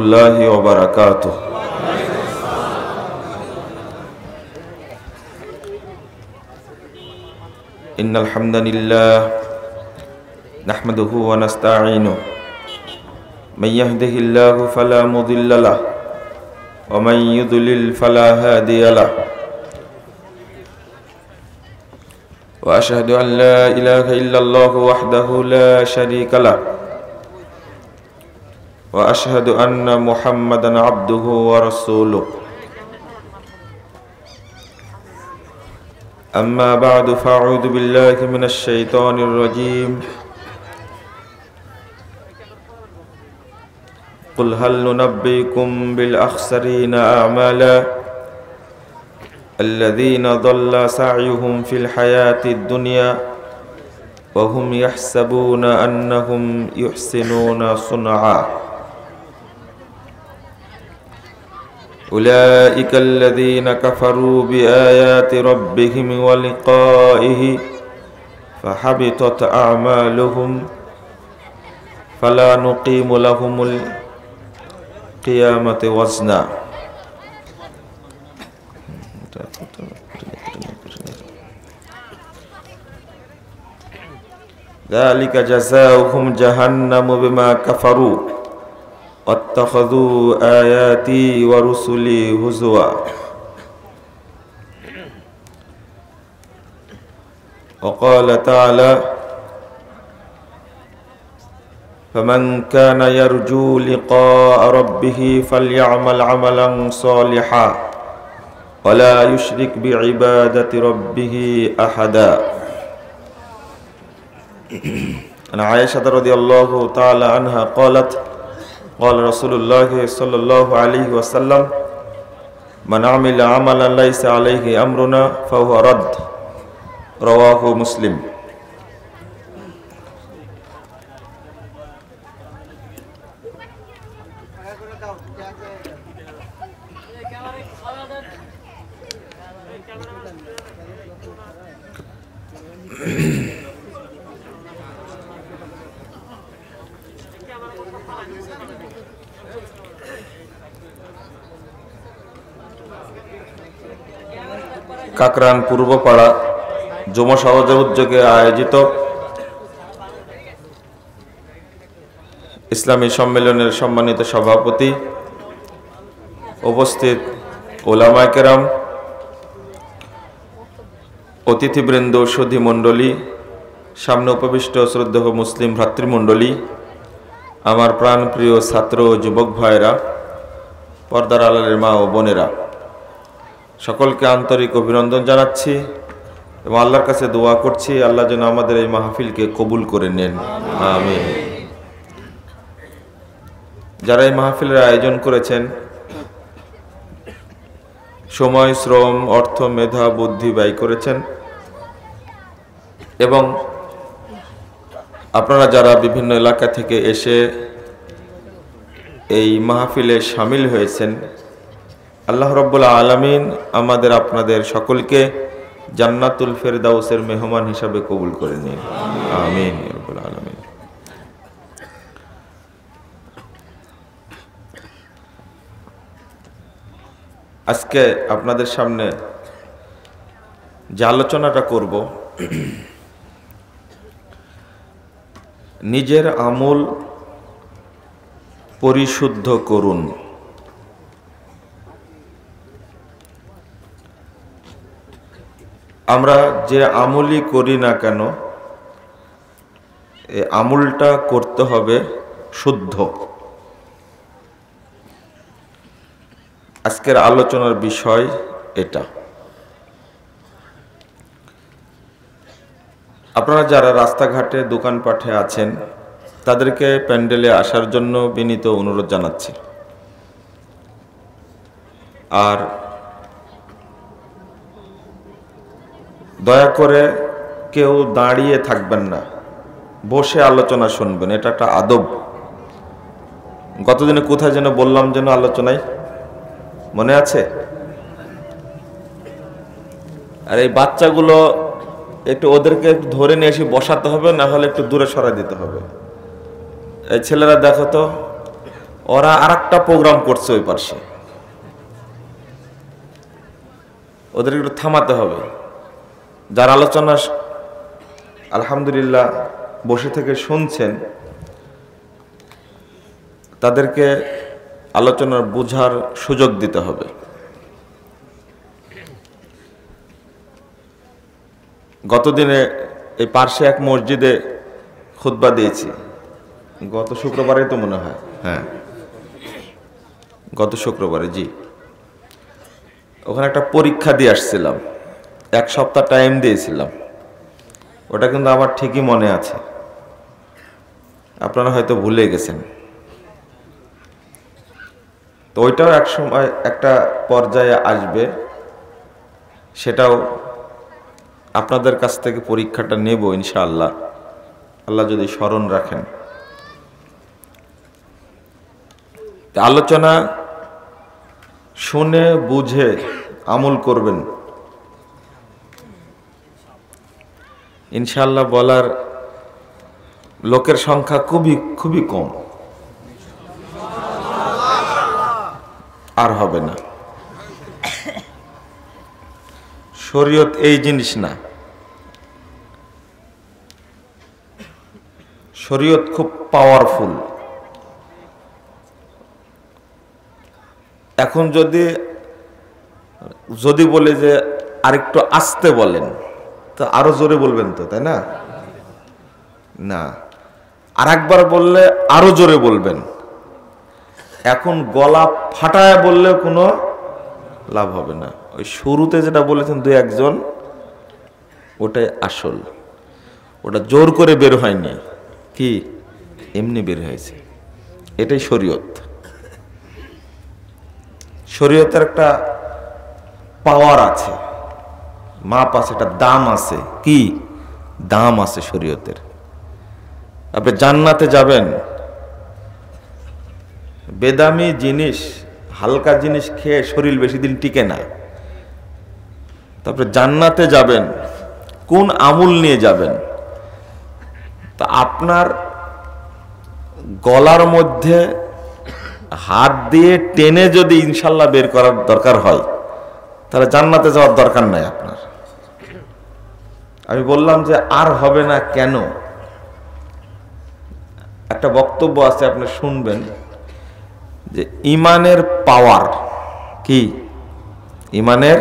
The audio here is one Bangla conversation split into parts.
الله وبركاته. إن الحمد لله نحمده ونستعينه من يهده الله فلا مضل له ومن يضلل فلا هادي له وأشهد أن لا إله إلا الله وحده لا شريك له وأشهد أن محمدا عبده ورسوله. أما بعد فأعوذ بالله من الشيطان الرجيم. قل هل ننبئكم بالأخسرين أعمالا الذين ضل سعيهم في الحياة الدنيا وهم يحسبون أنهم يحسنون صنعا أولئك الذين كفروا بآيات ربهم ولقائه فحبطت أعمالهم فلا نقيم لهم القيامة وزنا. ذلك جزاؤهم جهنم بما كفروا واتخذوا آياتي ورسلي هزوا. وقال تعالى فمن كان يرجو لقاء ربه فليعمل عملا صالحا ولا يشرك بعبادة ربه أحدا. عن عائشة رضي الله تعالى عنها قالت قال رسول الله صلى الله عليه وسلم من عمل عملا ليس عليه أمرنا فهو رد. رواه مسلم. কাকরান পূর্বপাড়া যুব সমাজের উদ্যোগে আয়োজিত ইসলামী সম্মেলনের সম্মানিত সভাপতি, উপস্থিত ওলামায়ে কেরাম, অতিথিবৃন্দ, সুধী মণ্ডলী, সামনে উপবিষ্ট শ্রদ্ধেয় মুসলিম ভ্রাতৃমণ্ডলী, আমার প্রাণপ্রিয় ছাত্র ও যুবক ভাইরা, পর্দার আড়ালের মা ও বোনেরা, সকলকে আন্তরিক অভিনন্দন জানাচ্ছি এবং আল্লাহর কাছে দোয়া করছি আল্লাহ যেন আমাদের এই মাহফিলকে কবুল করে নেন, আমিন। যারা এই মাহফিলের আয়োজন করেছেন, সময়, শ্রম, অর্থ, মেধা, বুদ্ধি ব্যয় করেছেন এবং আপনারা যারা বিভিন্ন এলাকা থেকে এসে এই মাহফিলে শামিল হয়েছেন, আল্লাহ রাব্বুল আলামিন আমাদের আপনাদের সকলকে জান্নাতুল ফেরদাউসের মেহমান হিসাবে কবুল করে নিন, আমিন ইয়া রাব্বুল আলামিন। আজকে আপনাদের সামনে যে আলোচনাটা করব, নিজের আমল পরিশুদ্ধ করুন। আমরা যে আমলই করি না কেন, এই আমলটা করতে হবে শুদ্ধ। আজকের আলোচনার বিষয় এটা। আপনারা যারা রাস্তাঘাটে দোকানপাটে আছেন, তাদেরকে প্যান্ডেলে আসার জন্য বিনীত অনুরোধ জানাচ্ছি। আর দয়া করে কেউ দাঁড়িয়ে থাকবেন না, বসে আলোচনা শুনবেন, এটা একটা আদব। গতদিনে কোথায় যেন বললাম যেন আলোচনায়, মনে আছে? আর এই বাচ্চাগুলো একটু ওদেরকে ধরে নিয়ে এসে বসাতে হবে, না হলে একটু দূরে সরাই দিতে হবে। এই ছেলেরা দেখো তো, ওরা আরেকটা প্রোগ্রাম করছে ওই পাশে, ওদের একটু থামাতে হবে। যার আলোচনা আলহামদুলিল্লাহ বসে থেকে শুনছেন, তাদেরকে আলোচনার বোঝার সুযোগ দিতে হবে। গতদিনে এই পার্শ্বে এক মসজিদে খুতবা দিয়েছি, গত শুক্রবারে তো মনে হয়, হ্যাঁ গত শুক্রবারে, জি। ওখানে একটা পরীক্ষা দিয়ে আসছিলাম, 1 সপ্তাহ টাইম দিয়েছিলাম। ওটা কিন্তু আমার ঠিকই মনে আছে, আপনারা হয়তো ভুলে গেছেন। তো ওইটাও এক সময় একটা পর্যায়ে আসবে, সেটাও আপনাদের কাছ থেকে পরীক্ষাটা নেব ইনশাআল্লাহ, আল্লাহ যদি স্মরণ রাখেন। আলোচনা শুনে বুঝে আমল করবেন ইনশাআল্লাহ। বলার লোকের সংখ্যা খুবই কম, আর হবে না। শরীয়ত এই জিনিস না, শরীয়ত খুব পাওয়ারফুল। এখন যদি বলে যে আরেকটু আস্তে বলেন, তো আরো জোরে বলবেন তো, তাই না? না, আর একবার বললে আরো জোরে বলবেন। এখন গলা ফাটায় বললে কোনো লাভ হবে না। ওই শুরুতে যেটা বলেছেন 2-1 জন, ওটাই আসল, ওটা জোর করে বের হয়নি, কি এমনি বের হয়েছে। এটাই শরীয়ত। শরীয়তের একটা পাওয়ার আছে, মাপ আছে, একটা দাম আছে। কি দাম আছে শরীয়তের? আপনি জান্নাতে যাবেন, বেদামি জিনিস, হালকা জিনিস খেয়ে শরীর বেশি দিন টিকে না। তারপরে জান্নাতে যাবেন, কোন আমল নিয়ে যাবেন? তা আপনার গলার মধ্যে হাত দিয়ে টেনে যদি ইনশাল্লাহ বের করার দরকার হয়, তাহলে জান্নাতে যাওয়ার দরকার নাই আপনার। আমি বললাম যে আর হবে না কেন, একটা বক্তব্য আছে, আপনি শুনবেন যে ইমানের পাওয়ার। কি ইমানের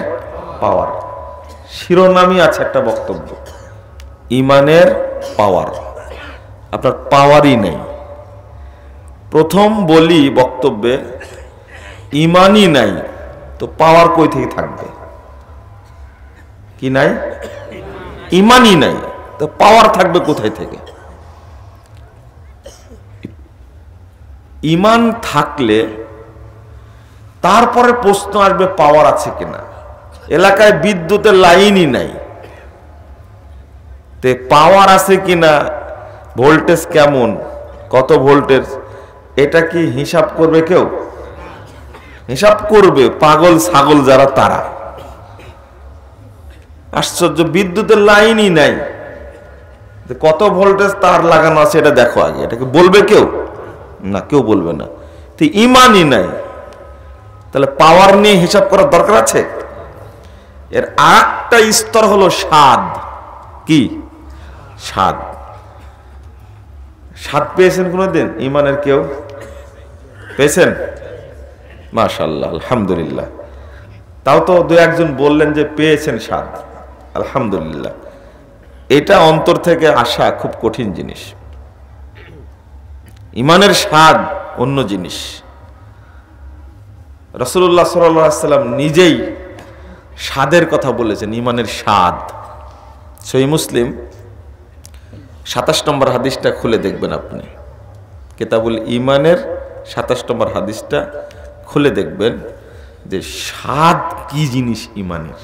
পাওয়ার? শিরোনামই আছে একটা বক্তব্য, ইমানের পাওয়ার। আপনার পাওয়ারই নেই। প্রথম বলি বক্তব্যে, ইমানই নাই তো পাওয়ার কই থেকে থাকবে? কি নাই? ইমানই নাই তো পাওয়ার থাকবে কোথায় থেকে? ইমান থাকলে তারপরে প্রশ্ন আসবে পাওয়ার আছে কিনা। এলাকায় বিদ্যুতের লাইনই নাই, তে পাওয়ার আছে কিনা, ভোল্টেজ কেমন, কত ভোল্টেজ, এটা কি হিসাব করবে কেউ? হিসাব করবে পাগল ছাগল যারা, তারা। আশ্চর্য, বিদ্যুতের লাইনই নাই, কত ভোল্টেজ তার লাগানো আছে এটা দেখো আগে, এটাকে বলবে কেউ? না, কেউ বলবে না। তো ইমানই নাই, তাহলে পাওয়ার নিয়ে হিসাব করার দরকার আছে? এর আরেকটা স্তর হলো স্বাদ। কি স্বাদ? স্বাদ পেয়েছেন কোনদিন ইমানের? কেউ পেয়েছেন? মাশাআল্লাহ, আলহামদুলিল্লাহ। তাও তো 2-1 জন বললেন যে পেয়েছেন স্বাদ, আলহামদুলিল্লাহ। এটা অন্তর থেকে আসা খুব কঠিন জিনিস। ইমানের স্বাদ অন্য জিনিস। রাসূলুল্লাহ সাল্লাল্লাহু আলাইহি ওয়াসাল্লাম নিজেই স্বাদের কথা বলেছেন, ইমানের স্বাদ। সহিহ মুসলিম 27 নম্বর হাদিসটা খুলে দেখবেন আপনি, কিতাবুল ইমানের 27 নম্বর হাদিসটা খুলে দেখবেন যে স্বাদ কি জিনিস ইমানের।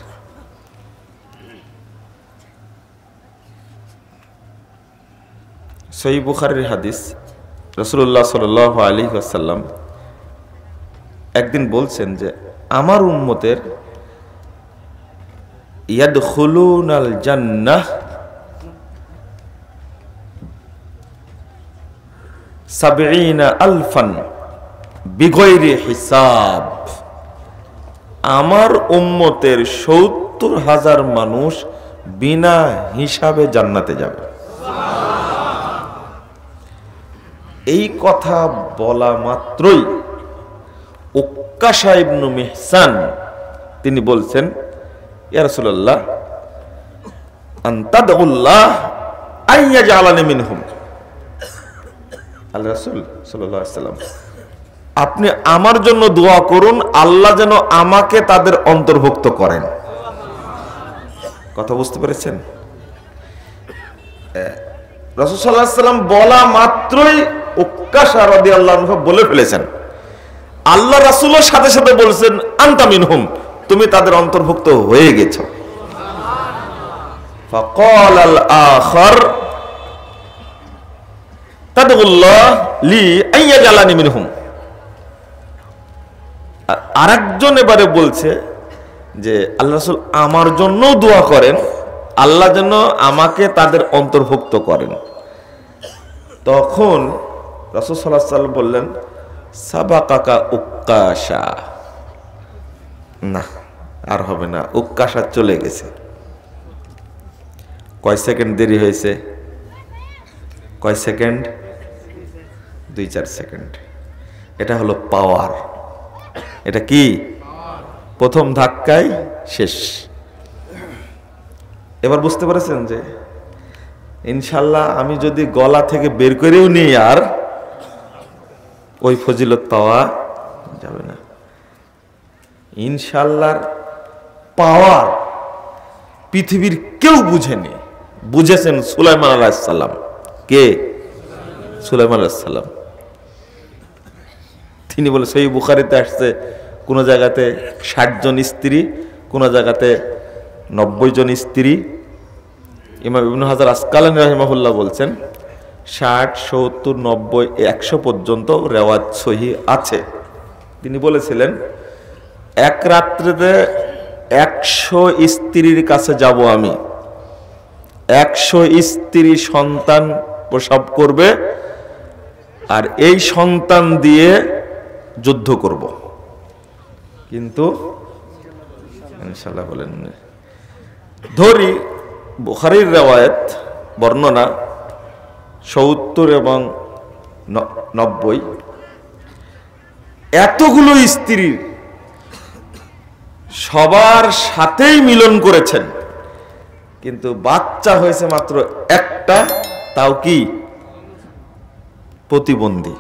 সহিহ বুখারীর হাদিস, রাসূলুল্লাহ সাল্লাল্লাহু আলাইহি ওয়াসাল্লাম একদিন বলছেন যে আমার উম্মতের ইয়াদখুলুনাল জান্নাহ 70,000 বিগয়রি হিসাব। আমার উম্মতের ৭০,০০০ মানুষ বিনা হিসাবে জান্নাতে যাবে। এই কথা বলা মাত্রই উক্কাশা ইবনু মিহসান তিনি বলছেন, ইয়া রাসূলুল্লাহ আনতাদুল্লাহ আইয়াজআলানি মিনহুম। আল্লাহ রাসূল সাল্লাল্লাহু আলাইহি ওয়াসাল্লাম, আপনি আমার জন্য দোয়া করুন আল্লাহ যেন আমাকে তাদের অন্তর্ভুক্ত করেন। কথা বুঝতে পেরেছেন? রাসূল সাল্লাল্লাহু আলাইহি ওয়াসাল্লাম বলা মাত্রই উক্কাশা রাদিয়াল্লাহু আনহু বলে ফেলেছেন, আল্লাহ রাসূলও সাথে সাথে বলছেন আনতা মিনহুম, তুমি তাদের অন্তর্ভুক্ত হয়ে গেছো। ফাকাল আল আখার তাদুল্লাহ লি আইয়াজআলানি মিনহুম। আরেকজন এবারে বলছে যে আল্লাহ রাসূল আমার জন্য দোয়া করেন আল্লাহ যেন আমাকে তাদের অন্তর্ভুক্ত করেন। তখন রাসূল সাল্লাল্লাহু আলাইহি ওয়াসাল্লাম বললেন সাবাকাকা উক্কাশা, না আর হবে না, উক্কাশা চলে গেছে। কয় সেকেন্ড দেরি হয়েছে? কয় সেকেন্ড? 2-4 সেকেন্ড। এটা হলো পাওয়ার। এটা কি? প্রথম ধাক্কায় শেষ। এবার বুঝতে পেরেছেন যে ইনশাল্লাহ আমি যদি গলা থেকে বের করেও নিই আর ওই ফজিলত পাওয়া যাবে না। ইনশাল্লাহর পাওয়ার পৃথিবীর কেউ বুঝেনি, বুঝেছেন সুলাইমান আলাইহিস সালাম। কে? সুলাইমান আলাইহিস সালাম। তিনি বলে সহিহ বুখারীতে আসছে কোন জায়গাতে ৬০ জন স্ত্রী, কোন জায়গাতে ৯০ জন স্ত্রী। ইমাম ইবনে হাজার আসকালানী রাহিমাহুল্লাহ বলছেন ৬০, ৭০, ৯০, ১০০ পর্যন্ত রেওয়াজ সহিহ আছে। তিনি বলেছিলেন এক রাত্রিতে ১০০ স্ত্রীর কাছে যাব আমি, ১০০ স্ত্রী সন্তান প্রসব করবে আর এই সন্তান দিয়ে যুদ্ধ করব। কিন্তু ইনশাআল্লাহ বলেন ধরি বুখারীর রিওয়ায়াত বর্ণনা ৭০ এবং ৯০, এতগুলো স্ত্রী সবার সাথেই মিলন করেছেন কিন্তু বাচ্চা হয়েছে মাত্র একটা, তাও কি প্রতিবন্ধী।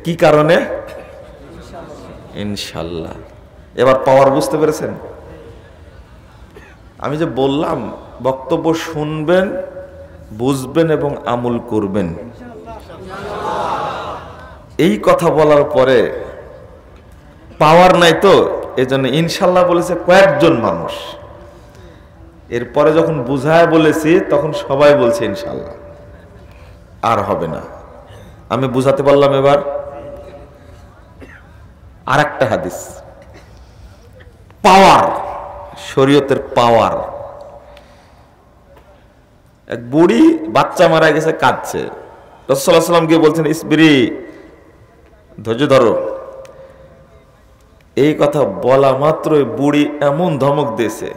কি কারণে? ইনশাআল্লাহ। এবার পাওয়ার বুঝতে পেরেছেন? আমি যে বললাম বক্তব্য শুনবেন, বুঝবেন এবং আমল করবেন। এই কথা বলার পরে পাওয়ার নাই তো এজন্য ইনশাআল্লাহ বলেছে কয়েকজন মানুষ। এরপরে যখন বুঝায় বলেছি তখন সবাই বলছে ইনশাআল্লাহ, আর হবে না। আমি বুঝাতে পারলাম। এবার আর একটা হাদিস, পাওয়ার, শরীয়তের পাওয়ার। এক বুড়ি বাচ্চা মারা গেছে, কাঁদছে। রাসূলুল্লাহ সাল্লাল্লাহু আলাইহি ওয়াসাল্লাম গিয়ে বলছেন ইসবিরি, ধৈর্য ধরো। এই কথা বলা মাত্রই বুড়ি এমন ধমক দিয়েছে,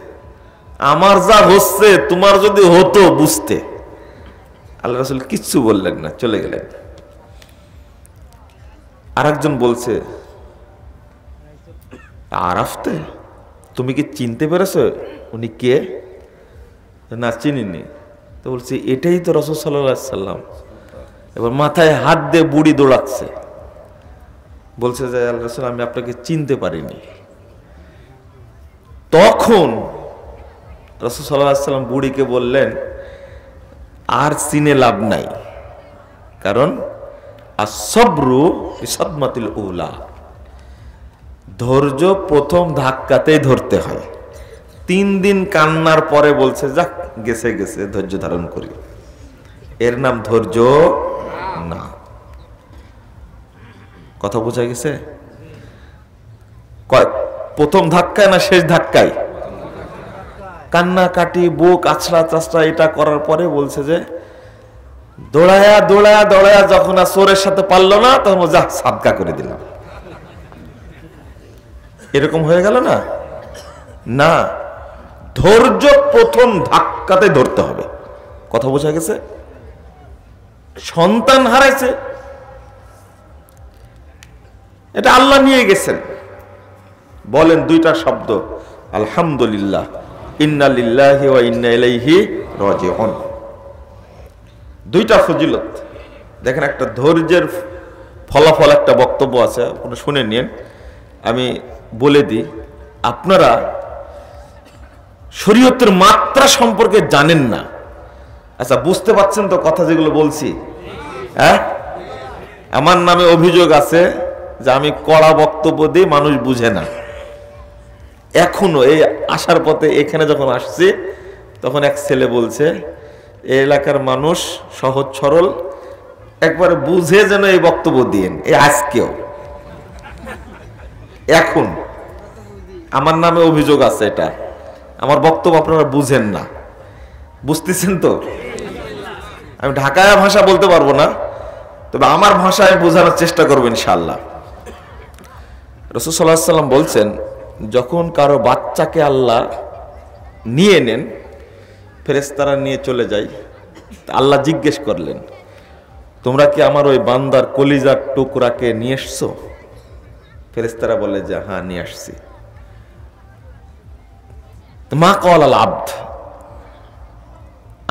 আমার যা হচ্ছে তোমার যদি হতো বুঝতে। আল্লাহ রাসূল কিচ্ছু বললেন না, চলে গেলেন। আরেকজন বলছে আরাফতে, তুমি কি চিনতে পেরেছো উনি কে? না চিনিনি। তো বলছি এটাই তো রাসূল সাল্লাল্লাহু আলাইহি সাল্লাম। এবার মাথায় হাত দিয়ে বুড়ি দৌড়াচ্ছে, বলছে যে আল্লাহ রাসূল আমি আপনাকে চিনতে পারিনি। তখন রাসূল সাল্লাল্লাহু আলাইহি সাল্লাম বুড়িকে বললেন আর চিনে লাভ নাই, কারণ আসবরু বিসাদমাতিল উলা, ধৈর্য প্রথম ধাক্কাতেই ধরতে হয়। ৩ দিন কান্নার পরে বলছে যাক গেছে গেছে, ধৈর্য ধারণ করি। এর নাম ধৈর্য না। কথা বোঝা গেছে? প্রথম ধাক্কায় না শেষ ধাক্কায়? কান্না কাটি বুক আছড়া চাছড়া এটা করার পরে বলছে যে দৌড়ায়া দৌড়ায়া দৌড়ায়া যখন আর চোরের সাথে পারলো না, তখন যা সাদকা করে দিলাম। এরকম হয়ে গেল না? না, ধৈর্য প্রথম ধাক্কাতে ধরতে হবে। কথা বোঝা গেছে? সন্তান হারাইছে, এটা আল্লাহ নিয়ে গেছেন। বলেন দুইটা শব্দ, আলহামদুলিল্লাহ, ইন্না লিল্লাহি ওয়া ইন্না ইলাইহি রাজিউন। দুইটা ফজিলত দেখেন। একটা ধৈর্যের ফলাফল, একটা বক্তব্য আছে, আপনারা শুনে নিন। আমি বলে দিই, আপনারা শরীয়তের মাত্রা সম্পর্কে জানেন না। আচ্ছা, বুঝতে পারছেন তো কথা যেগুলো বলছি? হ্যাঁ, আমার নামে অভিযোগ আছে যে আমি কড়া বক্তব্য দিই, মানুষ বুঝে না। এখনো এই আসার পথে এখানে যখন আসছি, তখন এক ছেলে বলছে এই এলাকার মানুষ সহজ সরল, একবারে বুঝে যেন এই বক্তব্য দিয়েন। এই আজকেও এখন আমার নামে অভিযোগ আছে, এটা আমার বক্তব্য আপনারা বুঝেন না। বুঝতেছেন তো? আমি ঢাকায় ভাষা বলতে পারবো না, তবে আমার ভাষায় বোঝানোর চেষ্টা করবো ইনশাআল্লাহ। রাসূল সাল্লাল্লাহু আলাইহি ওয়াসাল্লাম বলছেন, যখন কারো বাচ্চাকে আল্লাহ নিয়ে নেন, ফেরেশতারা নিয়ে চলে যায়, আল্লাহ জিজ্ঞেস করলেন, তোমরা কি আমার ওই বান্দার কলিজার টুকরাকে নিয়ে এসছো? ফেরেশতারা বলে যে হ্যাঁ, নিয়ে আসছি। মা ক্বাল আল আবদ,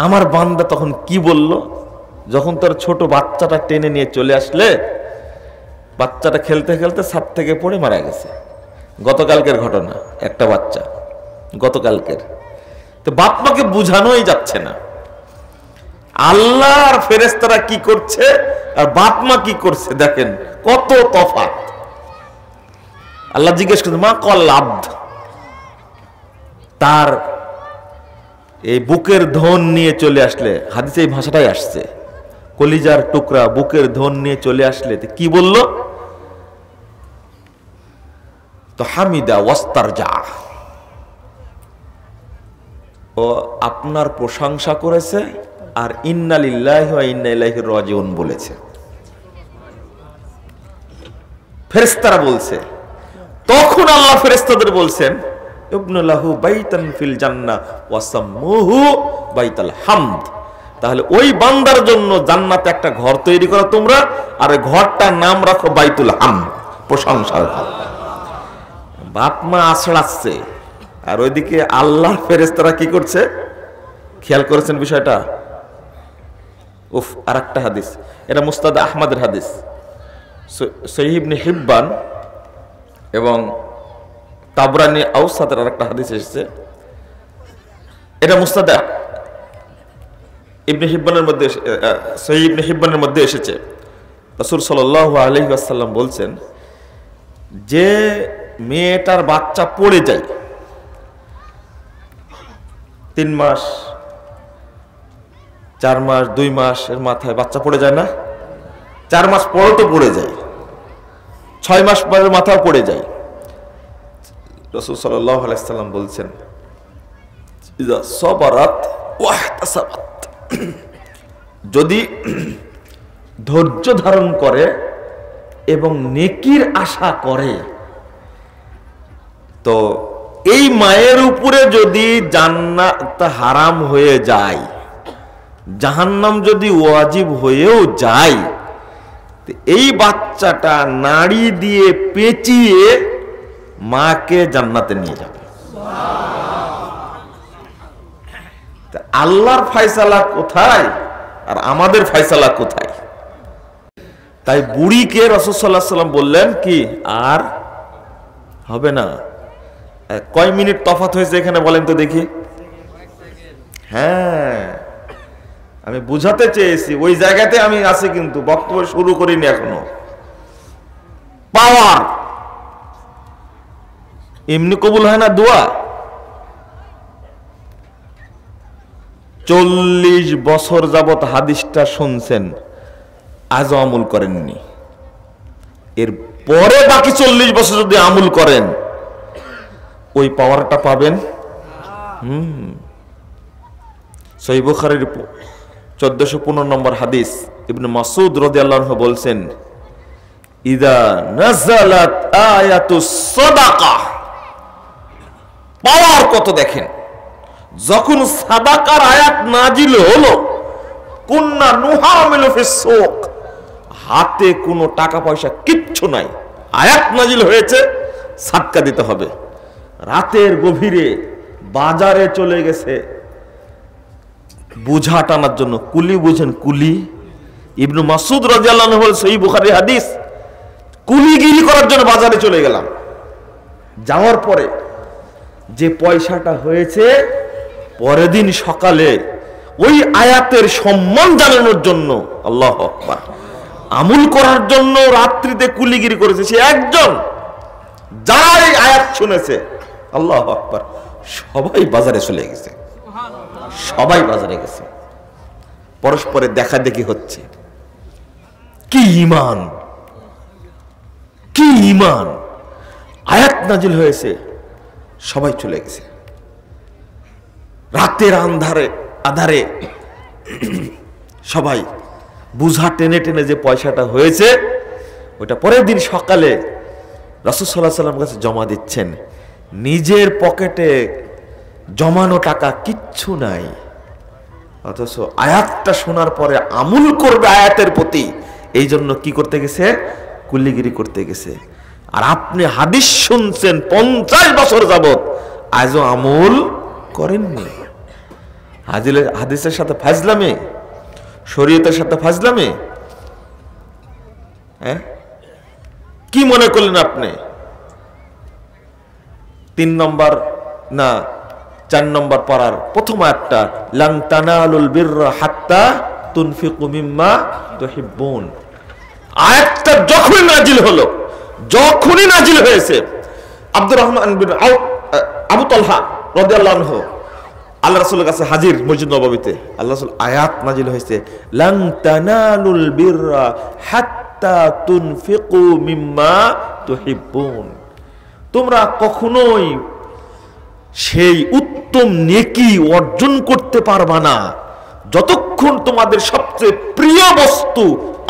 আমার বান্দা তখন কি বলল? যখন তোর ছোট বাচ্চাটা টেনে নিয়ে চলে আসলে, বাচ্চাটা খেলতে খেলতে ছাদ থেকে পড়ে মারা গেছে। গতকালকের ঘটনা, একটা বাচ্চা গতকালকের। তো বাপ মাকে বুঝানোই যাচ্ছে না। আল্লাহ আর ফেরেশতারা কি করছে আর বাপ মা কি করছে, দেখেন কত তফাৎ। আল্লাহ জিজ্ঞেস করছে মা ক্বাল আবদ, তার এই বুকের ধন নিয়ে চলে আসলে, হাদিসে এই ভাষাটাই আসছে, কলিজার টুকরা বুকের ধন নিয়ে চলে আসলে কি বলল? তো হামিদা ওয়াস্তারজা, ও আপনার প্রশংসা করেছে আর ইন্না লিল্লাহি ওয়া ইন্না ইলাইহি রাজিউন বলেছে। ফেরেশতারা বলছে, তখন আল্লাহ ফেরেশতাদের বলছেন, ইবনু লাহু বাইতান ফিল জান্নাহ ওয়া সাম্মুহু বাইতাল হামদ। তাহলে ওই বান্দার জন্য জান্নাতে একটা ঘর তৈরি করো তোমরা, আর ওই ঘরটার নাম রাখো বাইতুল হামদ, প্রশংসার ঘর। বাপ মা আছড়াচ্ছে, আর ওইদিকে আল্লাহর ফেরেশতারা কি করছে? খেয়াল করেছেন বিষয়টা? উফ, আর একটা হাদিস, এটা মুস্তাদ আহমদের হাদিস, সহিহ ইবনে হিব্বান এবং তাবরানী আওসাতের আরেকটা হাদিস এসেছে। এটা মুস্তাদ ইবনে হিব্বানের মধ্যে, সহিহ ইবনে হিব্বানের মধ্যে এসেছে। রাসূল সাল্লাল্লাহু আলাইহি ওয়াসাল্লাম বলছেন, যে মেয়েটার বাচ্চা পড়ে যায় 3 মাস 4 মাস 2 মাস এর মাথায় বাচ্চা পড়ে যায় না? 4 মাস পরে তো পড়ে যায়, 6 মাস পরের মাথাও পড়ে যায়। রাসূল সাল্লাল্লাহু আলাইহি ওয়াসাল্লাম বলছেন, ইযা সাবারাত ওয়াহতাসাবাত, যদি ধৈর্য ধারণ করে এবং নেকির আশা করে, তো এই মায়ের উপরে যদি জান্নাত হারাম হয়ে যায়, জাহান্নাম যদি ওয়াজিব হয়েও যায়, এই বাচ্চাটা নাড়ি দিয়ে পেঁচিয়ে মাকে জান্নাতে নিয়ে যাবে। আল্লাহর ফয়সালা কোথায় আর আমাদের ফয়সালা কোথায়? তাই বুড়িকে রাসূল সাল্লাল্লাহু আলাইহি ওয়াসাল্লাম বললেন কি, আর হবে না। কয় মিনিট তফাৎ হয়েছে এখানে বলেন তো দেখি? হ্যাঁ, আমি বুঝাতে চেয়েছি, ওই জায়গাতে আমি আছি, কিন্তু বক্তব্য শুরু করিনি এখনো। পাওয়ার এমনি কবুল হয় না দোয়া। 40 বছর যাবত হাদিসটা শুনছেন, আজও আমল করেননি। এর পরে বাকি 40 বছর যদি আমল করেন, ওই পাওয়ারটা পাবেন। সহিহ বুখারীর 1415 নম্বর হাদিস, ইবনে মাসউদ রাদিয়াল্লাহু আনহু বলছেন, ইদা নাযালাত আয়াতুস সাদাকাহ, পাওয়ার কত দেখেন, যখন সাদাকার আয়াত নাজিল হলো, কুন্না নুহামিলু ফিস সুক, হাতে কোনো টাকা পয়সা কিচ্ছু নাই, আয়াত নাজিল হয়েছে, সাদকা দিতে হবে। রাতের গভীরে বাজারে চলে গেছে বুঝা টানার জন্য। কুলি বুঝেন? কুলি। ইবনে মাসউদ রাদিয়াল্লাহু আনহু বলেন, সহিহ বুখারী হাদিস, কুলিগিরি করার জন্য বাজারে চলে গেলাম। যাওয়ার পরে যে পয়সাটা হয়েছে, পরের দিন সকালে ওই আয়াতের সম্মান জানানোর জন্য, আল্লাহু আকবার, আমল করার জন্য রাত্রিতে কুলিগিরি করেছে সে একজন, যারাই আয়াত শুনেছে, আল্লাহু আকবার, সবাই বাজারে চলে গেছে, সবাই বাজারে গেছে, পরস্পরের দেখা দেখি হচ্ছে। কি ঈমান, কি ঈমান! আয়াত নাজিল হয়েছে, সবাই চলে গেছে। রাতের আধারে সবাই বুঝা টেনে টেনে যে পয়সাটা হয়েছে, ওটা পরের দিন সকালে রাসূল সাল্লাল্লাহু আলাইহি ওয়াসাল্লাম কাছে জমা দিচ্ছেন। নিজের পকেটে জমানো টাকা কিচ্ছু নাই, অথচ আয়াতটা শোনার পরে আমল করবে আয়াতের প্রতি, এই জন্য কি করতে গেছে? কুলিগিরি করতে গেছে। আর আপনি হাদিস শুনছেন 50 বছর যাবত, আজও আমল করেননি। হাদিসের সাথে ফাজলামে, শরীয়তের সাথে ফাজলামে। হ্যাঁ, কি মনে করলেন আপনি? 3 নম্বর না 4 নম্বর পারার প্রথম আয়াতটা, লান তানালুল বিররা হাত্তা তুনফিকু মিম্মা তুহিব্বুন, আয়াতটা যখনই নাজিল হলো, যখনই নাজিল হয়েছে, আব্দুর রহমান বিন আবু তালহা রাদিয়াল্লাহু আনহু আল্লাহ রাসূলের কাছে হাজির মসজিদ নববীতে। আল্লাহ রাসূল আয়াত নাজিল হয়েছে, লান তানালুল বিররা হাত্তা তুনফিকু মিম্মা তুহিব্বুন, তোমরা কখনোই সেই উত্তম নেকি অর্জন করতে পারবা না যতক্ষণ তোমাদের সবচেয়ে প্রিয় বস্তু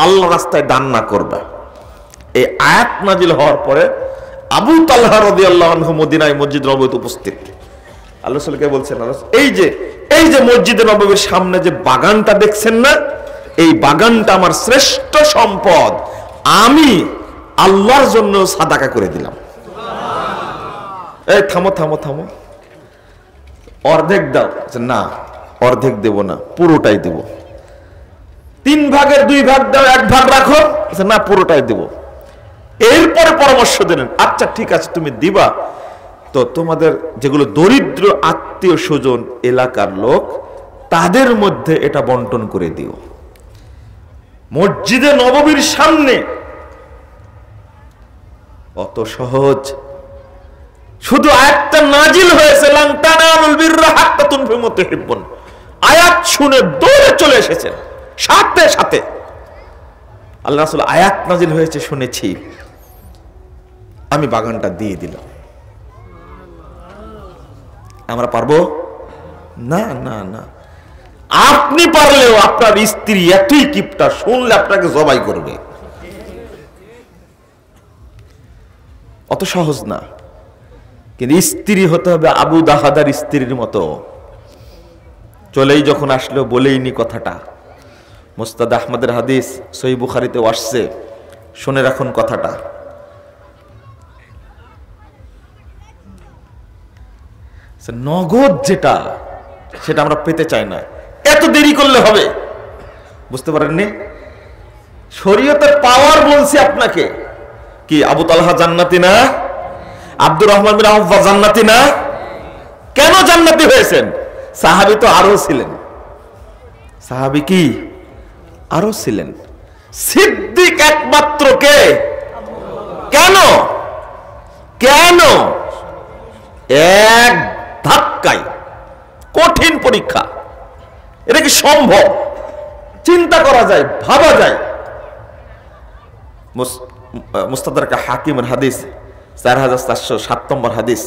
আল্লাহর রাস্তায় দান না করবে। এই আয়াত নাজিল হওয়ার পরে আবু তালহা রাদিয়াল্লাহু আনহু মদিনায় মসজিদ নববীতে উপস্থিত। আল্লাহ রাসূলকে বলছেন, এই যে মসজিদে নববীর সামনে যে বাগানটা দেখছেন না, এই বাগানটা আমার শ্রেষ্ঠ সম্পদ, আমি আল্লাহর জন্য সাদাকা করে দিলাম। এই থামো থামো থামো, অর্ধেক দাও। না, অর্ধেক দেব না, পুরোটাই দেব। 3 ভাগের 2 ভাগ দাও, 1 ভাগ রাখো। না, পুরোটাই দেব। এরপরে পরামর্শ দিলেন, আচ্ছা ঠিক আছে তুমি দিবা, তো তোমাদের যেগুলো দরিদ্র আত্মীয় স্বজন এলাকার লোক, তাদের মধ্যে এটা বন্টন করে দিও। মসজিদে নববীর সামনে, অত সহজ। শুধু আয়াতটা নাজিল হয়েছে, লান তানালুল বিররা হাত্তা তুনফিকু মিম্মা তুহিব্বুন, আয়াত শুনে দৌড়ে চলে এসেছেন। সাথে সাথে আল্লাহ রাসূল আয়াত নাজিল হয়েছে শুনেছি, আমি বাগানটা দিয়ে দিলাম। আমরা পারবো না? না না, আপনি পারলেও আপনার স্ত্রী এতই কিপটা, শুনলে আপনাকে জবাই করবে। অত সহজ না। কিন্তু স্ত্রী হতে হবে আবু দাহাদার স্ত্রীর মতো। চলেই যখন আসলো, বলেইনি কথাটা। মুস্তাদ আহমদের হাদিস, সহিহ বুখারীতে আসছে, শুনে রাখুন কথাটা। নগদ যেটা, সেটা আমরা পেতে চাই না, এত দেরি করলে হবে। বুঝতে পারেননি? শরীয়তের পাওয়ার বলছি আপনাকে। কি আবু তালহা জান্নাতি না? আব্দুর রহমান বিন আওফ জান্নাতি না? কেন জান্নাতি হয়েছেন? সাহাবী তো আরো ছিলেন। সাহাবী কি আরো ছিলেন? সিদ্দিক একমাত্র কে? কেন? কেন? এক ধাক্কায় কঠিন পরীক্ষা। এটা কি সম্ভব? চিন্তা করা যায়, ভাবা যায়। মুস্তাদরাক হাকিমের হাদিস 4407 নম্বর হাদিস,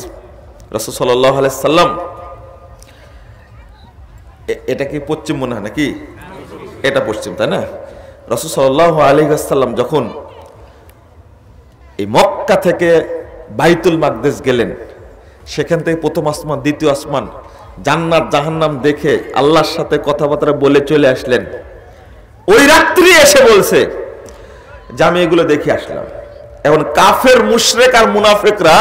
রাসূল সাল্লাল্লাহু আলাইহি সাল্লাম, এটা কি পশ্চিম মনে হয় নাকি? এটা পশ্চিম, তাই না? রাসূল সাল্লাল্লাহু আলাইহি ওয়াসাল্লাম যখন এই মক্কা থেকে বাইতুল মাকদিস গেলেন, সেখান থেকে প্রথম আসমান, দ্বিতীয় আসমান, জান্নাত জাহান্নাম দেখে আল্লাহর সাথে কথাবার্তা বলে চলে আসলেন। ওই রাত্রি এসে বলছে যে আমি এগুলো দেখে আসলাম। এখন কাফের মুশরিক আর মুনাফিকরা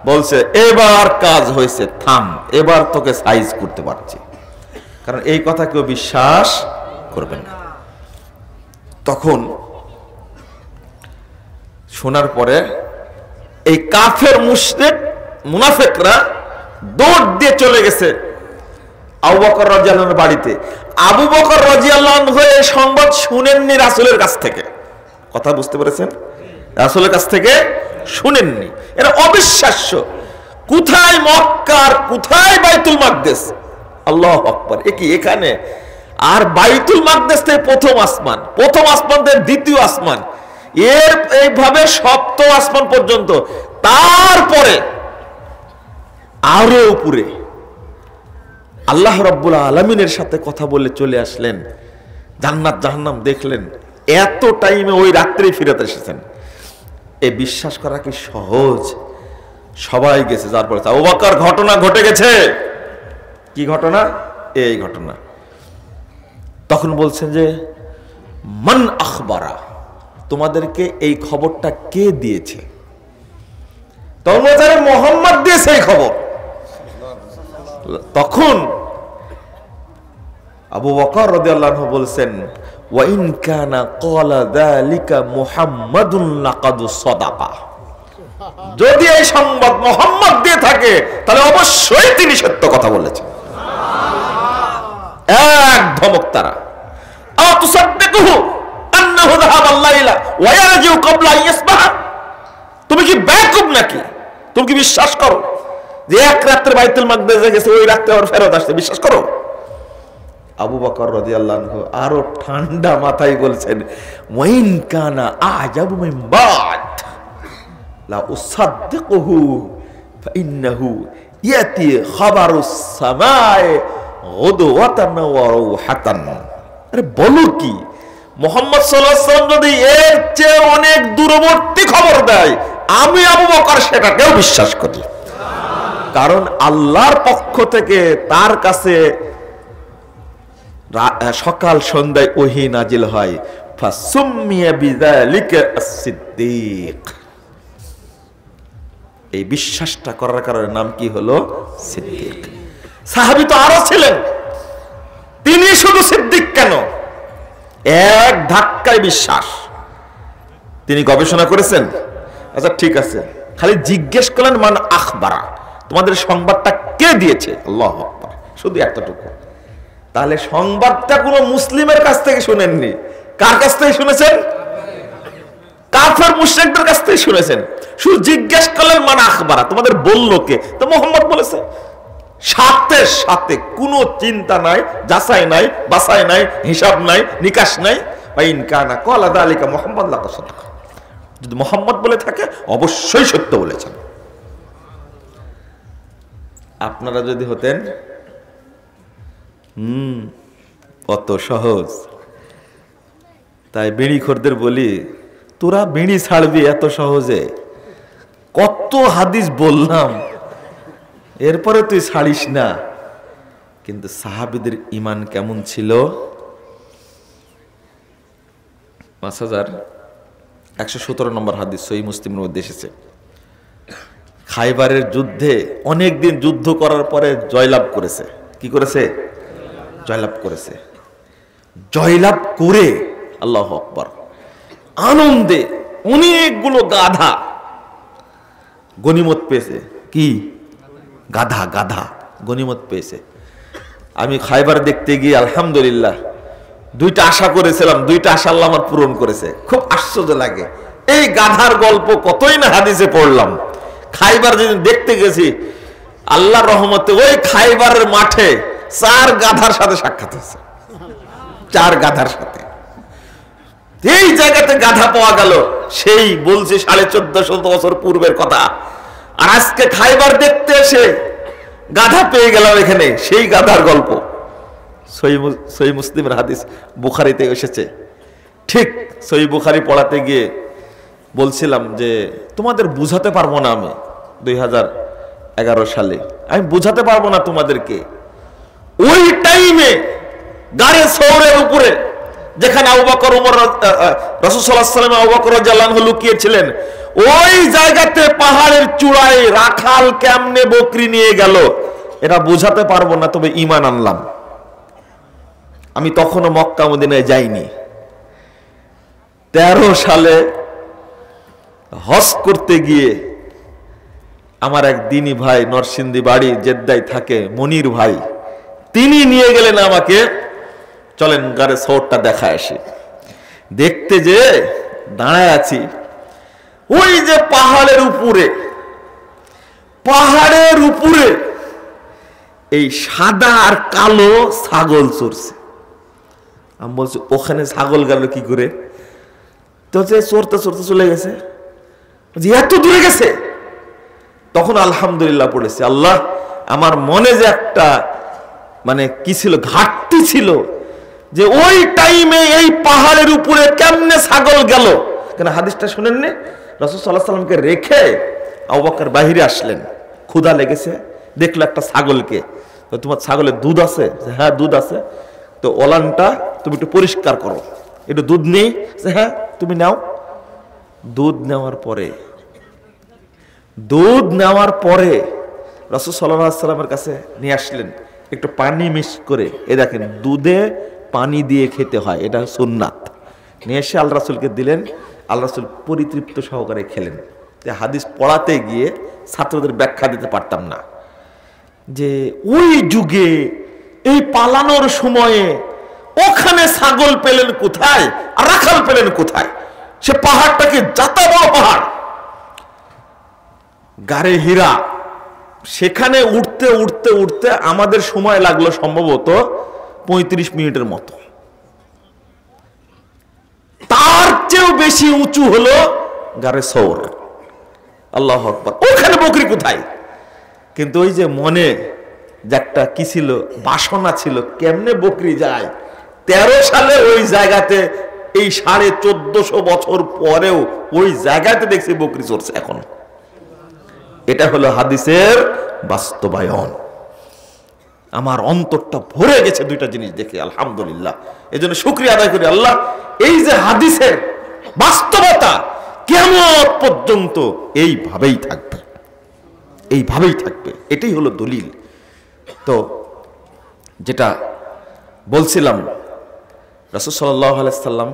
বলছে এবার কাজ হয়েছে, থাম, এবার তোকে সাইজ করতে পারছি। কারণ এই কথা কেউ বিশ্বাস করবে না। তখন শোনার পরে এই কাফের মুশরিক মুনাফিকরা দৌড় দিয়ে চলে গেছে আবু বকর রাদিয়াল্লাহু আনহুর বাড়িতে। আবু বকর রাদিয়াল্লাহু আনহু এই সংবাদ শুনেননি রাসূলের কাছ থেকে। কথা বুঝতে পেরেছেন? রাসূলের কাছ থেকে শুনেননি। এটা অবিশ্বাস্য। কোথায় মক্কা আর কোথায় বাইতুল মাকদিস? আল্লাহু আকবার। এখানে আর বাইতুল মাকদিস থেকে প্রথম আসমান, প্রথম আসমান থেকে দ্বিতীয় আসমান, এর এইভাবে সপ্তম আসমান পর্যন্ত, তারপরে আরো উপরে আল্লাহ রাব্বুল আলামিনের সাথে কথা বলে চলে আসলেন, জান্নাত জাহান্নাম দেখলেন। এত টাইমে ওই রাত্রি ফিরত এসেছেন। এই বিশ্বাস করা কি সহজ? সবাই গেছে। যার পরে আবু বকর ঘটনা ঘটে গেছে। কি ঘটনা? এই ঘটনা। তখন বলছেন যে মান আখবারা, তোমাদেরকে এই খবরটা কে দিয়েছে? তখন মোহাম্মদ দিয়েছে এই খবর। তখন আবু বকর রাদিয়াল্লাহু আনহু বলছেন ওয়া ইন কানা ক্বালা যালিকা মুহাম্মাদুন লাকাদ সাদাকা, যদি এই সংবাদ মুহাম্মদ দিয়ে থাকে তাহলে অবশ্যই তিনি সত্য কথা বলেছেন। এক ধমক তারা। আও তুসাদ্দিকুহু আন্নাহু যাহাবা আল-লাইলা ওয়া ইয়ারজিউ ক্বাবলা আন ইয়াসবাহ, তুমি কি বেকুব নাকি? তুমি কি বিশ্বাস করো যে এক রাতে বাইতুল মাকদিসে গেছে, ওই রাতে আবার ফেরত আসছে? বিশ্বাস করো? আবু বকর রাদিয়াল্লাহু আনহু আরো ঠান্ডা মাথায় বলছেন ওয়াইন কানা আজাবু মিন বাদ লা উসাদ্দিকুহু ফাইন্নাহু ইয়াতি খাবারুস সামাই গুদওয়াতান ওয়া রাওহাতান। আরে বলো কি, মুহাম্মদ সাল্লাল্লাহু আলাইহি ওয়াসাল্লাম যদি এর চেয়ে অনেক দূরবর্তী খবর দেয়, আমি আবু বকর সেটাকেও বিশ্বাস করি। কারণ আল্লাহর পক্ষ থেকে তার কাছে সকাল সন্ধ্যায় ওহী নাজিল হয়। ফাসুম্মিয়া বিযালিকা as-সিদ্দীক, এই বিশ্বাসটা করার কারণে নাম কি হলো? সিদ্দীক। সাহাবী তো আরো ছিলেন, তিনি শুধু সিদ্দীক কেন? এক ধাক্কায় বিশ্বাস। তিনি গবেষণা করেছেন। আচ্ছা ঠিক আছে, খালি জিজ্ঞেস করলেন মান আখবারা, তোমাদের সংবাদটা কে দিয়েছে? আল্লাহু আকবার। শুধু এতটুকু। তাহলে সংবাদটা কোন মুসলিমের কাছ থেকে শুনেননি। কার কাছ থেকে শুনেছেন? কাফের মুশরিকদের কাছ থেকে শুনেছেন। শুধু জিজ্ঞেস করলেন মান আখবারা, তোমাদের বললো কে? তো মুহাম্মদ বলেছে। সাথে সাথে কোনো চিন্তা নাই, যাচাই নাই, বাছাই নাই, হিসাব নাই, নিকাশ নাই। ওয়াইন কানা ক্বালা যালিকা মুহাম্মদ লাকাদ সাদাকা, যদি মুহাম্মদ বলে থাকে অবশ্যই সত্য বলেছেন। আপনারা যদি হতেন কত সহজ। তাই বিড়িখোরদের বলি, তোরা বিড়ি ছাড়বি এত সহজে? কত হাদিস বললাম, এরপরে তুই ছাড়িস না। কিন্তু সাহাবীদের ঈমান কেমন ছিল? 5117 নম্বর হাদিস সহিহ মুসলিমের মধ্যে এসেছে। খাইবারের যুদ্ধে অনেকদিন যুদ্ধ করার পরে জয়লাভ করেছে। কি করেছে? জয়লাভ করেছে। জয়লাভ করে আল্লাহু আকবার আনন্দে অনেকগুলো গাধা গনিমত পেয়েছে। কি? গাধা গাধা গনিমত পেয়েছে। আমি খাইবার দেখতে গিয়ে আলহামদুলিল্লাহ দুইটা আশা করেছিলাম, দুইটা আশা আল্লাহ আমার পূরণ করেছে। খুব আশ্চর্য লাগে। এই গাধার গল্প কতই না হাদিসে পড়লাম। খাইবার যেদিন দেখতে গেছি, আল্লাহর রহমতে ওই খাইবারের মাঠে 4 গাধার সাথে সাক্ষাৎ হয়েছে। 4 গাধার সাথে। এই জায়গাতে গাধা পাওয়া গেল, সেই বলছি 1450 বছর পূর্বের কথা। আর আজকে খাইবার দেখতে এসে গাধা পেয়ে গেলাম এখানে, সেই গাধার গল্প। সহিহ মুসলিমের হাদিস, বুখারীতে এসেছে। ঠিক সহিহ বুখারী পড়াতে গিয়ে বলছিলাম যে তোমাদের বুঝাতে পারবো না, আমি 2011 সালে আমি বুঝাতে পারবো না তোমাদেরকে। ওই টাইমে গাড়ি সওরের উপরে যেখানে আবু বকর, ওমর, রাসূল সাল্লাল্লাহু আলাইহি ওয়াসাল্লাম, আবু বকর রাদিয়াল্লাহু আনহু লুকিয়েছিলেন, ওই জায়গাতে পাহাড়ের চূড়ায় রাখাল কেমনে বকরি নিয়ে গেল এটা বুঝাতে পারবো না, তবে ঈমান আনলাম। আমি তখনও মক্কা মদিনায় যাইনি। 13 সালে হজ করতে গিয়ে আমার এক দিনী ভাই, নরসিংদী বাড়ি, জেদ্দায় থাকে, মনির ভাই, তিনি নিয়ে গেলেন আমাকে, চলেন গারে সওরটা দেখা আসি। দেখতে যে দাঁড়ায় আছি, ওই যে পাহাড়ের উপরে এই সাদা আর কালো ছাগল চড়ছে। আমি বলছি ওখানে ছাগল গেল কি করে? তো যে চড়তে চড়তে চলে গেছে, এত দূরে গেছে। তখন আলহামদুলিল্লাহ পড়েছে, আল্লাহ আমার মনে যে একটা মানে কি ছিল, ঘাটতি ছিল, যে ওই টাইমে এই পাহাড়ের উপরে কেমনে ছাগল গেল। কেন হাদিসটা শুনেননি? রাসূল সাল্লাল্লাহু আলাইহি ওয়াসাল্লামকে রেখে আবু বকর বাইরে আসলেন, ক্ষুধা লেগেছে, দেখলো একটা ছাগলকে। তো তোমার ছাগলের দুধ আছে? হ্যাঁ দুধ আছে। তো ওলানটা তুমি একটু পরিষ্কার করো, একটু দুধ নেই? হ্যাঁ তুমি নাও। দুধ নেওয়ার পরে রাসূল সাল্লাল্লাহু আলাইহি ওয়াসাল্লামের কাছে নিয়ে আসলেন, একটু পানি মিক্স করে। এ দেখেন দুধে পানি দিয়ে খেতে হয়, এটা সুন্নাত। নিয়ে এসে আল্লাহ রাসূলকে দিলেন, আল্লাহ রাসূল পরিতৃপ্ত সহকারে খেলেন। হাদিস পড়াতে গিয়ে ছাত্রদের ব্যাখ্যা দিতে পারতাম না যে ওই যুগে এই পালানোর সময়ে ওখানে ছাগল পেলেন কোথায় আর রাখাল পেলেন কোথায়? সে পাহাড়টাকে যাতা বড় পাহাড়, গারে হীরা, সেখানে উঠতে উঠতে উঠতে আমাদের সময় লাগলো সম্ভবত 35 মিনিটের মতো। তার চেয়েও বেশি উঁচু হলো গারে সওর। আল্লাহু আকবার। ওখানে বকরি কোথায়? কিন্তু ওই যে মনে যে একটা কি ছিল, বাসনা ছিল, কেমনে বকরি যায়। 13 সালে ওই জায়গাতে, এই 1450 বছর পরেও ওই জায়গাতে দেখছি বকরি চড়ছে এখন। এটা হলো হাদিসের বাস্তবায়ন। আমার অন্তরটা ভরে গেছে দুইটা জিনিস দেখে, আলহামদুলিল্লাহ। এজন্য শুকরিয়া আদায় করি আল্লাহ, এই যে হাদিসের বাস্তবতা কিয়ামত পর্যন্ত এইভাবেই থাকবে, এটাই হলো দলিল। তো যেটা বলছিলাম, রাসূল সাল্লাল্লাহু আলাইহি সাল্লাম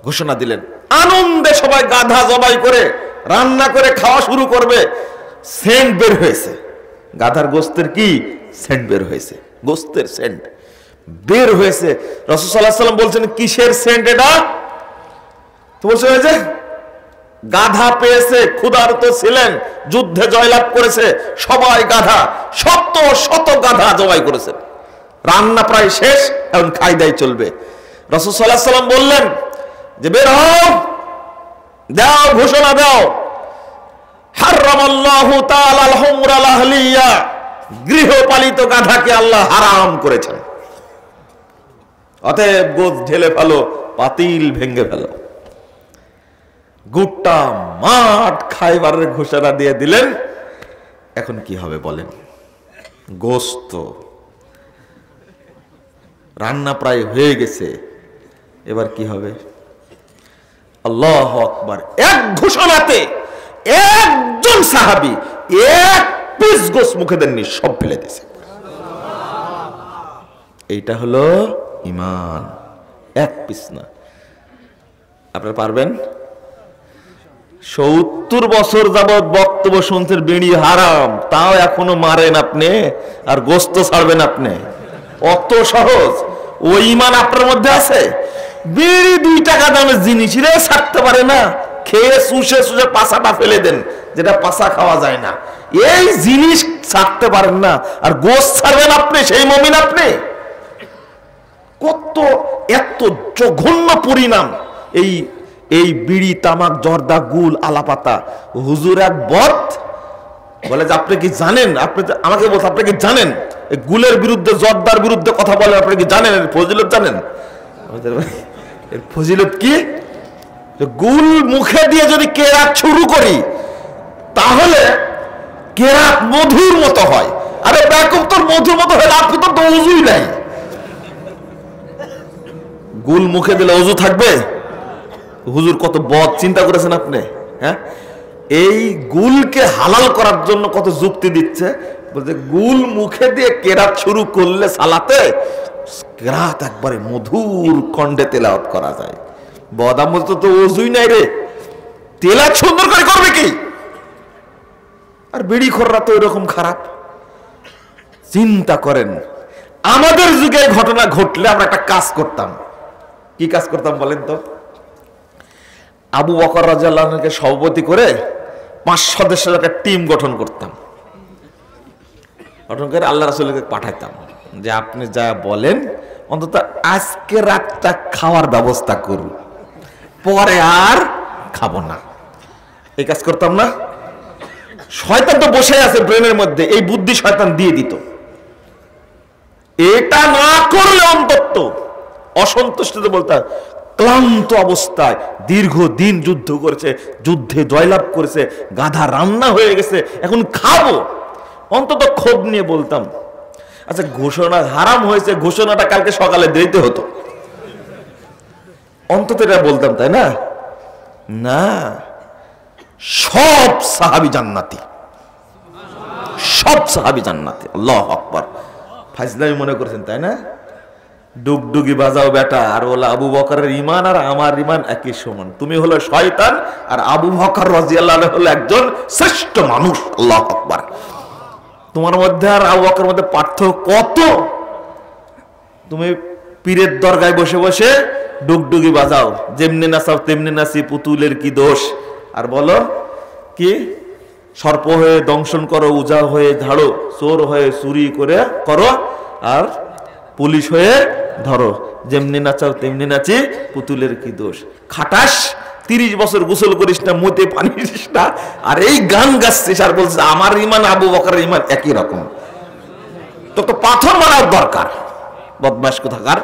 ঘোষণা দিলেন, আনন্দে সবাই গাধা জবাই করে রান্না করে খাওয়া শুরু করবে। সেন্ট বের হয়েছে, গাধার গোস্তের কি সেন্ট বের হয়েছে, গোস্তের সেন্ট বের হয়েছে। রাসূল সাল্লাল্লাহু আলাইহি সাল্লাম বলছেন, কিসের সেন্ট এটা? তো বলছে ওই যে গাধা পেয়েছে, ক্ষুধার্ত ছিলেন, যুদ্ধে জয়লাভ করেছে, সবাই গাধা, শত শত গাধা জবাই করেছে, রান্না প্রায় শেষ, এখন খাই দাই চলবে। রাসূল সাল্লাল্লাহু আলাইহি সাল্লাম বললেন যে বের হও, দাও, ঘোষণা দাও, হারামাল্লাহু তাআলা আল হুমরাল আহলিয়া, গৃহপালিত গাধাকে আল্লাহ হারাম করেছেন। অতএব গোশ ঢেলে ফেলো, পাতিল ভেঙে ফেলো। গোটা মাঠ খাইবারের ঘোষণা দিয়ে দিলেন। এখন কি হবে বলেন? গোশত রান্না প্রায় হয়ে গেছে, এবার কি হবে? আল্লাহু আকবার। এক ঘোষণাতে একজন সাহাবী এক পিস গোশ মুখে দেননি, সব ফেলে দিয়েছে। এইটা হলো ঈমান, এক পিস না। আপনারা পারবেন? 70 বছর যাবৎ বক্তব্য শুনছেন বিড়ি হারাম, তাও এখনো মারেন আপনি, আর গোশত ছাড়বেন আপনি? অত সহজ? ওই ঈমান আপনার মধ্যে আছে? বিড়ি 2 টাকা দামের জিনিস রে, ছাড়তে পারে না, খেয়ে শুষে শুষে পাছাটা ফেলে দেন, যেটা পাছা খাওয়া যায় না। এই জিনিস ছাড়তে পারেন না, আর গোশত ছাড়বেন আপনি? সেই মুমিন আপনি? কত এত জঘন্য পরিণাম এই বিড়ি, তামাক, জর্দা, গুল, আলাপাতা। হুজুর এক বদ বলে যে আপনি কি জানেন, আপনি আমাকে বলছে আপনি কি জানেন এই গুলের বিরুদ্ধে, জর্দার বিরুদ্ধে কথা বলে, আপনি কি জানেন এর ফজিলত জানেন? এর ফজিলত কি? গুল মুখে দিয়ে যদি কেরাত শুরু করি তাহলে কেরাত মধুর মতো হয়। আরে ব্যাকম তোর মধুর মতো হলে আপনি তো ওযুই নাই। গুল মুখে দিলে ওযু থাকবে? হুজুর কত বদ চিন্তা করেছেন আপনি। হ্যাঁ, এই গুলকে হালাল করার জন্য কত যুক্তি দিচ্ছে। বলছে গুল মুখে দিয়ে কেরাত শুরু করলে সালাতে কেরাত একবারে মধুর কণ্ঠে তেলাওয়াত করা যায়। বদাম বলতো তো ওযুই নাই রে, তেলাওয়াত সুন্দর করে করবে কি? আর বিড়ি খোররা তো এরকম খারাপ। চিন্তা করেন, আমাদের যুগে ঘটনা ঘটলে আমরা একটা কাজ করতাম। কি কাজ করতাম বলেন তো? আবু বকর রাদিয়াল্লাহু আনহুকে সভাপতি করে 5 সদস্যের একটা টিম গঠন করতাম। গঠন করে আল্লাহ রাসূলকে পাঠাইতাম যে আপনি যা বলেন অন্তত আজকে রাতটা খাওয়ার ব্যবস্থা করুন, পরে আর খাবো না। এই কাজ করতাম না? শয়তান তো বসে আছে ব্রেনের মধ্যে, এই বুদ্ধি শয়তান দিয়ে দিত। এটা না করলে অন্তত অসন্তুষ্টতে বলতে, ক্লান্ত অবস্থায় দীর্ঘদিন যুদ্ধ করেছে, যুদ্ধে জয়লাভ করেছে, গাধা রান্না হয়ে গেছে, এখন খাবো, অন্তত ক্ষোভ নিয়ে বলতাম আচ্ছা ঘোষণা হারাম হয়েছে, ঘোষণাটা কালকে সকালে দিতে হতো, অন্তত এটা বলতাম, তাই না? না, সব সাহাবী জান্নাতি, সব সাহাবী জান্নাতি। আল্লাহু আকবার। ফাজলামি মনে করেছেন তাই না? ডুগডুগি বাজাও বেটা, আর বলে আবু বকরের ঈমান আর আমার ঈমান একই সমান। তুমি হলো শয়তান আর আবু বকর রাদিয়াল্লাহু আনহু হলো একজন শ্রেষ্ঠ মানুষ। আল্লাহু আকবার। তোমার মধ্যে আর আবু বকরের মধ্যে পার্থক্য কত? তুমি পীরের দরগায় বসে বসে ডুগডুগি বাজাও, যেমনি নাচাও তেমনি নাচি, পুতুলের কি দোষ? আর বলো কি সর্প হয়ে দংশন করো, উজা হয়ে ঝাড়ো, চোর হয়ে চুরি করে করো, আর পুলিশ হয়ে ধরো, যেমনি নাচাও তেমনি নাচি, পুতুলের কি দোষ? খাটাস, 30 বছর গোসল করিস না, মুতে পানি দিস না, আর এই গান গাচ্ছিস আর বলছিস আমার ঈমান আবু বকরের ঈমান একই রকম। তো পাথর মারার দরকার। বদমাশ কোথাকার।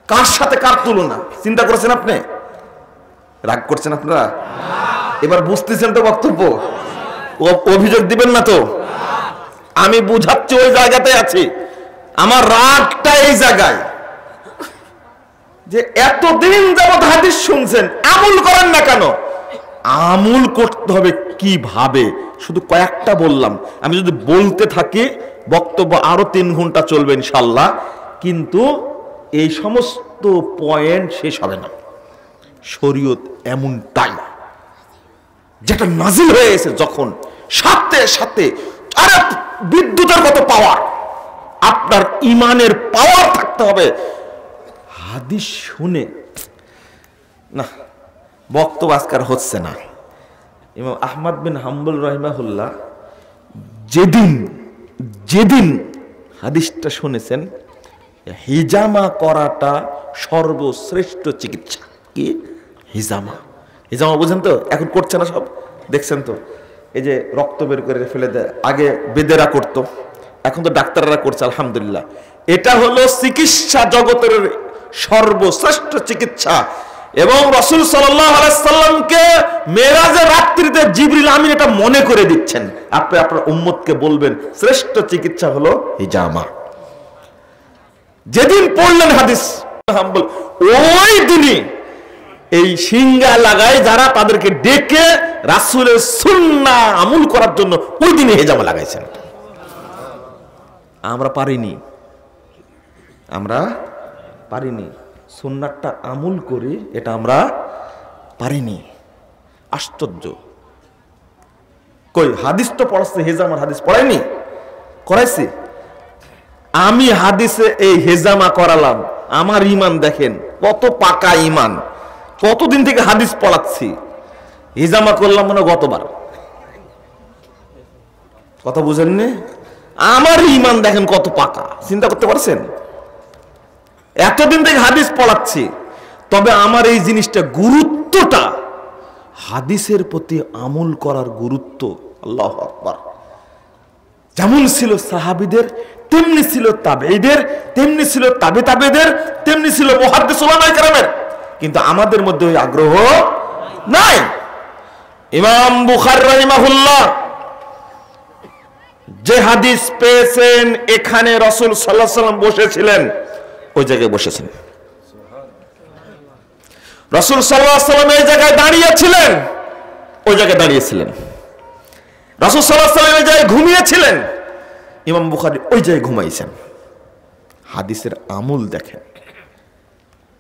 কার সাথে কার তুলনা চিন্তা করেছেন আপনি? রাগ করছেন আপনারা? এবার বুঝতেছেন তো বক্তব্য? অভিযোগ দিবেন না তো? আমি বুঝাচ্ছি, ওই জায়গাতে আছি। আমার রাগটা এই জায়গায় যে এতদিন যাবত হাদিস শুনছেন, আমল করেন না কেন? আমল করতে হবে কিভাবে? শুধু কয়েকটা বললাম। আমি যদি বলতে থাকি বক্তব্য আরো 3 ঘন্টা চলবে ইনশাল্লাহ, কিন্তু এই সমস্ত পয়েন্ট শেষ হবে না। শরীয়ত এমনটাই, যেটা নাজিল হয়ে গেছে যখন, সাথে সাথে আরে বিদ্যুতের কত পাওয়ার, আপনার ইমানের পাওয়ার থাকতে হবে। হাদিস শুনে না বক্তব্য আজকার হচ্ছে না। ইমাম আহমদ বিন হাম্বল রাহিমাহুল্লাহ যেদিন হাদিসটা শুনেছেন, হিজামা করাটা সর্বশ্রেষ্ঠ চিকিৎসা। কি হিজামা? হিজামা বুঝেন তো? এখন করছে না সব, দেখছেন তো? এই যে রক্ত বের করে ফেলে দেয়, আগে বেদেরা করতো, এখন তো ডাক্তাররা করছে আলহামদুলিল্লাহ। এটা হলো চিকিৎসা জগতের সর্বশ্রেষ্ঠ চিকিৎসা। এবং রাসূল সাল্লাল্লাহু আলাইহি সাল্লামকে মেরাজের রাত্রিতে জিবরিল আমিন এটা মনে করে দিচ্ছেন, আপনি আপনার উম্মতকে বলবেন শ্রেষ্ঠ চিকিৎসা হলো হিজামা। যেদিন পড়লেন হাদিস ওই দিনই এই সিঙ্গা লাগায় যারা, তাদেরকে ডেকে রাসূলের সুন্নাহ আমল করার জন্য ওই দিনে হিজামা লাগাইছেন। আমরা পারিনি সুন্নাতটা আমল করি, এটা আমরা পারিনি। আশ্চর্য। কই হাদিস তো পড়াচ্ছে, হেজামার হাদিস পড়াইনি? করাইছি। আমি হাদিসে এই হেজামা করালাম, আমার ঈমান দেখেন কত পাকা ঈমান। কতদিন থেকে হাদিস পড়াচ্ছি, হিজামা করলাম মনে গতবার। কথা বুঝেননি? আমার ঈমান দেখেন কত পাকা, চিন্তা করতে পারছেন? এতদিন থেকে হাদিস পড়াচ্ছি, তবে আমার এই জিনিসটা গুরুত্বটা, হাদিসের প্রতি আমল করার গুরুত্ব, আল্লাহু আকবার, যেমন ছিল সাহাবীদের, তেমনি ছিল তাবেঈদের, তেমনি ছিল তাবে তাবেদের, তেমনি ছিল মুহাদ্দিস উলামায়ে কেরামের। কিন্তু আমাদের মধ্যে ওই আগ্রহ নাই। ইমাম বুখারী রাহিমাহুল্লাহ যে হাদিস পেয়েছেন এখানে রাসূল সাল্লাল্লাহু আলাইহি ওয়াসাল্লাম বসেছিলেন, ওই জায়গায় বসেছেন। রাসূল সাল্লাল্লাহু আলাইহি ওয়াসাল্লাম এই জায়গায় দাঁড়িয়েছিলেন, ওই জায়গায় দাঁড়িয়েছিলেন। রাসূল সাল্লাল্লাহু আলাইহি ওয়াসাল্লাম এই জায়গায় ঘুমিয়েছিলেন, ইমাম বুখারী ওই জায়গায় ঘুমাইছেন। হাদিসের আমল দেখেন।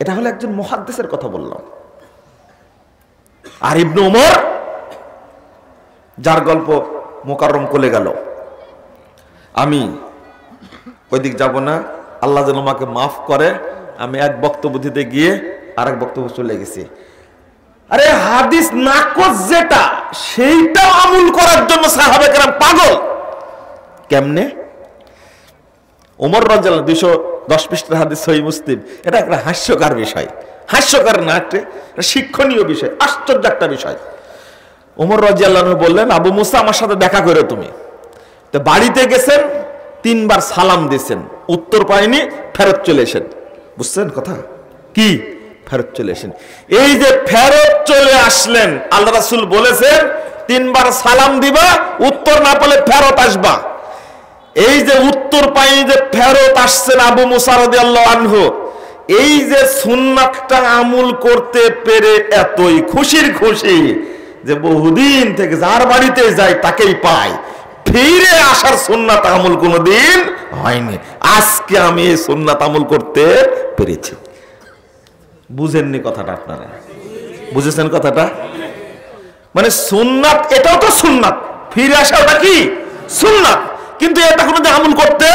এটা হলো একজন মুহাদ্দিসের কথা বললাম। আর ইবনে উমর, যার গল্প মুকাররম কোলে গেল, আমি ওই দিক যাব না, আল্লাহ যেন আমাকে মাফ করে, আমি এক বক্তব্য দিতে গিয়ে আরেক বক্তব্য চলে গেছি। আরে হাদিস নাকচ যেটা, সেইটা আমল করার জন্য সাহাবা কেরাম পাগল। কেমনে? ওমর রাদিয়াল্লাহু 210 পৃষ্ঠার হাদিস সহিহ মুসলিম। এটা একটা হাস্যকর বিষয়, হাস্যকর না, একটা শিক্ষণীয় বিষয়, আশ্চর্য একটা বিষয়। ওমর রাদিয়াল্লাহু আনহু বললেন, আবু মুসা আমার সাথে দেখা করো তুমি। তো বাড়িতে গেছেন, 3 বার সালাম দিয়েছেন, উত্তর পায়নি, ফেরত চলে এসেন। বুঝছেন কথা কি? ফেরত চলে এসেন। এই যে ফেরত চলে আসলেন, আল্লাহ রাসূল বলেছেন 3 বার সালাম দিবা, উত্তর না পেলে ফেরত আসবা। এই যে উত্তর পায়নি, যে ফেরত আসছেন আবু মুসা রাদিয়াল্লাহু আনহু, এই যে সুন্নাতটা আমল করতে পেরে এতই খুশির খুশি যে বহুদিন থেকে যার বাড়িতে যায় তাকেই পায়, ফিরে আসার সুন্নাত আমল কোনোদিন হয়নি। আজকে আমি এই সুন্নাত আমল করতে পেরেছি। বুঝেননি কথাটা? আপনারা বুঝেছেন কথাটা? মানে সুন্নাত, এটাও তো সুন্নাত, ফিরে আসা ওটা কি সুন্নাত, কিন্তু এটা কোনোদিন আমল করতে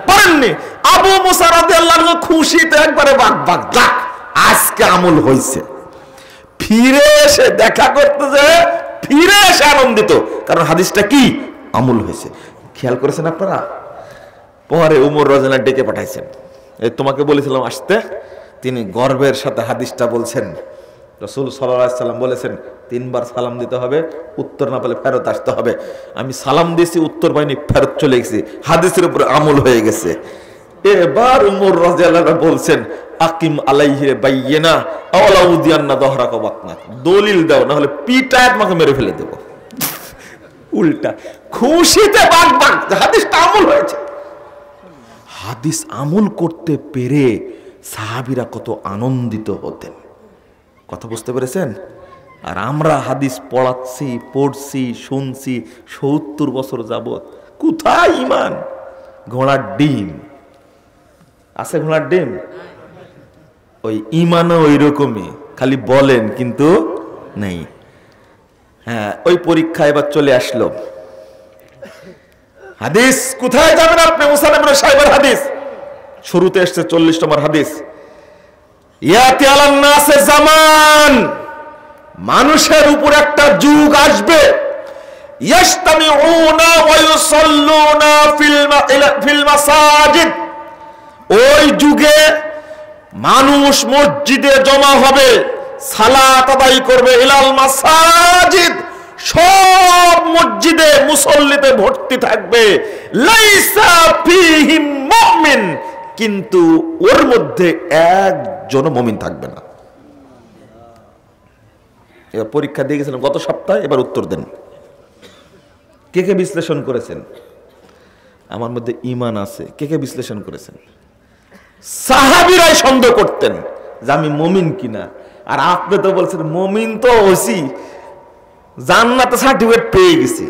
পারেননি। আবু মুসা রাদিয়াল্লাহু আনহু খুশিতে একবারে বাক ডাক, আজকে আমল হয়েছে। ফিরে এসে দেখা করতে যে ফিরে এসে আনন্দিত, কারণ হাদিসটা কি আমল হয়েছে। খেয়াল করেছেন আপনারা? পরে উমর রাদিয়াল্লাহু আনহু ডেকে পাঠাইছেন, এই তোমাকে বলেছিলাম আসতে। তিনি গর্বের সাথে হাদিসটা বলছেন। রাসূল সাল্লাল্লাহু আলাইহি ওয়াসাল্লাম বলেছেন 3 বার সালাম দিতে হবে, উত্তর না পেলে ফেরত আসতে হবে। আমি সালাম দিয়েছি, উত্তর পাইনি, ফেরত চলে গেছি, হাদিসের উপরে আমল হয়ে গেছে। এবার উমর রাদিয়াল্লাহু আনহু বলছেন, আকিম আলাইহি বাইয়িনা আওলা উদিয়ান্না দহরাকা বাতনাক, দলিল দাও, না হলে পিটায় তোমাকে মেরে ফেলে দেব। উল্টা খুশিতে বাক হাদিসটা আমল হয়েছে। হাদিস আমল করতে পেরে সাহাবীরা কত আনন্দিত হতেন, কথা বুঝতে পেরেছেন? আর আমরা হাদিস পড়ছি, শুনছি 70 বছর যাবত, কোথায় ঈমান? ঘোড়ার ডিম আছে, ঘোড়ার ডিম। ওই ঈমানও ওই রকমই, খালি বলেন কিন্তু নেই। হ্যাঁ, ওই পরীক্ষা এবার চলে আসলো। হাদিস কোথায় যাবেন আপনি? মুসা ইবনে সাইবার হাদিস শুরুতে এসেছে 40 নম্বর হাদিস। ইয়াতি আলান নাসে জামান, মানুষের উপর একটা যুগ আসবে, ইয়াসতামিউনা ওয়া ইউসাল্লুনা ফিল মাসাজিদ। ওই যুগে মানুষ মসজিদে জমা হবে, সালাত আদায় করবে, ইলাল মাসাজিদ, সব মসজিদে মুসল্লিতে ভর্তি থাকবে, লাইসা ফীহিম মুমিন, কিন্তু ওর মধ্যে একজন মুমিন থাকবে না। এবার পরীক্ষা দিয়ে গেছিলাম গত সপ্তাহে, এবার উত্তর দেন। কে কে বিশ্লেষণ করেছেন আমার মধ্যে ঈমান আছে? কে কে বিশ্লেষণ করেছেন? সাহাবীরাই সন্দেহ করতেন যে আমি মুমিন কিনা, আর আপনি তো বলছেন মুমিন তো হইছি, জান্নাতে সার্টিফিকেট পেয়ে গেছি।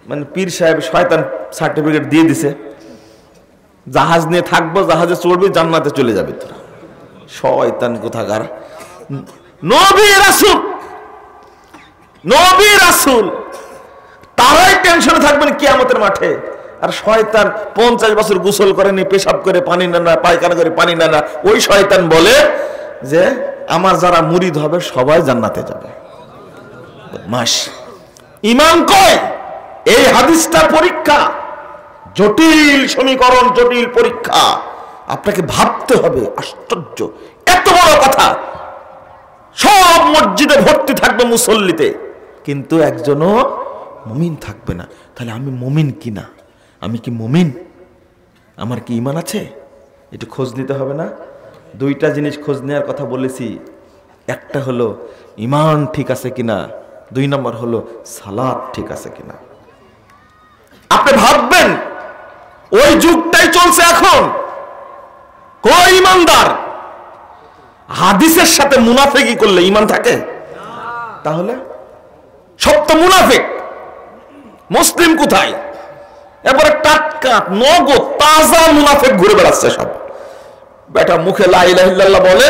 মানে পীর সাহেব শয়তান সার্টিফিকেট দিয়ে দিছে, জাহাজ নিয়ে থাকবো, জাহাজে চড়বি, জান্নাতে চলে যাবে। তোরা শয়তান কোথাকার। নবী রাসূল তারাই টেনশনে থাকবেন কিয়ামতের মাঠে, আর শয়তান 50 বছর গোসল করেনি, পেশাব করে পানি না, পায়খানা করে পানি না, ওই শয়তান বলে যে আমার যারা মুরিদ হবে সবাই জান্নাতে যাবে। মাস ঈমান কয়? এই হাদিসটা পরীক্ষা, জটিল সমীকরণ, জটিল পরীক্ষা। আপনাকে ভাবতে হবে, আশ্চর্য এত বড় কথা। সব মসজিদে ভর্তি থাকবে মুসল্লিতে, কিন্তু একজনও মুমিন থাকবে না। তাহলে আমি মুমিন কিনা? আমি কি মুমিন, আমার কি ঈমান আছে, একটু খোঁজ নিতে হবে না? দুইটা জিনিস খোঁজ নেওয়ার কথা বলেছি। একটা হলো ঈমান ঠিক আছে কিনা, 2 নম্বর হলো সালাত ঠিক আছে কিনা। আপনি ভাববেন ওই যুগটাই চলছে এখন। কই ঈমানদার? হাদিসের সাথে মুনাফিকি করলে ঈমান থাকে? তাহলে সব তো মুনাফিক। মুসলিম কোথায়? এবারে টাটকা নগদ তাজা মুনাফিক ঘুরে বেড়াচ্ছে সব। বেটা মুখে লা ইলাহা ইল্লাল্লাহ বলে,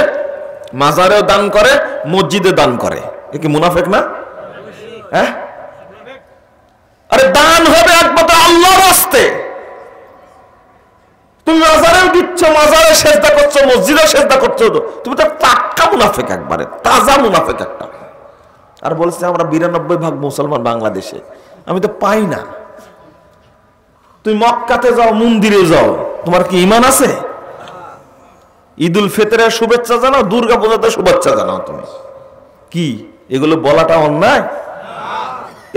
মাজারেও দান করে, মসজিদে দান করে, এ কি মুনাফিক না? হ্যাঁ, আরে দান হবে একমাত্র আল্লাহর রাস্তে। তুমি মাজারেও দিচ্ছ, মাজারে সেজদা করছো, মসজিদে সেজদা করছো, তুমি তো টাটকা মুনাফিক, একবারে তাজা মুনাফিক একটা। আর বলছে আমরা 92% মুসলমান বাংলাদেশে, আমি তো পাই না। তুমি মক্কাতে যাও, মন্দিরে যাও, তোমার কি ঈমান আছে? ঈদুল ফিতরের শুভেচ্ছা জানাও, দুর্গা পূজাতে শুভেচ্ছা জানাও, তুমি কি এগুলো বলাটা অন্যায়?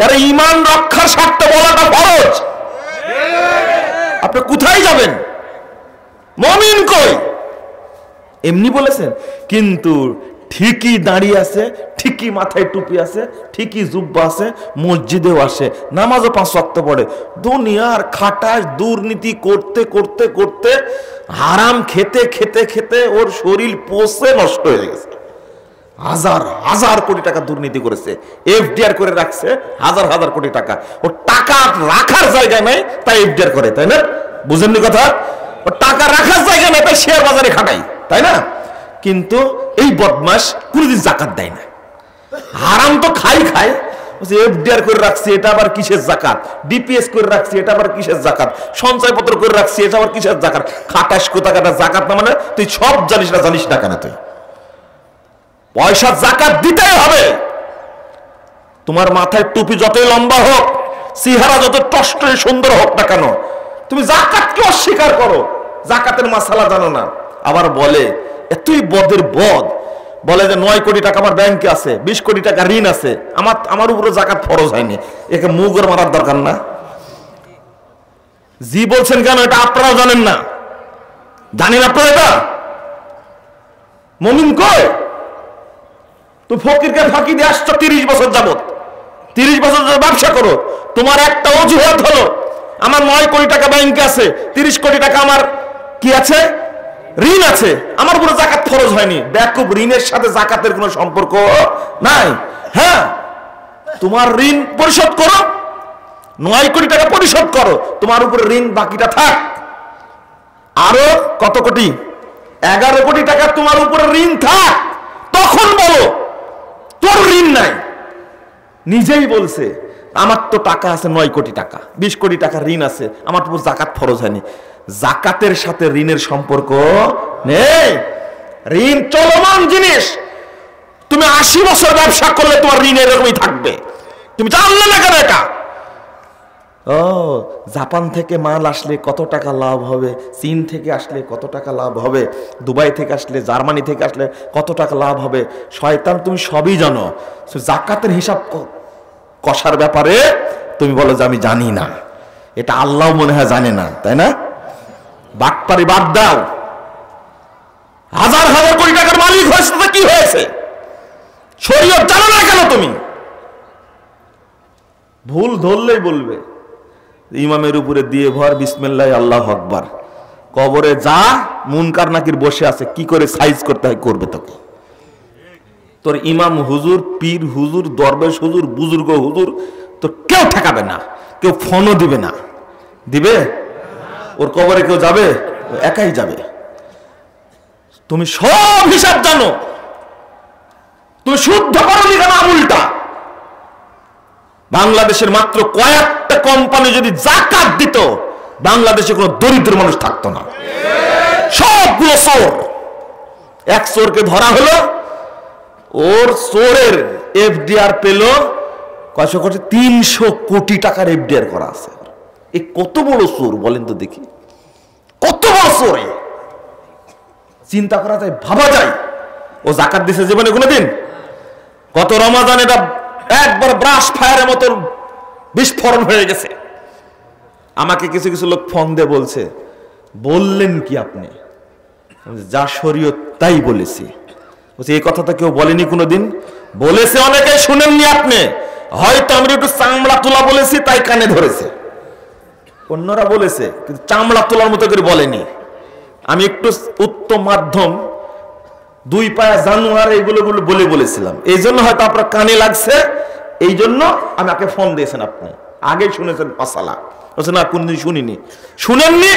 আরে ঈমান রক্ষার স্বার্থে বলাটা ফরজ। আপনি কোথায় যাবেন? মুমিন কই? এমনি বলেছেন, কিন্তু ঠিকই দাঁড়িয়ে আছে, ঠিকই মাথায় টুপি আছে, ঠিকই জুব্বা আছে, মসজিদেও আসে, নামাজও 5 ওয়াক্ত পড়ে। দুনিয়ার খাটাস দুর্নীতি করতে করতে করতে, হারাম খেতে খেতে খেতে ওর শরীর পচে নষ্ট হয়ে গেছে। হাজার হাজার কোটি টাকা দুর্নীতি করেছে, এফডিআর করে রাখছে হাজার হাজার কোটি টাকা। ও টাকা রাখার জায়গা নাই, তাই এফডিআর করে, তাই না? বুঝেননি কথা? ও টাকা রাখার জায়গা নাই, তাই শেয়ার বাজারে খাটাই, তাই না? কিন্তু এই বদমাস কোনদিন যাকাত দেয় না। হারাম তো খাই খায়, এফডিআর করে রাখছি, এটা আবার কিসের যাকাত? ডিপিএস করে রাখছি, এটা আবার কিসের যাকাত? সঞ্চয়পত্র করে রাখছি, এটা আবার কিসের যাকাত? খাটাস কোথাকাটা যাকাত না মানে? তুই সব জানিস না, জানিস না কেন? তুই পয়সা যাকাত দিতেই হবে। তোমার মাথায় টুপি যতই লম্বা হোক, চেহারা যত টস্টে সুন্দর হোক না কেন, তুমি যাকাতকে অস্বীকার করো, যাকাতের মাসালা জানো না। আবার বলে এতই বদের বদ, বলে যে 9 কোটি টাকা আমার ব্যাংকে আছে, 20 কোটি টাকা ঋণ আছে, আমার উপরে যাকাত ফরজ হয়নি। একে মুগর মারার দরকার না। জি বলছেন কেন? এটা আপনারাও জানেন না। জানেন আপনারা এটা? মুমিন কই? তুমি ফকিরকে ফাঁকি দিয়ে আসছো 30 বছর যাবত, 30 বছর ব্যবসা করো। তোমার একটা অজুহাত হলো আমার 9 কোটি টাকা ব্যাংকে আছে, 30 কোটি টাকা আমার কি আছে? ঋণ আছে, আমার উপরে যাকাত ফরজ হয়নি। বেকুব, ঋণের সাথে যাকাতের কোনো সম্পর্ক নাই। হ্যাঁ, তোমার ঋণ পরিশোধ করো, 9 কোটি টাকা পরিশোধ করো, তোমার উপরে ঋণ বাকিটা থাক। আরো কত কোটি? 11 কোটি টাকা তোমার উপরে ঋণ থাক, তখন বলো তোর ঋণ নাই। নিজেই বলছে আমার তো টাকা আছে 9 কোটি টাকা, 20 কোটি টাকা ঋণ আছে, আমার উপর যাকাত ফরজ হয়নি। যাকাতের সাথে ঋণের সম্পর্ক নেই। ঋণ চলমান জিনিস। তুমি 80 বছর ব্যবসা করলে তোমার ঋণ এরকমই থাকবে। তুমি জানলে না কেন এটা? ও, জাপান থেকে মাল আসলে কত টাকা লাভ হবে, চীন থেকে আসলে কত টাকা লাভ হবে, দুবাই থেকে আসলে, জার্মানি থেকে আসলে কত টাকা লাভ হবে। শয়তান, তুমি সবই জানো। যাকাতের হিসাব কষার ব্যাপারে তুমি বলো যে আমি জানি না। এটা আল্লাহ মনে হয় জানে না, তাই না? বাটপারি বাদ দাও। হাজার হাজার কোটি টাকার মালিক হয়েছে, কি হয়েছে? শরীয়ত জানো না কেন তুমি? ভুল ধরলেই বলবে ইমামের উপরে দিয়ে ভর, বিসমিল্লাহ আল্লাহু আকবার। কবরে যা, মুনকার নাকির বসে আছে, কি করে সাইজ করতে হয় করবে তোকে। তোর ইমাম হুজুর, পীর হুজুর, দরবেশ হুজুর, বুজুর্গ হুজুর তো কেউ ঠেকাবে না, কেউ ফোনও দিবে না। দিবে? ওর কবরে কেউ যাবে? একাই যাবে। তুমি সব হিসাব জানো, তুমি শুদ্ধ করনি কেন আমুলটা? বাংলাদেশের মাত্র কয়েকটা কোম্পানি যদি যাকাত দিত, বাংলাদেশে কোনো দরিদ্র মানুষ থাকতো না। সবগুলো চোর। এক চোরকে ধরা হলো, ওর চোরের এফডিআর পেল কয়শো কোটি, 300 কোটি টাকার এফডিআর করা আছে। এ কত বড় চোর বলেন তো দেখি, কত বড় চোর! চিন্তা করা যায়, ভাবা যায়। ও যাকাত দিছে জীবনে কোনোদিন? গত রমাজান এটা একবার ব্রাশ ফায়ারের মতো বিস্ফোরণ হয়ে গেছে। আমাকে কিছু কিছু লোক ফোন দিয়ে বলছে, বললেন কি আপনি? যা শরীয়ত তাই বলেছি। বলছি এই কথাটা কেউ বলেনি কোনোদিন? বলেছে অনেকে, শুনেননি আপনি। হয়তো আমি একটু চামড়া তোলা বলেছি তাই কানে ধরেছে, অন্যরা বলেছে কিন্তু চামড়া তোলার মতো করে বলেনি। আমি একটু উত্তম মাধ্যম, দুই পায়া জানোয়ার এগুলো বলে বলেছিলাম, এই জন্য হয়তো আপনার কানে লাগছে, এই জন্য আমাকে ফোন দিয়েছেন। আপনি আগে শুনেছেন মাসালা, বলছেন না কোনদিন শুনিনি। শুনেননি?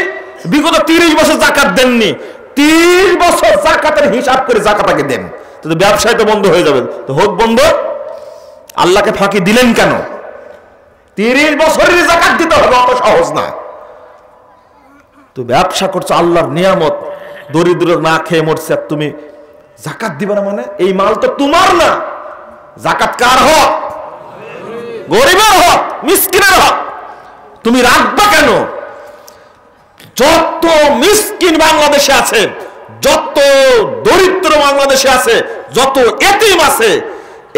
বিগত 30 বছর জাকাত দেননি, 30 বছর জাকাতের হিসাব করে জাকাতকে দেন, তো ব্যবসায় তো বন্ধ হয়ে যাবে। তো হোক বন্ধ, আল্লাহকে ফাঁকি দিলেন কেন? 30 বছরের জাকাত দিতে হবে, অত সহজ না। তো ব্যবসা করছো আল্লাহর নিয়ামত, দরিদ্র না খেয়ে মরছে, আর তুমি জাকাত দিবে না? মানে এই মাল তো তোমার না। জাকাত কার হক? গরিবের হক, মিসকিনের হক। তুমি রাখবা কেন? যত মিসকিন বাংলাদেশে আছে, যত দরিদ্র বাংলাদেশে আছে, যত এতিম আছে,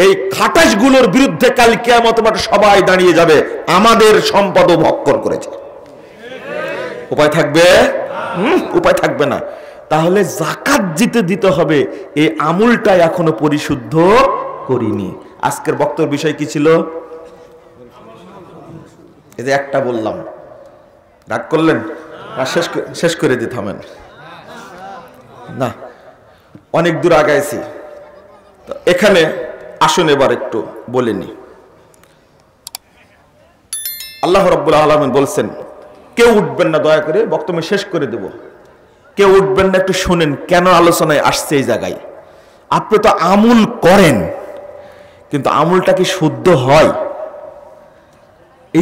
এই খাটাসগুলোর বিরুদ্ধে কাল কিয়ামতের মাঠে সবাই দাঁড়িয়ে যাবে, আমাদের সম্পদ ভক্ষণ করেছে। উপায় থাকবে? উপায় থাকবে না। তাহলে জাকাত দিতে হবে, এই আমলটা এখনো পরিশুদ্ধ করিনি। আজকের বক্তব্যের বিষয় কি ছিল? এই যে একটা বললাম, রাগ করলেন? শেষ করে দিতে থামেন না, অনেক দূর আগাইছি। এখানে আসুন এবার একটু বলিনি। আল্লাহ রাব্বুল আলামিন বলছেন, কেউ উঠবেন না, দয়া করে বক্তব্য শেষ করে দেব, কেউ উঠবেন না, একটু শুনেন কেন আলোচনায় আসছে এই জায়গায়। আপনি তো আমল করেন, কিন্তু আমলটা কি শুদ্ধ হয়?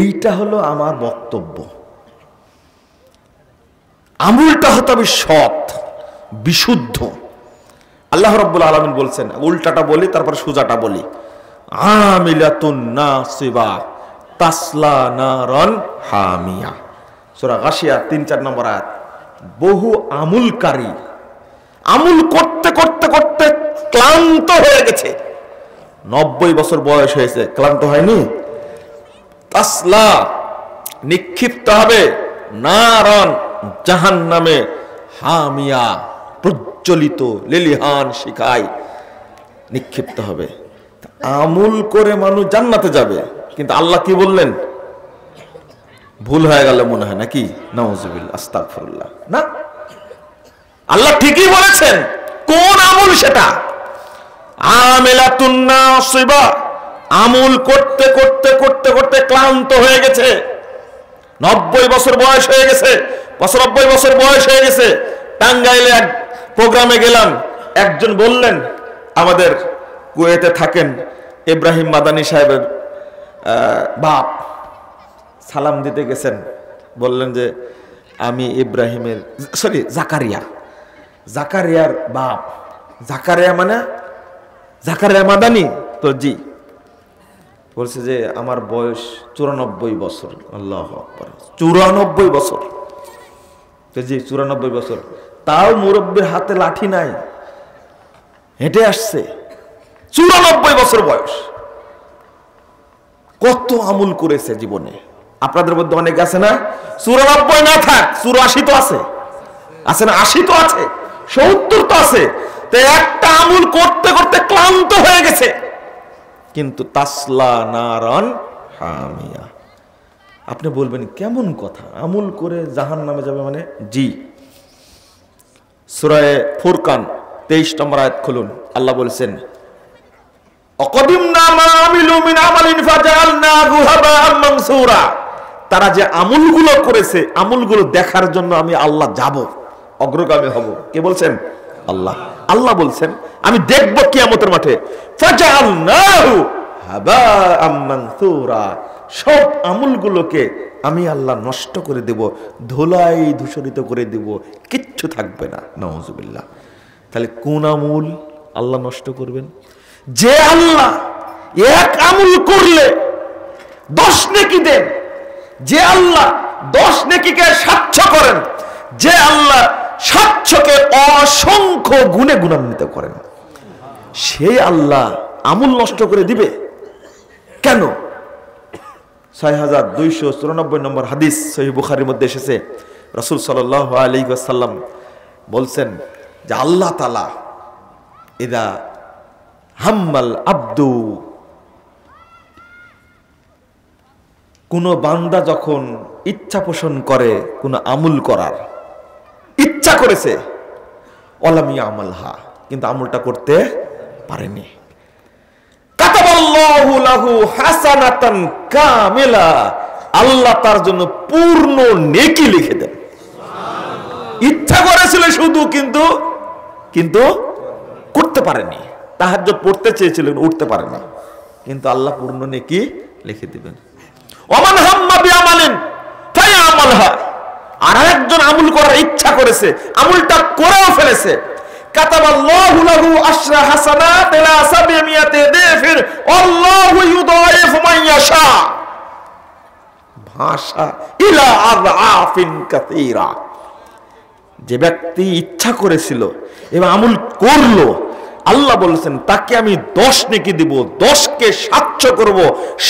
এইটা হলো আমার বক্তব্য। আমলটা হতে হবে সৎ, বিশুদ্ধ। আল্লাহ রাব্বুল আলামিন বলছেন, উল্টাটা বলি তারপর সোজাটা বলি, আমিলাতুন নাসিবা তাসলা নারান হামিয়া, সূরা গাশিয়া 3-4 নম্বর আয়াত। বহু আমলকারী আমল করতে করতে করতে ক্লান্ত হয়ে গেছে, 90 বছর বয়স হয়েছে, ক্লান্ত হয়নি? তাসলা নিক্ষিপ্ত হবে, নারান জাহান্নামে, হামিয়া প্রজ্বলিত লেলিহান শিখায় নিক্ষিপ্ত হবে। আমল করে মানুষ জান্নাতে যাবে, কিন্তু আল্লাহ কি বললেন? ভুল হয়ে গেল মনে হয় নাকি? নাউজুবিল্লাহ, আস্তাগফিরুল্লাহ। না, আল্লাহ ঠিকই বলেছেন। কোন আমল সেটা? আমিলাতুন নাসিবা, আমল করতে করতে করতে করতে ক্লান্ত হয়ে গেছে, 90 বছর বয়স হয়ে গেছে, 95 বছর বয়স হয়ে গেছে। টাঙ্গাইলে এক প্রোগ্রামে গেলাম, একজন বললেন, আমাদের কুয়েতে থাকেন ইব্রাহিম মাদানী সাহেবের বাপ, সালাম দিতে গেছেন, বললেন যে আমি ইব্রাহিমের, সরি জাকারিয়ার বাপ। জাকারিয়া মানে জাকারিয়া মাদানী তো? জি। বলছে যে আমার বয়স 94 বছর। আল্লাহু আকবার, 94 বছর? তো জি 94 বছর। তাও মুরব্বির হাতে লাঠি নাই, হেঁটে আসছে, 94 বছর বয়স। কত আমল করেছে জীবনে। আপনাদের মধ্যে অনেক আছে না 94 না থাক, 84 তো আছে, আছে না? 80 তো আছে, 70 তো আছে। তো একটা আমল করতে করতে ক্লান্ত হয়ে গেছে, কিন্তু তাসলা নারান হামিয়া। আপনি বলবেন কেমন কথা, আমল করে জাহান্নামে যাবে মানে? জি, সূরা ফুরকান 23 নম্বর আয়াত খুলুন। আল্লাহ বলেছেন, অকদিমনা মা আমিলু মিন আমালিন ফাজালনাহু হাবাআন মানসুরা। তারা যে আমলগুলো করেছে, আমলগুলো দেখার জন্য আমি আল্লাহ যাব, অগ্রগামী হব। কে বলছেন? আল্লাহ। আল্লাহ বলছেন আমি দেখব কিয়ামতের মাঠে, ফাজালনাহু হাবাআন মানসুরা, সব আমলগুলোকে আমি আল্লাহ নষ্ট করে দেব, ধুলাই ধূসরিত করে দেব, কিচ্ছু থাকবে না। নাউজুবিল্লাহ। তাহলে কোন আমল আল্লাহ নষ্ট করবেন? যে আল্লাহ এক আমল করলে 10 নেকি দেন, যে আল্লাহ 10 নেকিকে 700 করেন, যে আল্লাহ 700কে অসংখ্য গুণে গুণান্বিত করেন, সেই আল্লাহ আমল নষ্ট করে দিবে কেন? 6294 নম্বর হাদিস সহিহ বুখারীর মধ্যে এসেছে। রাসূল সাল্লাল্লাহু আলাইহি ওয়াসাল্লাম বলছেন যে আল্লাহ তাআলা ইদা হাম্মাল আব্দু, কোন বান্দা যখন ইচ্ছা পোষণ করে কোন আমল করার ইচ্ছা করেছে, ওয়ালাম ইয়ামালহা, কিন্তু আমলটা করতে পারেনি, কাতাবাল্লাহু লাহু হাসানাতান কামিলা, আল্লাহ তার জন্য পূর্ণ নেকি লিখে দেন। ইচ্ছা করেছিল শুধু, কিন্তু করতে পারেনি। তাহাজ্জুদ পড়তে চেয়েছিলেন, উঠতে পারে না, কিন্তু আল্লাহ পূর্ণ নেকি লিখে দিবেন। ওমান হাম্মা বিআমালিন ফায়ামালহা, আর একজন আমল করার ইচ্ছা করেছে, আমলটা করেও ফেলেছে, কাতাবাল্লাহু লাহু আশরা হাসানাত ইলা 700 দিফির আল্লাহু ইউদাইফু মান ইয়াশা ভাষা ইলা আযআফিন কাসীরা। যে ব্যক্তি ইচ্ছা করেছিল এবং আমল করলো, আল্লাহ বলেছেন তাকে আমি 10 নেকি দিব, 10কে 700 করব,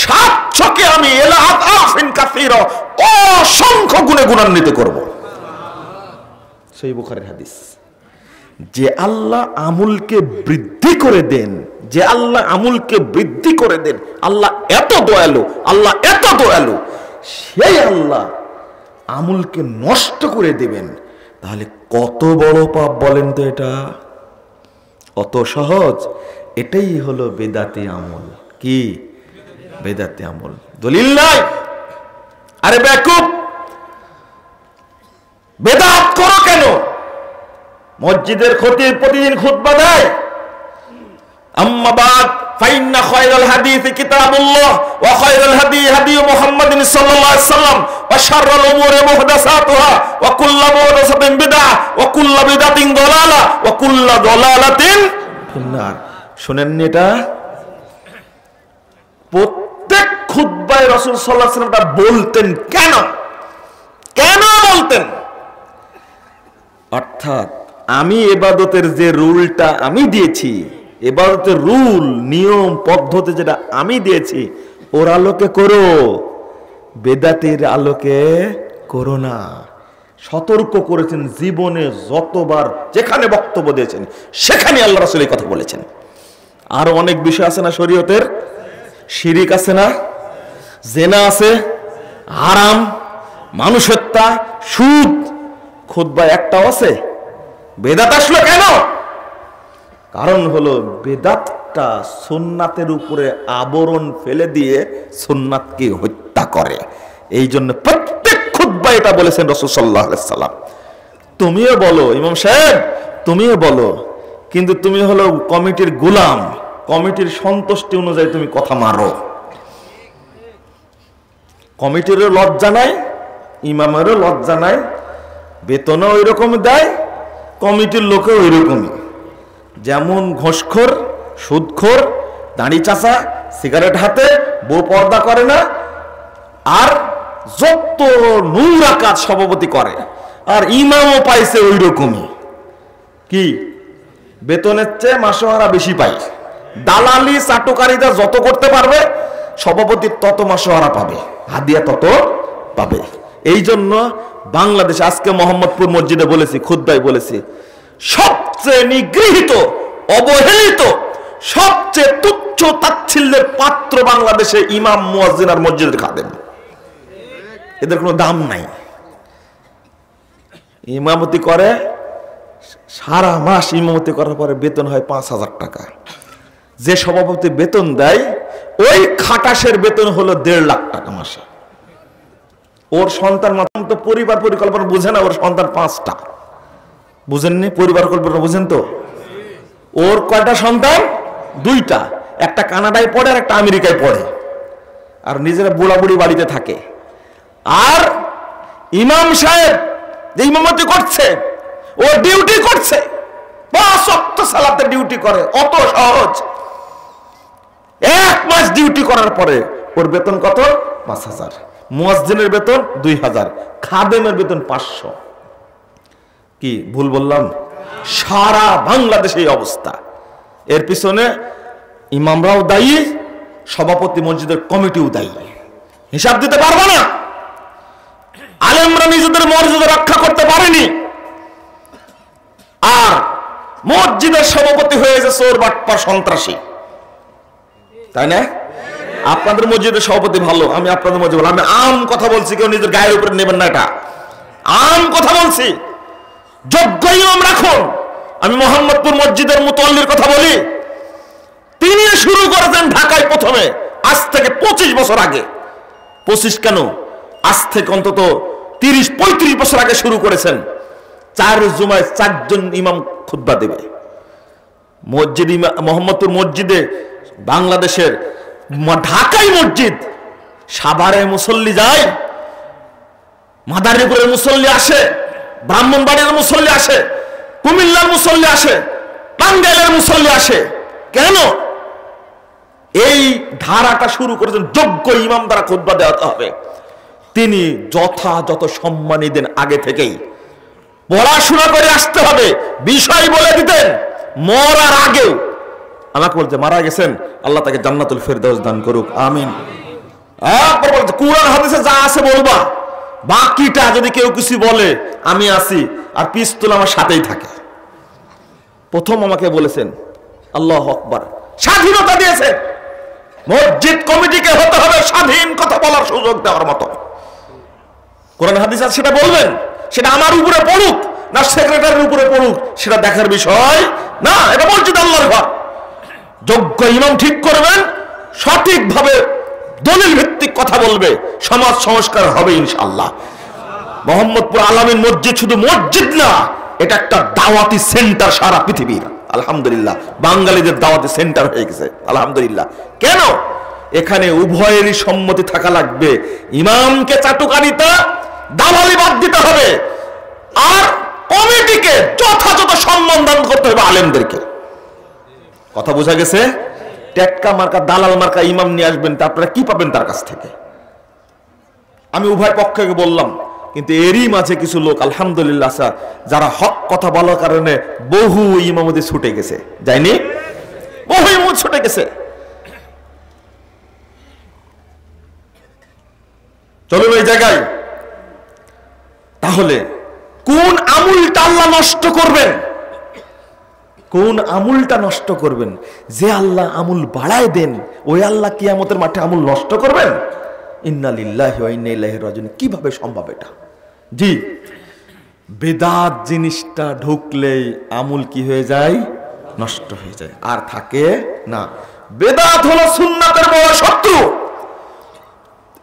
700কে আমি ইলা আযআফিন কাসীরা অসংখ্য গুণে গুণান্বিত করব। সহিহ বুখারীর হাদিস। যে আল্লাহ আমলকে বৃদ্ধি করে দেন, যে আল্লাহ আমলকে বৃদ্ধি করে দেন, আল্লাহ এত দয়ালু, আল্লাহ এত দয়ালু, সেই আল্লাহ আমলকে নষ্ট করে দেবেন, তাহলে কত বড় পাপ বলেন তো এটা? অত সহজ? এটাই হলো বেদাতি আমল। কি বেদাতি আমল? দলিল নাই। আরে বেকুব, বেদাত করো কেন? মসজিদের খতিব প্রতিদিন খুতবা দেয়, আম্মা বাদ ফাইন্না খায়রাল হাদিসি কিতাবুল্লাহ ওয়া খায়রাল হাদি হাদি মুহাম্মাদিন সাল্লাল্লাহু আলাইহি ওয়াসাল্লাম ওয়া শাররাল উমুরি মুহদাসাতুহা ওয়া কুল্লু মুহদাসাতিন বিদআহ ওয়া কুল্লু বিদআতিন দালালা ওয়া কুল্লু দালালাতিন ফিন্নার। শুনেননি এটা? প্রত্যেক খুতবায় রাসূল সাল্লাল্লাহু আলাইহি ওয়াসাল্লাম এটা বলতেন। কেন বলতেন? অর্থাৎ আমি ইবাদতের যে রুলটা আমি দিয়েছি, ইবাদতের রুল নিয়ম পদ্ধতি যেটা আমি দিয়েছি, ওর আলোকে করো, বেদাতের আলোকে করো না। সতর্ক করেছেন। জীবনে যতবার যেখানে বক্তব্য দিয়েছেন সেখানে আল্লাহ রাসূল এই কথা বলেছেন। আর অনেক বিষয় আছে না শরীয়তের? শিরিক আছে না, জেনা আছে, হারাম, মানুষ হত্যা, সুদ, খুতবা একটাও আছে? বেদাত আসলো কেন? কারণ হলো বেদাতটা সুন্নাতের উপরে আবরণ ফেলে দিয়ে সুন্নাতকে হত্যা করে। এই জন্য প্রত্যেক খুতবা এটা বলেছেন রাসূল সাল্লাল্লাহু আলাইহি সাল্লাম। তুমিও বলো ইমাম সাহেব, তুমিও বলো, কিন্তু তুমি হলো কমিটির গোলাম, কমিটির সন্তুষ্টি অনুযায়ী তুমি কথা মারো। কমিটিরও লজ্জা নাই, ইমামেরও লজ্জা নাই, বেতনও ওই রকম দেয়, কমিটির লোকেও ওই রকমই। যেমন ঘোষখোর, সুদখোর, দাড়ি চাচা, সিগারেট হাতে, বউ পর্দা করে না, আর যত নোংরা কাজ সভাপতি করে, আর ইমামও পাইছে ওই রকমই। কি বেতনের চেয়ে মাসোহারা বেশি পাই। দালালি চাটুকারিতা যত করতে পারবে সভাপতির তত মাসোহারা পাবে, হাদিয়া তত পাবে। এই জন্য বাংলাদেশে আজকে মোহাম্মদপুর মসজিদে বলেছি, খুতবায় বলেছি, সবচেয়ে নিগৃহীত, অবহেলিত, সবচেয়ে তুচ্ছ তাচ্ছিল্যের পাত্র বাংলাদেশে ইমাম, মুয়াজ্জিন আর মসজিদের খাদেম। এদের কোনো দাম নাই। ইমামতি করে, সারা মাস ইমামতি করার পরে বেতন হয় 5,000 টাকা। যে সভাপতি বেতন দেয় ওই খাটাসের বেতন হলো 1.5 লাখ টাকা মাসে। ওর সন্তান মাত্র তো পরিবার পরিকল্পনা বুঝে না, ওর সন্তান 5টা। বুঝেননি? পরিবার পরিকল্পনা বুঝেন তো? ওর কয়টা সন্তান? 2টা। একটা কানাডায় পড়ে আর একটা আমেরিকায় পড়ে, আর নিজেরা বুড়া বুড়ি বাড়িতে থাকে। আর ইমাম সাহেব যে ইমামতি করছে, ও ডিউটি করছে, 5 ওয়াক্ত সালাতে ডিউটি করে। অত সহজ? 1 মাস ডিউটি করার পরে ওর বেতন কত? 5,000। মুয়াজ্জিনের বেতন 2,000, খাদেমের বেতন 500। কি ভুল বললাম? সারা বাংলাদেশে এই অবস্থা। এর পিছনে ইমামরাও দায়ী, সভাপতি মসজিদের কমিটিও দায়ী। হিসাব দিতে পারবে না। আলেমরা নিজেদের মর্যাদা রক্ষা করতে পারেনি, আর মসজিদের সভাপতি হয়েছে চোর বাটপার সন্ত্রাসী, তাই না? আপনাদের মসজিদের সভাপতি ভালো, আমি আপনাদের মসজিদ ভালো, আমি আম কথা বলছি, কেউ নিজের গায়ের উপরে নেবেন না, এটা আম কথা বলছি। যোগ্য ইমাম রাখুন। আমি মোহাম্মদপুর মসজিদের মুতাল্লির কথা বলি, তিনি শুরু করেছেন ঢাকায় প্রথমে, আজ থেকে 25 বছর আগে। 25 কেন, আজ থেকে অন্তত 30-35 বছর আগে শুরু করেছেন। 4 জুমায় 4 জন ইমাম খুতবা দেবে। মসজিদ মোহাম্মদপুর মসজিদে, বাংলাদেশের ঢাকায় মসজিদ, সাভারে মুসল্লি যায়, মাদারীপুরের মুসল্লি আসে, ব্রাহ্মণবাড়িয়ার মুসল্লি আসে, কুমিল্লার মুসল্লি আসে, টাঙ্গাইলের মুসল্লি আসে। কেন? এই ধারাটা শুরু করেছেন যোগ্য ইমাম দ্বারা খুতবা দেওয়াতে হবে। তিনি যথাযথ সম্মানী দেন, আগে থেকেই পড়াশোনা করে আসতে হবে, বিষয় বলে দিতেন। মরার আগেও আমাকে বলতে, মারা গেছেন, আল্লাহ তাকে জান্নাতুল ফেরদাউস দান করুক, আমিন। কুরআন হাদিসে যা আছে বলবা, বাকিটা যদি কেউ কিছু বলে আমি আছি, আর পিস্তল আমার সাথেই থাকে। প্রথম আমাকে বলেছেন, আল্লাহু আকবার, স্বাধীনতা দিয়েছে। মসজিদ কমিটিকে হতে হবে স্বাধীন কথা বলার সুযোগ দেওয়ার মতো। কোরআন হাদিস আছে সেটা বলবেন, সেটা আমার উপরে পড়ুক না সেক্রেটারির উপরে পড়ুক সেটা দেখার বিষয় না। এটা মসজিদ আল্লাহর ঘর। যোগ্য ইমাম ঠিক করবেন, সঠিকভাবে দলিল ভিত্তিক কথা বলবে, সমাজ সংস্কার হবে ইনশাআল্লাহ। মোহাম্মদপুর আলামিন মসজিদ শুধু মসজিদ না, এটা একটা দাওয়াতি সেন্টার সারা পৃথিবীর। আলহামদুলিল্লাহ, বাঙালিদের দাওয়াতি সেন্টার হয়ে গেছে, আলহামদুলিল্লাহ। কেন? এখানে উভয়েরই সম্মতি থাকা লাগবে। ইমামকে চাটুকারিতা, দালালি বাদ দিতে হবে, আর কমিটিকে যথাযথ সম্মান দান করতে হবে আলেমদেরকে। কথা বোঝা গেছে? টেক্কা মার্কা, দালাল মার্কা ইমাম নিয়ে আসবেন, তা আপনারা কি পাবেন তার কাছ থেকে? আমি উভয় পক্ষকে বললাম, কিন্তু এরই মাঝে কিছু লোক আলহামদুলিল্লাহ যারা হক কথা বলার কারণে বহু ইমামতি ছুটে গেছে, যায়নি? বহু ইমাম ছুটে গেছে। চলুন ওই জায়গায়। তাহলে কোন আমুলটা আল্লাহ নষ্ট করবেন? কোন আমুলটা নষ্ট করবেন? যে আল্লাহ আমুল বাড়ায় দেন, ওই আল্লাহ কিয়ামতের মাঠে আমুল নষ্ট করবেন? ইন্না লিল্লাহি ওয়া ইন্না ইলাইহি রাজিউন। কিভাবে সম্ভব এটা? জি, বেদাত জিনিসটা ঢুকলেই আমুল কি হয়ে যায়? নষ্ট হয়ে যায়, আর থাকে না। বেদাত হলো সুন্নাতের বড় শত্রু।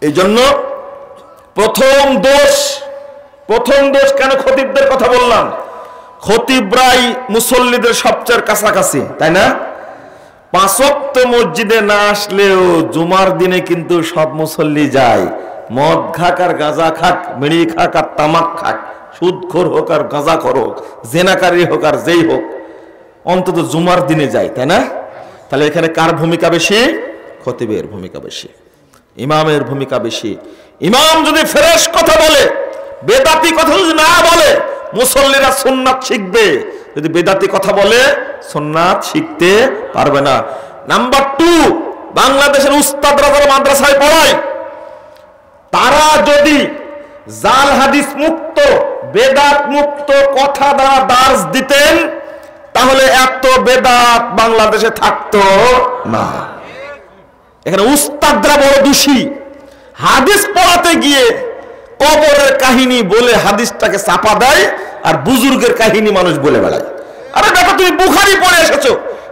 এই জন্য প্রথম দোষ কেন খতিবদের কথা বললাম? খতিবরাই মুসল্লিদের সবচেয়ে কাছাকাছি, তাই না? 5 ওয়াক্ত মসজিদে না আসলেও জুমার দিনে কিন্তু সব মুসল্লি যায়। মদ খাক আর গাঁজা খাক, বিড়ি খাক আর তামাক খাক, সুদখোর হোক আর গাঁজাখোর হোক, জেনাকারী হোক আর যেই হোক, অন্তত জুমার দিনে যায়, তাই না? তাহলে এখানে কার ভূমিকা বেশি? খতিবের ভূমিকা বেশি, ইমামের ভূমিকা বেশি। ইমাম যদি ফ্রেশ কথা বলে, বেদাতি কথা যদি না বলে, মুসল্লিরা সুন্নাত শিখবে। যদি বেদাতি কথা বলে, সুন্নাত শিখতে পারবে না। নাম্বার 2, বাংলাদেশের উস্তাদরা যারা মাদ্রাসায় পড়ায়, তারা যদি জাল হাদিস মুক্ত, বেদাত মুক্ত কথা দ্বারা দার্স দিতেন, তাহলে এত বেদাত বাংলাদেশে থাকতো না। এখানে উস্তাদরা বড় দোষী। হাদিস পড়াতে গিয়ে কবরের কাহিনী বলে হাদিসটাকে চাপা দেয়, আর বুজুর্গের কাহিনী মানুষ বলে বেড়ায়। আরে বেটা, তুমি বুখারী পড়ে এসেছো,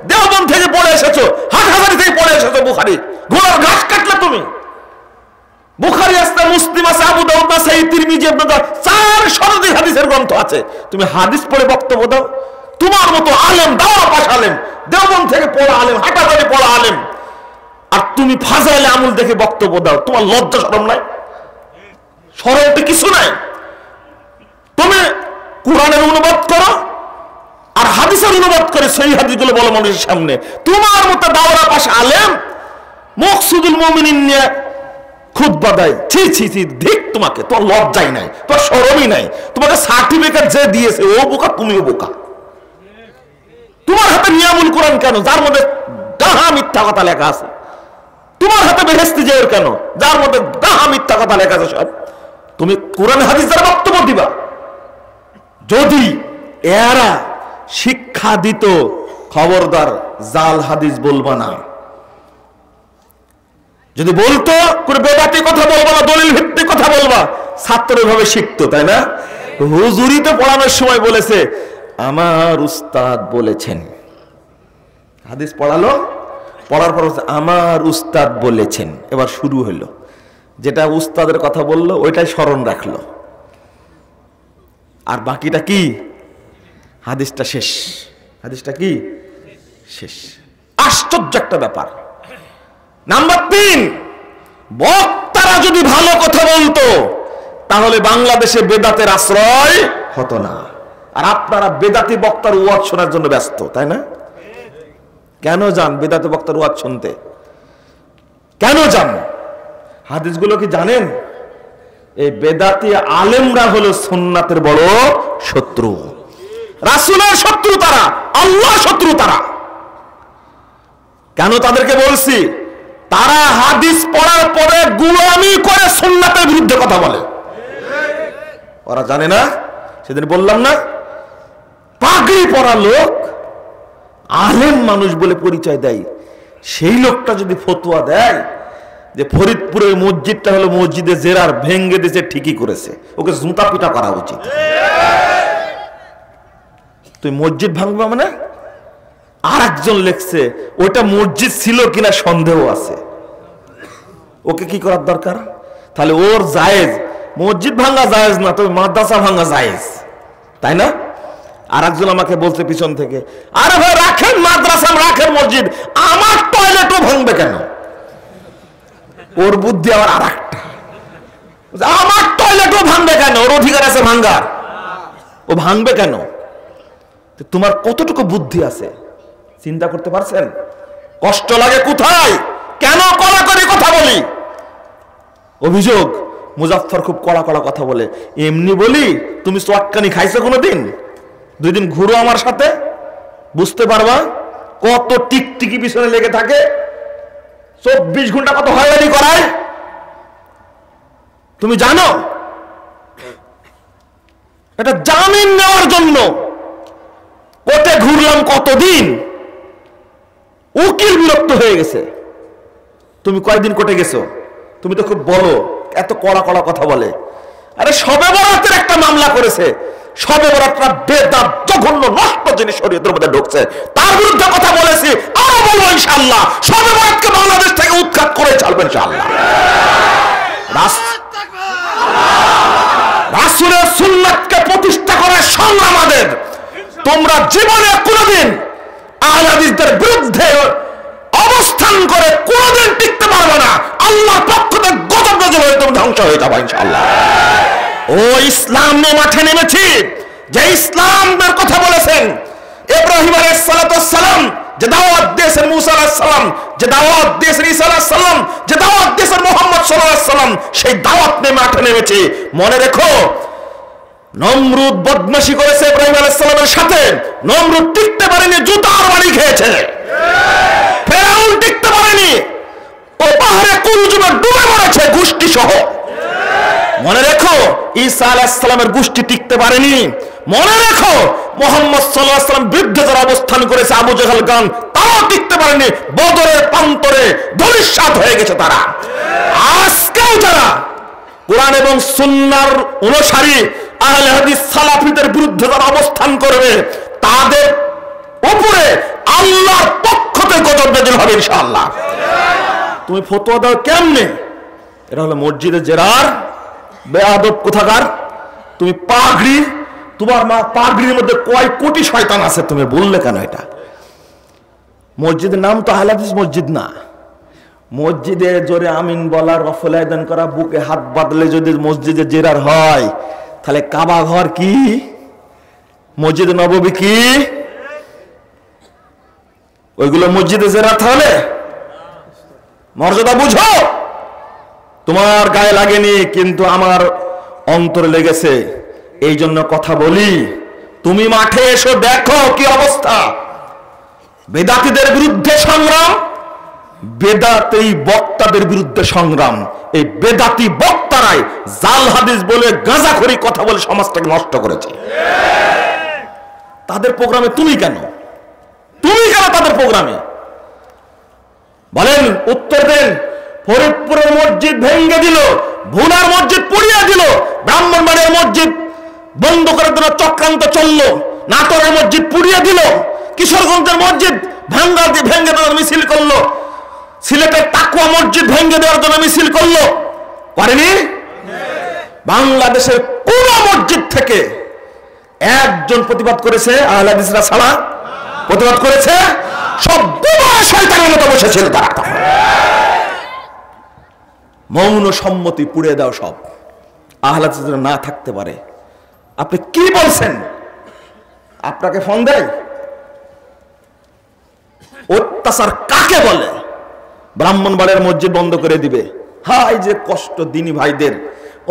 দেওবন্দ থেকে পড়ে এসেছো, হাটহাজারী থেকে পড়ে এসেছো বুখারী, ঘোড়ার ঘাস কাটলে তুমি। বুখারী আছে, মুসলিম আছে, আবু দাউদ, নাসাঈ, তিরমিজি, ইবনে মাজাহ, 4 শতাধিক হাদিসের গ্রন্থ আছে। তুমি হাদিস পড়ে বক্তব্য দাও? তোমার মতো আলেম, দাওয়া পাশ আলেম, দেওবন্দ থেকে পড়া আলেম, হাটহাজারী পড়া আলেম, আর তুমি ফাজাইলে আমল দেখে বক্তব্য দাও? তোমার লজ্জা শরম নাই? শরমটা কিছু নাই। তুমি কোরআনের অনুবাদ করো আর হাদিসের অনুবাদ করে সেই হাদিসগুলো বলো মানুষের সামনে। তোমার মতো দাওয়া পাশ আলেম মকসুদুল মুমিনিন নিয়ে খুতবা দেয়, ছি ছি ছি, ঠিক তোমাকে, তোর লজ্জাই নাই, তোর শরমই নাই। তোমাকে সার্টিফিকেট যে দিয়েছে ও বোকা, তুমিও বোকা। তোমার হাতে নিয়ামুল কোরআন কেন, যার মধ্যে ডাহা মিথ্যা কথা লেখা আছে? তোমার হাতে বেহেশতি যে কেন, যার মধ্যে ডাহা মিথ্যা কথা লেখা আছে সব। তুমি কোরআন হাদিস দ্বারা বক্তব্য দিবা। যদি এরা শিক্ষা দিত, খবরদার জাল হাদিস বলবা না। যদি বলতো কোন বেদাতি কথা বলবা না, দলিল ভিত্তিক কথা বলবা, ছাত্র ভাবে শিখতো, তাই না? হুজুরিতে পড়ানোর সময় বলেছে আমার উস্তাদ বলেছেন, হাদিস পড়ালো, পড়ার পর আমার উস্তাদ বলেছেন। এবার শুরু হলো, যেটা উস্তাদের কথা বললো ওইটাই স্মরণ রাখলো, আর বাকিটা কি? হাদিসটা শেষ। হাদিসটা কি? শেষ। আশ্চর্য একটা ব্যাপার। নাম্বার 3, বক্তারা যদি ভালো কথা বলতো তাহলে বাংলাদেশে বেদাতের আশ্রয় হতো না। আর আপনারা বেদাতি বক্তার ওয়াজ শোনার জন্য ব্যস্ত, তাই না? কেন যান বেদাতি বক্তার ওয়াজ শুনতে? কেন যান? হাদিসগুলো কি জানেন? এই বেদাতি আলেমরা হলো সুন্নাতের বড় শত্রু, রাসূলের শত্রু তারা, আল্লাহর শত্রু তারা। কেন তাদেরকে বলছি? তারা হাদিস পড়ার পরে গোলামি করে সুন্নাতের বিরুদ্ধে কথা বলে। ওরা জানে না? সেদিন বললাম না, পাগড়ি পরা লোক আলেম মানুষ বলে পরিচয় দেয়, সেই লোকটা যদি ফতোয়া দেয় যে ফরিদপুরের মসজিদটা হলো মসজিদে জেরার, ভেঙ্গে দিয়েছে, ঠিকই করেছে, ওকে জুতা পিটা করা উচিত। তুই মসজিদ ভাঙবা মানে? আর একজন লেখছে ওইটা মসজিদ ছিল কিনা সন্দেহ আছে, ওকে কি করার দরকার? তাহলে ওর জায়েজ, মসজিদ ভাঙা জায়েজ না, তবে মাদ্রাসা ভাঙা জায়েজ, তাই না? আর একজন আমাকে বলছে পিছন থেকে, আরে ভাই রাখেন মাদ্রাসা, রাখেন মসজিদ, আমার টয়লেটও ভাঙবে কেন? ওর বুদ্ধি আবার আর একটা, আমার টয়লেটও ভাঙবে কেন? ওর অধিকার আছে ভাঙ্গার, ও ভাঙবে কেন? তোমার কতটুকু বুদ্ধি আছে চিন্তা করতে পারছেন? কষ্ট লাগে কোথায়? কেন কড়া করে কথা বলি? অভিযোগ মুজাফফর খুব কড়া কড়া কথা বলে। এমনি বলি, তুমি চটকানি খাইছো কোনোদিন? 2 দিন ঘুরো আমার সাথে, বুঝতে পারবা কত টিকটিকি পিছনে লেগে থাকে, 24 ঘন্টা কত হয়রানি করায়। তুমি জানো এটা জামিন নেওয়ার জন্য কোর্টে ঘুরলাম কতদিন, উকিল বিরক্ত হয়ে গেছে। তুমি কয়দিন কোর্টে গেছো? তুমি তো খুব বলো, এত কড়া কড়া কথা বলে। আরে শবে বরাতের একটা মামলা করেছে, শবে বরাতটা বেদাত জঘন্য নষ্ট জিনিস শরীয়তের মধ্যে ঢুকছে, তার বিরুদ্ধে কথা বলেছি, আরো বলবো ইনশাআল্লাহ। শবে বরাতকে বাংলাদেশ থেকে উৎখাত করে ছাড়বে ইনশাআল্লাহ। রাসূলের সুন্নাতকে প্রতিষ্ঠা করার সংগ্রাম আমাদের। তোমরা জীবনে কোনোদিন আহলে হাদিসদের বিরুদ্ধে অবস্থান করে কোনোদিন টিকতে পারবে না। আল্লাহর পক্ষ থেকে গজব গজব হয়ে তুমি ধ্বংস হয়ে যাবে ইনশাআল্লাহ। ও ইসলাম নিয়ে মাঠে নেমেছি, যে ইসলামের কথা বলেছেন ইব্রাহিম আলাইহিস সালাম, যে দাওয়াত দিয়েছেন মুসা আলাইহিস সালাম, যে দাওয়াত দিয়েছেন ঈসা আলাইহিস সালাম, যে দাওয়াত দিয়েছেন মুহাম্মদ সাল্লাল্লাহু আলাইহি সাল্লাম, সেই দাওয়াত নিয়ে মাঠে নেমেছি। মনে রেখো, নমরুদ বদমাশি করেছে ইব্রাহিম আলাইহিস সালামের সাথে, নমরুদ টিকতে পারেনি, জুতার বাড়ি খেয়েছে। ফেরাউন টিকতে পারেনি, ও পাহাড়ে কুলজুমে ডুবে মরেছে গোষ্ঠী সহ। মনে রেখো, ঈসা আলাইহিস সালামের গোষ্ঠী টিকতে পারেনি। মনে রেখো, মুহাম্মদ সাল্লাল্লাহু আলাইহি সাল্লাম বিরুদ্ধে যারা অবস্থান করেছে আবু জাহল গান, তারাও টিকতে পারেনি। বদরের প্রান্তরে ধূলিসাৎ হয়ে গেছে তারা। আজকেও যারা কোরআন এবং সুন্নাহর অনুসারী আহলে হাদিস সালাফিদের বিরুদ্ধে যারা অবস্থান করবে, তাদের উপরে আল্লাহর পক্ষ থেকে গজব নাযিল হবে ইনশাআল্লাহ। তুমি ফতোয়া দাও কেমনে? এটা হলো মসজিদে জেরার বেয়াদব কোথাকার। তুমি পাগড়ি, তোমার মা পাগড়ির মধ্যে কয় কোটি শয়তান আছে, তুমি বললে কেন এটা? মসজিদের নাম তো আহলে হাদিস মসজিদ না। মসজিদে জোরে আমিন বলা, রফল আযান করা, বুকে হাত বাঁধলে যদি মসজিদে জেরার হয়, তাহলে কাবা ঘর কি, মসজিদে নববী কি, ওইগুলো মসজিদে জেরার? তাহলে মর্যাদা বুঝো। তোমার গায়ে লাগেনি, কিন্তু আমার অন্তরে লেগেছে, এই জন্য কথা বলি। তুমি মাঠে এসো, দেখো কি অবস্থা। বেদাতীদের বিরুদ্ধে সংগ্রাম, বেদাতি বক্তাদের বিরুদ্ধে সংগ্রাম। এই বেদাতি বক্তারাই জাল হাদিস বলে গাঁজাখড়ি কথা বলে সমাজটাকে নষ্ট করেছে। তাদের প্রোগ্রামে তুমি কেন তাদের প্রোগ্রামে? বলেন, উত্তর দেন। ফরিদপুরের মসজিদ ভেঙে দিল, ভুনার মসজিদ পুড়িয়ে দিল, ব্রাহ্মণবাড়িয়ার মসজিদ বন্ধ করার জন্য চক্রান্ত চললো, নাটোরের মসজিদ পুড়িয়ে দিল, কিশোরগঞ্জের মসজিদ ভেঙে দেওয়ার মিছিল করলো, সিলেটের তাকওয়া মসজিদ ভেঙে দেওয়ার জন্য মিছিল করলো, করেনি? বাংলাদেশের কোন মসজিদ থেকে একজন প্রতিবাদ করেছে? আহলে হাদিসরা ছাড়া প্রতিবাদ করেছে? সব শয়তানের মতো বসেছিল তারা। মৌন সম্মতি পুড়িয়ে দাও সব, আহলে হাদিসরা না থাকতে পারে। আপনি কি বলছেন? আপনাকে ফোন দেয়? অত্যাচার কাকে বলে? ব্রাহ্মণবাড়িয়ার মসজিদ বন্ধ করে দিবে। হাই যে কষ্ট দিনী ভাইদের,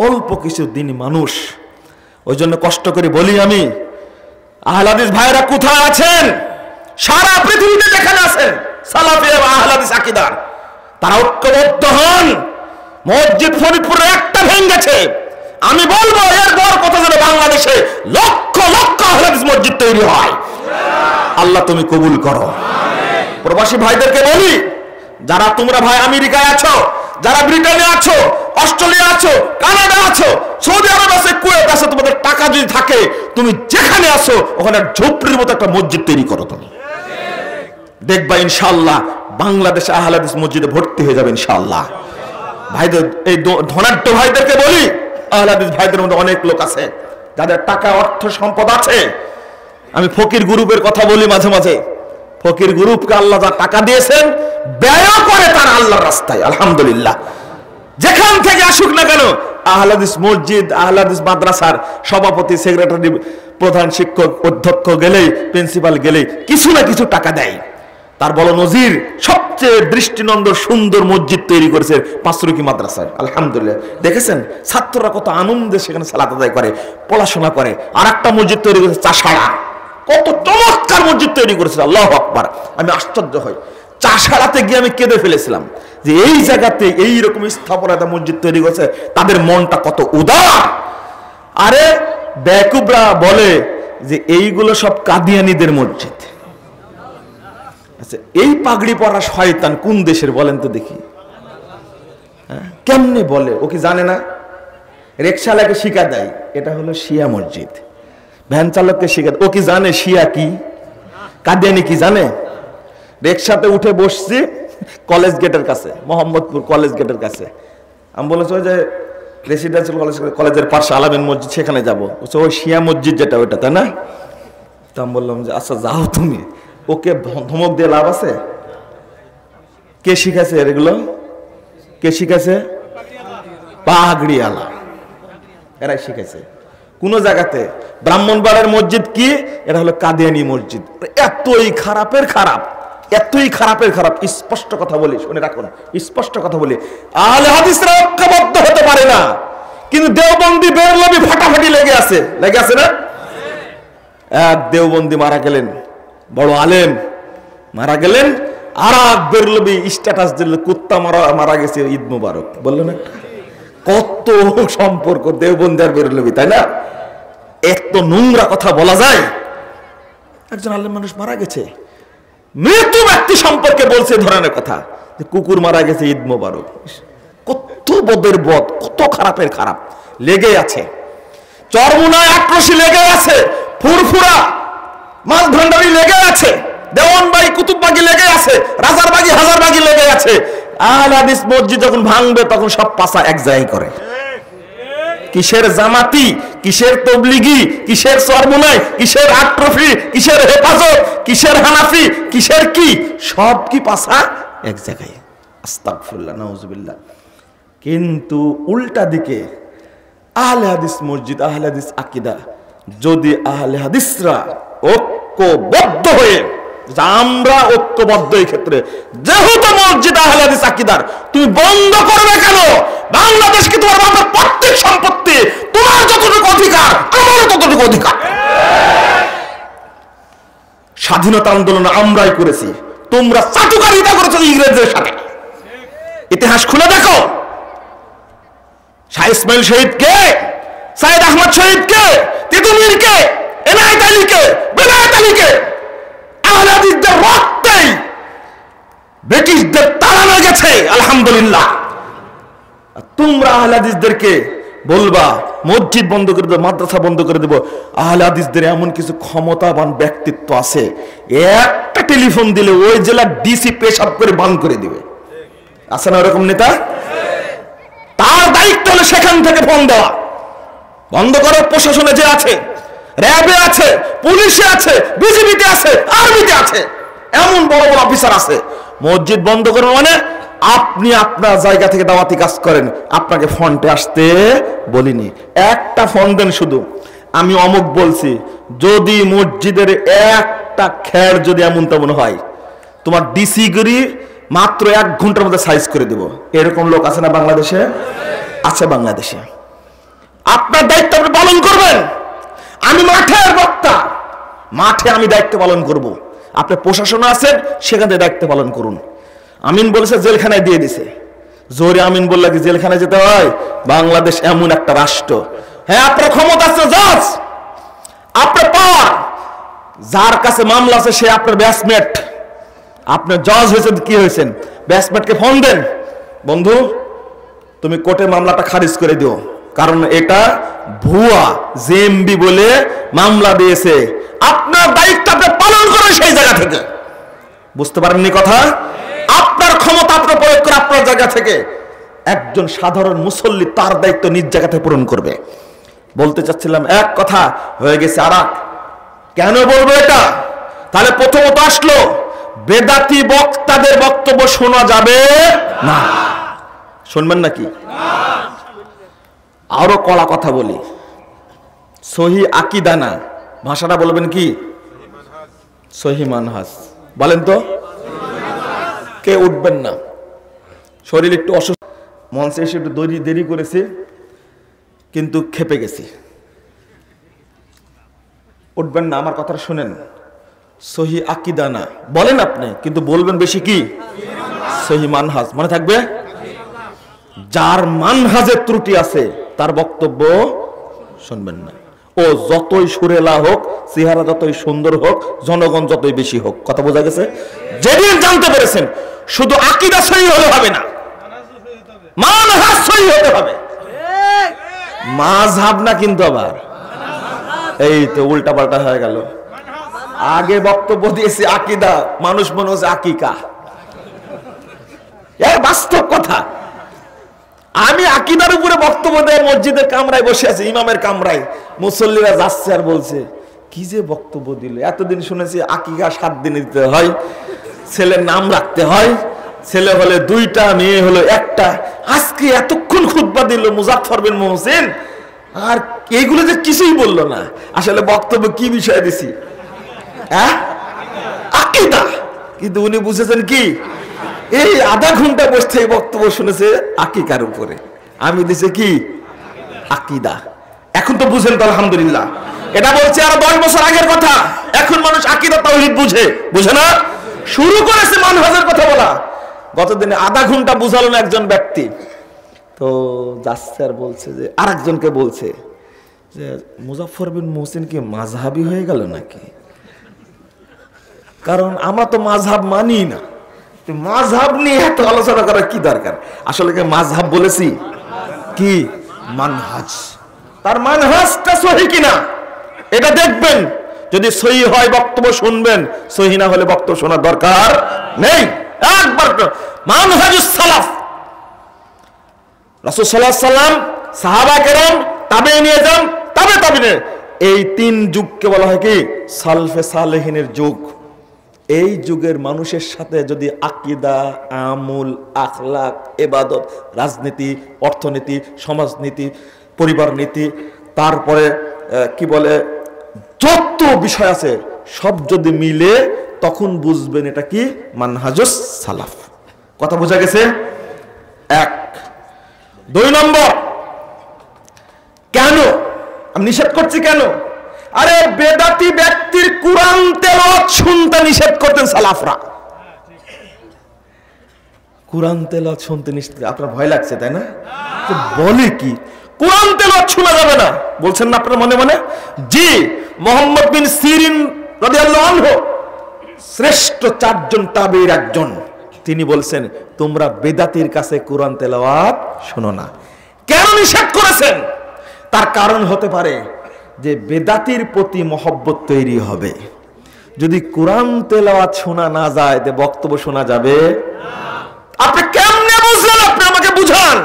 অল্প কিছু দিনী মানুষ। ওই জন্য কষ্ট করে বলি আমি, আহলে হাদিস ভাইরা কোথায় আছেন? সারা পৃথিবীতে যেখানে আছেন সালাফি এবং আহলে হাদিস আকীদার, তারা ঐক্যবদ্ধ হন। মসজিদ ফরিদপুরে একটা ভেঙেছে, আমি বলবো এরপর কথা যেন বাংলাদেশে লক্ষ লক্ষ আহলে হাদিস মসজিদ তৈরি হয়। আল্লাহ তুমি কবুল করো। প্রবাসী ভাইদেরকে বলি, যারা তোমরা ভাই আমেরিকায় আছো, যারা ব্রিটেনে আছো, অস্ট্রেলিয়া আছো, কানাডা আছো, সৌদি আরব আছে, কুয়েত আছে, তোমাদের টাকা যদি থাকে তুমি যেখানে আছো ওখানে ঝোপড়ির মতো একটা মসজিদ তৈরি করো। তুমি দেখবা ইনশাআল্লাহ বাংলাদেশে আহলে হাদিস মসজিদে ভর্তি হয়ে যাবে ইনশাআল্লাহ। ভাইদের, এই ধনাঢ্য ভাইদেরকে বলি, আহলে হাদিস ভাইদের মধ্যে অনেক লোক আছে যাদের টাকা অর্থ সম্পদ আছে। আমি ফকির গ্রুপের কথা বলি মাঝে মাঝে। ফকির গ্রুপকে আল্লাহ যা টাকা দিয়েছেন ব্যয় করে তারা আল্লাহর রাস্তায়, আলহামদুলিল্লাহ। যেখান থেকে আসুক না কেন, আহলে হাদিস মসজিদ, আহলে হাদিস মাদ্রাসার সভাপতি, সেক্রেটারি, প্রধান শিক্ষক, অধ্যক্ষ গেলেই, প্রিন্সিপাল গেলেই কিছু না কিছু টাকা দেয়। তার বড় নজির সবচেয়ে দৃষ্টিনন্দন সুন্দর মসজিদ তৈরি করেছে পাঁচরুকি মাদ্রাসায়, আলহামদুলিল্লাহ। দেখেছেন ছাত্ররা কত আনন্দে সেখানে সালাত আদায় করে, পড়াশোনা করে। আর একটা মসজিদ তৈরি করেছে চাষাড়া, কত চমৎকার মসজিদ তৈরি করেছে, আল্লাহু আকবার। আমি আশ্চর্য হই, চাষাড়াতে গিয়ে আমি কেঁদে ফেলেছিলাম যে এই জায়গাতে এইরকম স্থাপনা মসজিদ তৈরি করেছে, তাদের মনটা কত উদার। আরে বেকুবরা বলে যে এইগুলো সব কাদিয়ানীদের মসজিদ। আচ্ছা, এই পাগড়ি পরা শয়তান কোন দেশের বলেন তো দেখি? কেমনে বলে? ও কি জানে না? রিকশাওয়ালাকে শিখা দেয় এটা হলো শিয়া মসজিদ, ভ্যান চালককে শিখা। ও কি জানে শিয়া কি, কাদিয়ানি কি জানে? রিকশাতে উঠে বসছি কলেজ গেটের কাছে, মোহাম্মদপুর কলেজ গেটের কাছে। আমি বলেছি ওই যে রেসিডেন্সিয়াল কলেজের পাশে আলামিন মসজিদ, সেখানে যাবো। ওই শিয়া মসজিদ যেটা, ওইটা তাই না? তো আমি বললাম যে আচ্ছা যাও তুমি। ওকে ধমক দিয়ে লাভ আছে? কে শিখাছে এগুলো? কে শিখাছে? পাগড়িওয়ালা, এরাই শিখাইছে। কোন জায়গাতে ব্রাহ্মণবাড়িয়ার মসজিদ কি, এটা হলো কাদিয়ানি মসজিদ। এতই খারাপের খারাপ, এতই খারাপের খারাপ। স্পষ্ট কথা বলি, শুনে রাখুন, স্পষ্ট কথা বলি, আহলে হাদিসরা ঐক্যবদ্ধ হতে পারে না, কিন্তু দেওবন্দি বেরলবি ফাটাফাটি লেগে আছে না? এক দেওবন্দি মারা গেলেন, বড় আলেম মারা গেলেন, আর এক বেরলবি স্ট্যাটাস দিল কুত্তা মারা গেছে, ঈদ মুবারক বললো না? কত সম্পর্ক দেওবন্দি আর বেরলবি, তাই না? এত নোংরা কথা বলা যায়? একজন আলেম মানুষ মারা গেছে, মৃত ব্যক্তি সম্পর্কে বলছে ধরনের কথা, যে কুকুর মারা গেছে, ঈদ মুবারক। কত বদের বদ, কত খারাপের খারাপ লেগে আছে। চরমুনায় আক্রোশী লেগে আছে, ফুরফুরা মাছ ভান্ডারি লেগে আছে, দেওয়ানবাড়ি কুতুববাগি লেগে আছে, রাজারবাগি হাজারবাগি লেগে আছে। আহলে হাদিস মসজিদ যখন ভাঙবে তখন সব পাশা এক জায়গায় করে। কিসের জামাতি, কিসের তবলিগি, কিসের চরমুনাই, কিসের আট্রফি, কিসের হেফাজত, কিসের হানাফি, কিসের কি, সব কি পাশা এক জায়গায়। আস্তাগফিরুল্লাহ, নাউজুবিল্লাহ। কিন্তু উল্টা দিকে আহলে হাদিস মসজিদ, আহলে হাদিস আকীদা, যদি আহলে হাদিসরা ঐক্যবদ্ধ হয়ে, আমরা ঐক্যবদ্ধ এই ক্ষেত্রে, যেহেতু মসজিদ আহলে হাদিস আকীদার, তুমি বন্ধ করবে কেন? বাংলাদেশ কি তোমার বাবার প্রত্যেক সম্পত্তি, তোমার যতটুকু অধিকার আমারও ততটুকু অধিকার। স্বাধীনতা আন্দোলন আমরাই করেছি, তোমরা চাটুকারিতা করেছো ইংরেজদের সাথে। ইতিহাস খুলে দেখো। শাহ ইসমাইল শহীদ কে, সাইদ আহমদ শহীদ কে, তিতুমির কে, এনায়েত আলী কে, বেলায়েত আলী কে? আহলে হাদিসদের রক্তেই ব্রিটিশদের তাড়ানো গেছে, আলহামদুলিল্লাহ। তোমরা আহলে হাদিসদেরকে বলবা মসজিদ বন্ধ করে দেবো, মাদ্রাসা বন্ধ করে দেবো। আহলে হাদিসদের এমন কিছু ক্ষমতাবান ব্যক্তিত্ব আছে, একটা টেলিফোন দিলে ওই জেলার ডিসি পেশাব করে বান করে দিবে। আছে না এরকম নেতা? তার দায়িত্ব হলো সেখান থেকে ফোন দেওয়া, বন্ধ করো। প্রশাসনে যে আছে, র্যাবে আছে, পুলিশে আছে, বিজিবিতে আছে, আর্মিতে আছে, এমন বড় বড় অফিসার আছে। মসজিদ বন্ধ করবে মানে আপনি আপনার জায়গা থেকে দাওয়াতি কাজ করেন, আপনাকে ফ্রন্টে আসতে বলিনি। একটা ফোন দেন শুধু, আমি অমুক বলছি, যদি মসজিদের একটা খের যদি এমন তেমন হয়, তোমার ডিসি গিরি মাত্র 1 ঘন্টার মধ্যে সাইজ করে দেব। এরকম লোক আছে না বাংলাদেশে? আছে বাংলাদেশে। আপনার দায়িত্ব আপনি পালন করবেন। আমি মাঠের বক্তা, মাঠে আমি দায়িত্ব পালন করব। আপনি প্রশাসনে আছেন, সেখানে দায়িত্ব পালন করুন। আমিন বলেছে জেলখানায় দিয়ে দিছে, জোরে আমিন বললে কি জেলখানায় যেতে হয়? বাংলাদেশ এমন একটা রাষ্ট্র। হ্যাঁ, আপনার ক্ষমতা আছে, জজ, আপনার পাওয়ার, যার কাছে মামলা আছে সে আপনার ব্যাচমেট। আপনি জজ হয়েছেন, কি হয়েছেন? ব্যাচমেটকে ফোন দেন, বন্ধু তুমি কোর্টে মামলাটা খারিজ করে দিও, কারণ এটা ভুয়া জেএমবি বলে মামলা দিয়েছে। আপনার দায়িত্ব আপনি পালন করেন সেই জায়গা থেকে। বুঝতে পারেননি কথা? আপনার ক্ষমতা আপনি প্রয়োগ করে আপনার জায়গা থেকে। একজন সাধারণ মুসল্লি তার দায়িত্ব নিজ জায়গাতে পূরণ করবে। বলতে চাচ্ছিলাম এক কথা, হয়ে গেছে আর এক। কেন বলবো এটা? তাহলে প্রথমত আসলো বেদাতি বক্তাদের বক্তব্য শোনা যাবে না। শুনবেন নাকি? আরো কড়া কথা বলি, সহি আকীদা না, ভাষাটা বলবেন কি? সহি মানহাজ। বলেন তো, কে উঠবেন না? শরীর একটু অসুস্থ, মঞ্চে এসে একটু দেরি করেছে, কিন্তু খেপে গেছি। উঠবেন না, আমার কথাটা শুনেন। সহি আকীদা না বলেন আপনি, কিন্তু বলবেন বেশি কি? সহি মানহাজ। মনে থাকবে, যার মানহাজের ত্রুটি আছে তার বক্তব্য শুনবেন না। ও যতই সুরেলা হোক, চেহারা যতই সুন্দর হোক, জনগণ যতই বেশি হোক। কথা বোঝা গেছে? যেদিন জানতে পেরেছেন শুধু আকীদা সহি হলে হবে না, মানহাজ সহি হতে হবে। মাযহাব না কিন্তু আবার, এই তো উল্টা পাল্টা হয়ে গেল। আগে বক্তব্য দিয়েছি আকীদা, মানুষ মনে হচ্ছে আকিকা। বাস্তব কথা। আমি আকীদার উপরে বক্তব্য দেয় মসজিদের কামরায় বসে আছি, ইমামের কামরায়, মুসল্লিরা যাচ্ছে আর বলছে কি যে বক্তব্য দিল। এতদিন শুনেছি আকিকা 7 দিনে দিতে হয়, ছেলের নাম রাখতে হয়, ছেলে হলে 2টা, মেয়ে হলো 1টা। আজকে এতক্ষণ খুতবা দিল মুজাফফর বিন মুহসিন, আর এইগুলো যে কিছুই বললো না। আসলে বক্তব্য কি বিষয়ে দিছি? আকীদা। কিন্তু উনি বুঝেছেন কি, এই আধা ঘন্টা বসে বক্তব্য শুনেছে আকিকার উপরে, আমি দিছে কি? আকীদা। এখন তো বুঝেন তো, আলহামদুলিল্লাহ। এটা বলছে আর 10 বছর আগের কথা। এখন মানুষ আকীদা তাওহীদ বুঝে না, শুরু করেছে মানহাজের কথা বলা। গতদিনে আধা ঘন্টা বুঝালো না একজন ব্যক্তি, তো যাচ্ছে আর বলছে যে আরেকজনকে বলছে যে মুজাফফর বিন মুহসিন কি মাযহাবী হয়ে গেল নাকি? কারণ আমরা তো মাযহাব মানি না, মাযহাব নিয়ে এত আলোচনা করার কি দরকার? আসলে কি মাযহাব বলেছি কি? মানহাজ। তার মানহাজটা সহি কিনা এটা দেখবেন। যদি সহি হয় বক্তব্য শুনবেন, সহি না হলে বক্তব্য শোনার দরকার নেই। একবার মানহাজুস সালাফ, রাসূল সাল্লাল্লাহু আলাইহি সাল্লাম, সাহাবা কেরাম, তাবেঈন নিজাম, তাবেঈন, এই 3 যুগকে বলা হয় কি? সালফে সালেহিনের যুগ। এই যুগের মানুষের সাথে যদি আকীদা, আমল, আখলাক, ইবাদত, রাজনীতি, অর্থনীতি, সমাজনীতি, পরিবার নীতি, তারপরে কি বলে যত বিষয় আছে সব যদি মিলে, তখন বুঝবেন এটা কি? মানহাজুস সালাফ। কথা বোঝা গেছে? 1। 2 নম্বর, কেন আমি নিষেধ করছি? কেন? আরে বেদাতি ব্যক্তির কোরআন তেলাওয়াত শুনতে নিষেধ করতেন সালাফরা। কোরআন তেলাওয়াত শুনতে নিশ্চিত আপনার ভয় লাগছে তাই না? তো বলে কি কোরআন তেলাওয়াত শোনা যাবে না বলছেন না আপনার মনে মনে? জি, মুহাম্মদ বিন সিরিন রাদিয়াল্লাহু আনহু শ্রেষ্ঠ 4 জন তাবেঈর একজন, তিনি বলছেন তোমরা বেদাতির কাছে কোরআন তেলাওয়াত শোনো না। কেন নিষেধ করেছেন? তার কারণ হতে পারে যে বেদাতির প্রতি মহব্বত তৈরি হবে। যদি কোরআন তেলাওয়াত শোনা না যায় তে বক্তব্য শোনা যাবে না। আপনি কেমনে বুঝলেন? আপনি আমাকে বুঝান,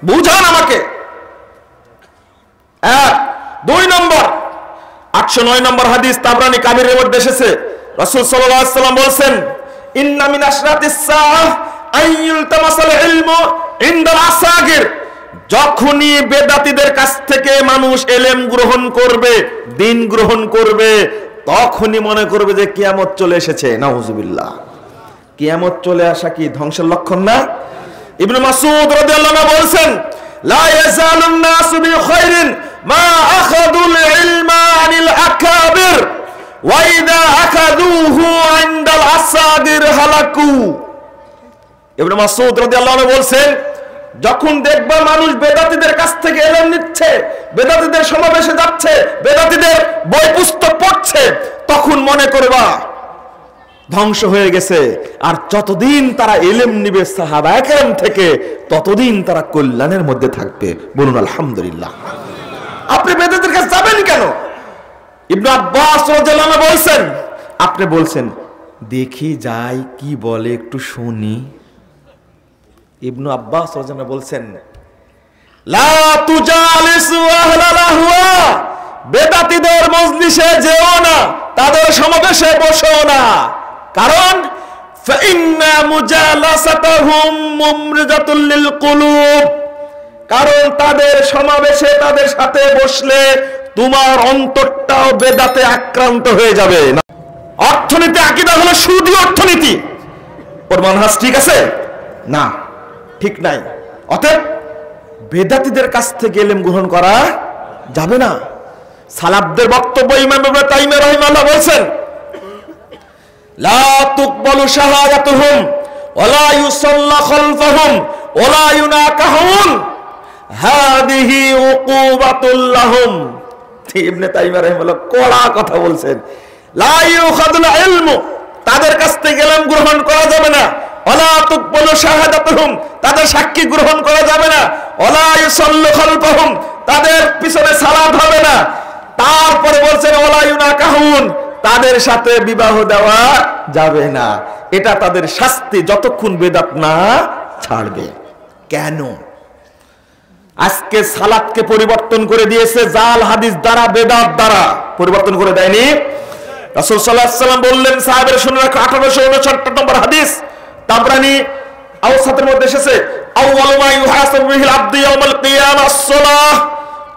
বুঝান আমাকে। 2 নম্বর 809 নম্বর হাদিস তাবরানী কাবিরের মধ্যে এসেছে, রাসূল সাল্লাল্লাহু আলাইহি ওয়াসাল্লাম বলেছেন ইন্না মিন আশরাতিস সাআহ আইয়ুলতামাসাল ইলমু ইনদাল আসাগির। যখনই বেদাতীদের কাছ থেকে মানুষ ইলম গ্রহণ করবে, দ্বীন গ্রহণ করবে, তখনই মনে করবে যে কিয়ামত চলে এসেছে। নাউযুবিল্লাহ। কিয়ামত চলে আসা কি ধ্বংসের লক্ষণ না? ইবনে মাসউদ রাদিয়াল্লাহু আনহু বলেন লা ইয়াজালুন নাসু বিখাইরিন মা আখাযুল ইলমা আনিল আকাবির ওয়া ইযা আখাযুহু ইনদাল আসাগির হালাকু। ইবনে মাসউদ রাদিয়াল্লাহু আনহু বলেন যখন দেখবা মানুষ বেদাতীদের কাছ থেকে ইলম নিচ্ছে, বেদাতীদের সমাবেশে যাচ্ছে, বেদাতীদের বই পুস্তক পড়ছে, তখন মনে করবা ধ্বংস হয়ে গেছে। আর যতদিন তারা ইলম নিবে সাহাবায়ে কেরাম থেকে, ততদিন তারা কল্যাণের মধ্যে থাকবে। বলুন আলহামদুলিল্লাহ। আপনি বেদাতীদের কাছে যাবেন কেন? ইবনে আব্বাস রাদিয়াল্লাহু আনহু বলেন, আপনি বলছেন দেখি যাই কি বলে একটু শুনি। ইবনে আব্বাস রাদিয়াল্লাহু আনহু বলছেন লা তুজালিসু আহলাল আহওয়া, বেদাতীদের মজলিসে যেও না, তাদের সমাবেশে বসো না। কারণ ফাইন্না মুজালাসাতাহুম মুমরিজাতুল লিল কুলুব, কারণ তাদের সমাবেশে তাদের সাথে বসলে তোমার অন্তরটাও বেদাতে আক্রান্ত হয়ে যাবে। অর্থনীতি আকীদা হলো সুদী অর্থনীতি, ওর মানহাজ ঠিক আছে না? ঠিক নাই। অতএব বেদাতীদের কাছ থেকে ইলম গ্রহণ করা যাবে না। সালাফদের বক্তব্য ইমাম ইবনে তাইমিয়া রাহিমাহুল্লাহ বলেন লা তুকবালু শাহাদাতুহুম ওয়ালা ইউসাল্লা খালফাহুম ওয়ালা ইউনাকাহুন হাদিহি উকুবাতুল লাহুম। ইবনে তাইমিয়া রাহিমাহুল্লাহ কড়া কথা বলছেন। লা ইউখাযুল ইলমু, তাদের কাছ থেকে ইলম গ্রহণ করা যাবে না। ওয়ালা তুকবালু শাহাদাতুহুম, তাদের সাক্ষী গ্রহণ করা যাবে না। ওয়ালা ইউসাল্লু খালফাহুম, তাদের পিছনে সালাত হবে না। তারপরে বলছেন ওয়ালা ইউনাকাহুন, তাদের সাথে বিবাহ দেওয়া যাবে না। এটা তাদের শাস্তি যতক্ষণ বেদাত না ছাড়বে। কেন? আজকে সালাতকে পরিবর্তন করে দিয়েছে জাল হাদিস দ্বারা, বেদাত দ্বারা পরিবর্তন করে দেয়নি। রাসূল সাল্লাল্লাহু আলাইহি ওয়াসাল্লাম বললেন, সাহাবারা শুনে রাখো, 1859 নম্বর হাদিস তাবরানী আওসাতের মধ্যে এসেছে, আউয়ালু মা ইউহাসাবু বিহিল আবদু ইয়াউমাল কিয়ামাহ আস-সালাহ,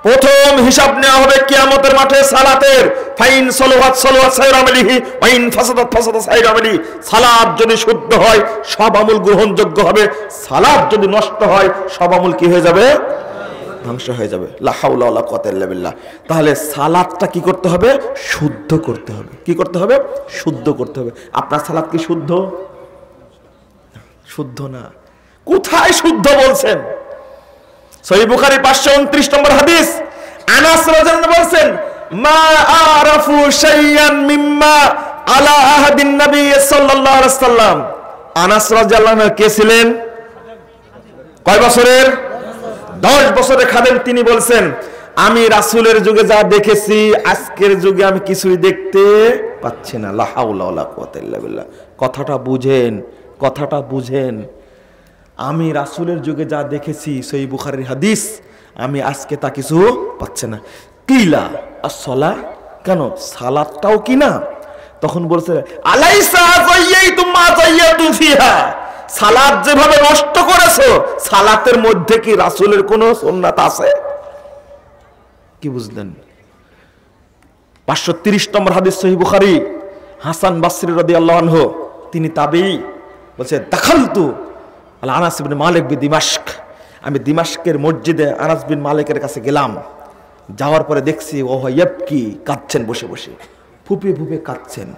প্রথম হিসাব নেওয়া হবে কিয়ামতের মাঠে সালাতের। ফাইন সালাওয়াত সালাওয়াত সাইর আমলিহি ওয়া ইন ফাসাদাত ফাসাদাত সাইর আমলি। সালাত যদি শুদ্ধ হয় সব আমল গ্রহণযোগ্য হবে, সালাত যদি নষ্ট হয় সব আমল কি হয়ে যাবে? ধ্বংস হয়ে যাবে। লা হাওলা ওয়ালা কুওয়াতা ইল্লা বিল্লাহ। তাহলে সালাতটা কি করতে হবে? শুদ্ধ করতে হবে। কি করতে হবে? শুদ্ধ করতে হবে। আপনার সালাত কি শুদ্ধ? শুদ্ধ না। কোথায় শুদ্ধ বলছেন? সহিহ বুখারী 529 নম্বর হাদিস, আনাস রাদিয়াল্লাহু আনহু বলেন মা আরাফু শাইয়ান মিম্মা আলা আহাদিন নবী সাল্লাল্লাহু আলাইহি ওয়াসাল্লাম। আনাস রাদিয়াল্লাহু আনহু কে ছিলেন? কয় বছরের? 10 বছরের খাদেম। তিনি বলছেন আমি রাসূলের যুগে যা দেখেছি আজকের যুগে আমি কিছুই দেখতে পাচ্ছি না। লা হাওলা ওয়ালা কুওয়াতা ইল্লা বিল্লাহ। কথাটা বুঝেন, কথাটা বুঝেন। আমি রাসূলের যুগে যা দেখেছি সহিহ বুখারীর হাদিস, আমি আজকে তা কিছু পাচ্ছি না। কিলা as-সালাহ, কেন সালাতটাও কি না? তখন বলছে আলাইসা যাইয়াতুম মা যাইয়াতু ফিহা, সালাত যেভাবে নষ্ট করেছো সালাতের মধ্যে কি রাসূলের কোনো সুন্নাত আছে? কি বুঝলেন? 530 নম্বর হাদিস সহিহ বুখারী, হাসান বাসরী রাদিয়াল্লাহু আনহু, তিনি তাবেঈ, বলছে দাখালতু আলা আনাস ইবনে মালিক বি দিমাশক, আমি দিমাশকের মসজিদে আনাস বিন মালিকের কাছে গেলাম। যাওয়ার পরে দেখছি ও ইয়াবকি, কাঁদছেন বসে বসে, ফুপিয়ে ফুপিয়ে কাঁদছেন।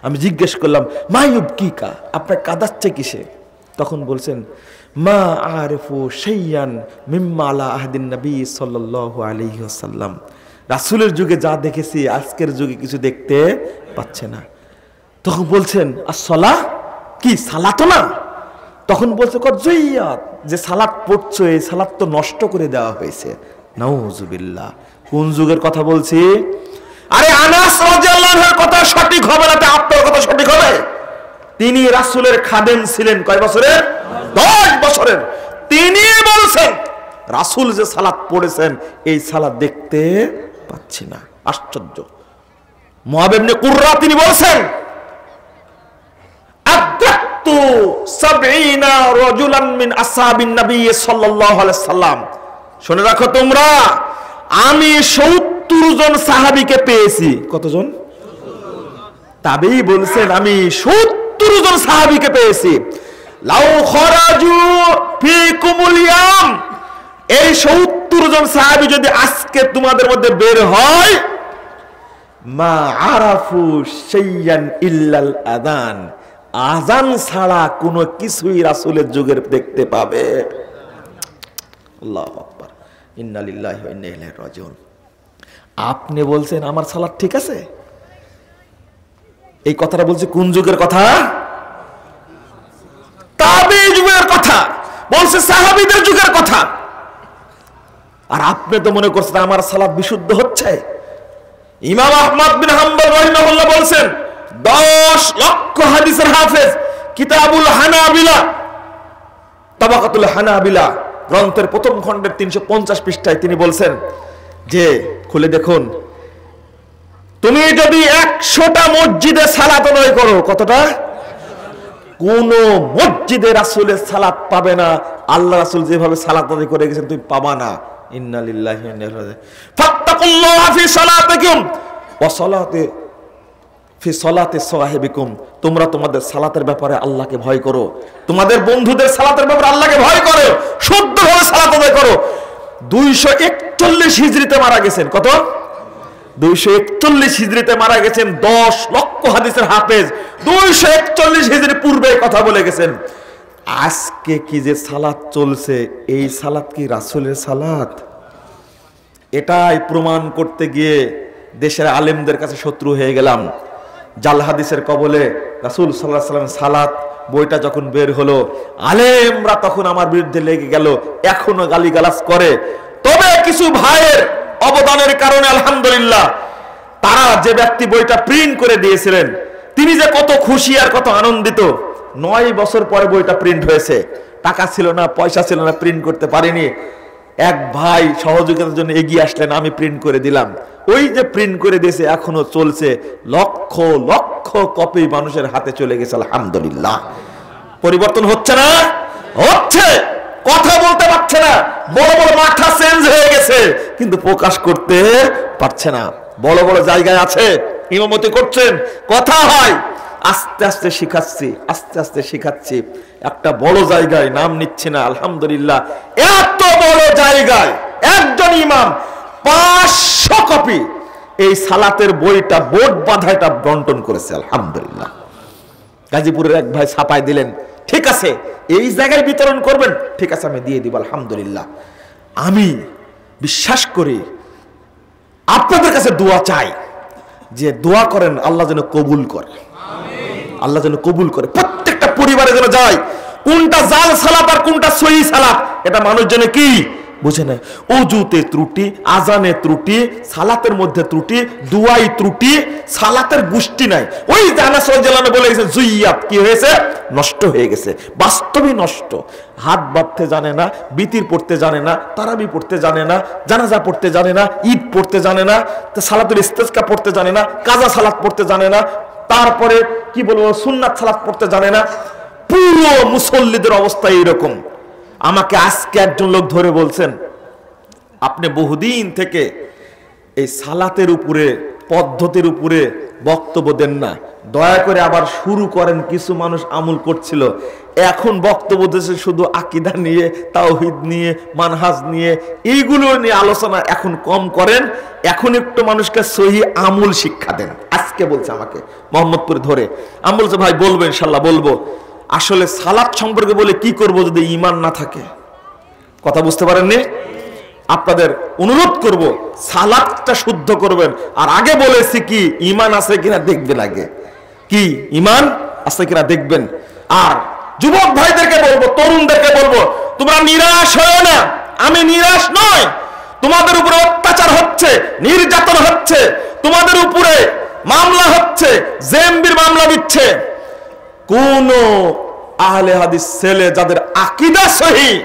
আমি জিজ্ঞেস করলাম মা ইউবকিকা, আপনার কাঁদাচ্ছে কিসে? তখন বলছেন মা আরিফু শাইয়ান মিম্মা আলা আহদিন নবী সাল্লাল্লাহু আলাইহি ওয়াসাল্লাম, রাসূলের যুগে যা দেখেছি আজকের যুগে কিছু দেখতে পাচ্ছে না। তখন বলছেন আসসালাহ, কি সালাত না? তখন বলছে কজ্জাইয়াত, যে সালাত পড়ছো এই সালাত তো নষ্ট করে দেওয়া হয়েছে। নাউজুবিল্লাহ। কোন যুগের কথা বলছি? আরে আনাস রাদিয়াল্লাহু আনহুর কথা সঠিক হবে না, আপনার কথা সঠিক হবে? তিনি রাসূলের খাদেম ছিলেন কয় বছরের? 10 বছরের। তিনি বলছেন রাসূল যে সালাত পড়েছেন এই সালাত দেখতে পাচ্ছি না। আশ্চর্য। মুআব ইবনে কুররা তিনি বলছেন আদরাকতু 70 রাজুলান মিন আসহাবিন নবী সাল্লাল্লাহু আলাইহি সাল্লাম, শুনে রাখো তোমরা, আমি 70 জন সাহাবীকে পেয়েছি। কতজন? তাবেঈ বলছেন আমি 70 জন সাহাবীকে পেয়েছি। লাউ খরাজু ফিকুমুল ইয়াম, এই 70 জন সাহাবী যদি আজকে তোমাদের মধ্যে বের হয়, মা আরাফু শাইয়ান ইল্লাল আযান, আযান ছাড়া কোনো কিছুই রাসূলের যুগের দেখতে পাবে। আল্লাহু আকবার, ইন্না লিল্লাহি ওয়া ইন্না ইলাইহি রাজিউন। আপনি বলছেন আমার সালাত ঠিক আছে? এই কথাটা বলছে কোন যুগের কথা? তাবেঈ যুগের কথা, বলছে সাহাবীদের যুগের কথা। আর আপনি তো মনে করছেন আমার সালাত বিশুদ্ধ হচ্ছে। ইমাম আহমদ বিন হাম্বল রাহিমাহুল্লাহ বলছেন 10 লক্ষ হাদিসের হাফেজ, কিতাবুল হানাবিলা, তাবাকাতুল হানাবিলা গ্রন্থের প্রথম খণ্ডের 350 পৃষ্ঠায় তিনি বলছেন যে খুলে দেখুন, তুমি যদি 100টা মসজিদে সালাত আদায় করো, কতটা? কোন মসজিদে রাসূলের সালাত পাবে না, আল্লাহ রাসূল যেভাবে সালাত আদায় করে গেছেন তুমি পাবা না। ইন্না লিল্লাহি ওয়া ইন্না ইলাইহি রাজিউন। ফাত্তাকুল্লাহ ফি সালাতিকুম ওয়া সালাতি ফি সালাতি সাহিবিকুম, তোমরা তোমাদের সালাতের ব্যাপারে আল্লাহকে ভয় করো, তোমাদের বন্ধুদের সালাতের ব্যাপারে আল্লাহকে ভয় করো, শুদ্ধভাবে সালাত আদায় করো। 241 হিজরিতে মারা গেছেন। কত? 241 হিজরিতে মারা গেছেন 10 লক্ষ হাদিসের হাফেজ। 241 হিজরি পূর্বে কথা বলে গেছেন। আজকে কি যে সালাত চলছে, এই সালাত কি রাসূলের সালাত? এটাই প্রমাণ করতে গিয়ে দেশের আলেমদের কাছে শত্রু হয়ে গেলাম। জাল হাদিসের কবলে রাসূল সাল্লাল্লাহু আলাইহি ওয়াসাল্লাম সালাত বইটা যখন বের হলো, আলেমরা তখন আমার বিরুদ্ধে লেগে গেল, এখনো গালিগালাজ করে। তবে কিছু ভাইয়ের অবদানের কারণে আলহামদুলিল্লাহ, তারা যে ব্যক্তি বইটা প্রিন্ট করে দিয়েছিলেন তিনি যে কত খুশি আর কত আনন্দিত। 9 বছর পরে বইটা প্রিন্ট হয়েছে। টাকা ছিল না, পয়সা ছিল না, প্রিন্ট করতে পারিনি। এক ভাই সহযোগিতার জন্য এগিয়ে আসলেন, আমি প্রিন্ট করে দিলাম। ওই যে প্রিন্ট করে দিয়েছে এখনো চলছে, লক্ষ লক্ষ কপি মানুষের হাতে চলে গেছে আলহামদুলিল্লাহ। পরিবর্তন হচ্ছে না? হচ্ছে। কথা বলতে পারছে না, বড় বড় মাথা চেঞ্জ হয়ে গেছে, কিন্তু প্রকাশ করতে পারছে না। বড় বড় জায়গায় আছে, ইমামতি করছেন, কথা হয়, আস্তে আস্তে শিখাচ্ছি, আস্তে আস্তে শিখাচ্ছি। একটা বড় জায়গায়, নাম নিচ্ছে না, আলহামদুলিল্লাহ, এত বড় জায়গায় একজন ইমাম 500 কপি এই সালাতের বইটা বোর্ড বাঁধা এটা বন্টন করেছে আলহামদুলিল্লাহ। গাজীপুরের এক ভাই ছাপাই দিলেন, ঠিক আছে এই জায়গায় বিতরণ করবেন, ঠিক আছে আমি দিয়ে দিব আলহামদুলিল্লাহ। আমি বিশ্বাস করি, আপনাদের কাছে দোয়া চাই, যে দোয়া করেন আল্লাহ যেন কবুল করে, আল্লাহ যেন কবুল করে। প্রত্যেকটা পরিবারে যেন যায়, কোনটা জাল সালাত আর কোনটা সহি সালাত এটা মানুষ যেন কি বুঝে নেয়। ওযুতে ত্রুটি, আজানে ত্রুটি, সালাতের মধ্যে ত্রুটি, দুয়াই ত্রুটি, সালাতের গোষ্ঠী নাই। ওই আনাস রাদিয়াল্লাহু আনহু বলে গেছে জুইয়াত, কি হয়েছে? নষ্ট হয়ে গেছে, বাস্তবই নষ্ট। হাত বাঁধতে জানে না, বিতির পড়তে জানে না, তারাবি পড়তে জানে না, জানাজা পড়তে জানে না, ঈদ পড়তে জানে না, সালাতুল ইস্তিসকা পড়তে জানে না, কাজা সালাত পড়তে জানে না, তারপরে কি বলবো সুন্নাত সালাত পড়তে জানে না। পুরো মুসল্লিদের অবস্থা এইরকম। আমাকে আজকে একজন লোক ধরে বলছেন, আপনি বহুদিন থেকে এই সালাতের উপরে, পদ্ধতির উপরে বক্তব্য দেন না, দয়া করে আবার শুরু করেন। কিছু মানুষ আমল করছিল, এখন বক্তব্য দিচ্ছে শুধু আকীদা নিয়ে, তাওহীদ নিয়ে, মানহাজ নিয়ে, এইগুলো নিয়ে আলোচনা এখন কম করেন, এখন একটু মানুষকে সহি আমল শিক্ষা দেন। আজকে বলছে আমাকে মোহাম্মদপুরে ধরে, আমি বলছি ভাই বলবো ইনশাল্লাহ বলবো। আসলে সালাত সম্পর্কে বলে কি করব যদি ঈমান না থাকে? কথা বুঝতে পারেননি? আপনাদের অনুরোধ করব সালাতটা শুদ্ধ করবেন। আর আগে বলেছি কি ঈমান আছে কিনা দেখবেন, আগে কি ঈমান আছে কিনা দেখবেন। আর যুবক ভাইদেরকে বলবো, তরুণদেরকে বলবো, তোমরা নিরাশ হয়ো না। আমি নিরাশ নয়। তোমাদের উপরে অত্যাচার হচ্ছে, নির্যাতন হচ্ছে, তোমাদের উপরে মামলা হচ্ছে, জেএমবির মামলা দিচ্ছে। কোন আহলে হাদিস ছেলে যাদের আকীদা সহিহ,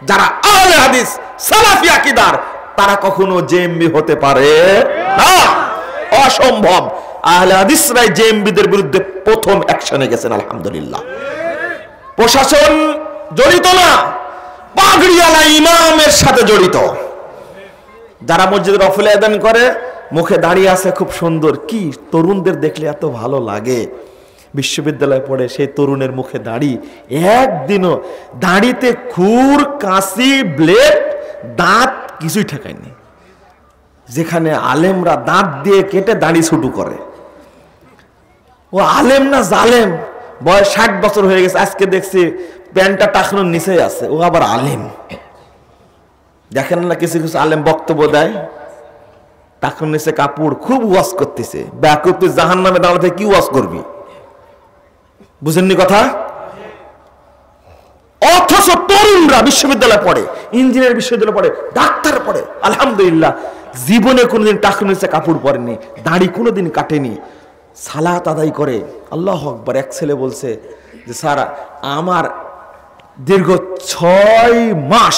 যারা আহলে হাদিস সালাফি আকীদার, তারা কখনো জেএমবি হতে পারে না, অসম্ভব। আহলে হাদিসরাই জেএমবিদের বিরুদ্ধে প্রথম অ্যাকশনে গেছেন, আলহামদুলিল্লাহ। প্রশাসন জড়িত না, পাগড়িওয়ালা ইমামের সাথে জড়িত। যারা মসজিদে নফল আযান করে, মুখে দাঁড়িয়ে আছে খুব সুন্দর, কি তরুণদের দেখলে এত ভালো লাগে। বিশ্ববিদ্যালয়ে পড়ে সেই তরুণের মুখে দাড়ি, একদিনও দাড়িতে খুর, কাঁচি, ব্লেড, দাঁত কিছুই ঠেকায়নি। যেখানে আলেমরা দাঁত দিয়ে কেটে দাড়ি ছুটু করে, ও আলেম না জালেম। বয়স 60 বছর হয়ে গেছে, আজকে দেখছি প্যান্টটা টাকনোর নিচে আছে, ও আবার আলেম। দেখেন না কিছু কিছু আলেম বক্তব্য দেয়, টাকনোর নিচে কাপড়, খুব ওয়াজ করতেছে। ব্যাকুব তুই জাহান্নামে দাঁড়াতে কি ওয়াজ করবি? বুঝেননি কথা? অথচ তরুণরা বিশ্ববিদ্যালয়ে পড়ে, ইঞ্জিনিয়ার বিশ্ববিদ্যালয়ে পড়ে, ডাক্তার পড়ে, আলহামদুলিল্লাহ, জীবনে কোনোদিন টাকনোর নিচে কাপড় পরেনি, দাড়ি কোনোদিন কাটেনি, সালাত আদায় করে। আল্লাহু আকবার। এক ছেলে বলছে যে স্যার, আমার দীর্ঘ 6 মাস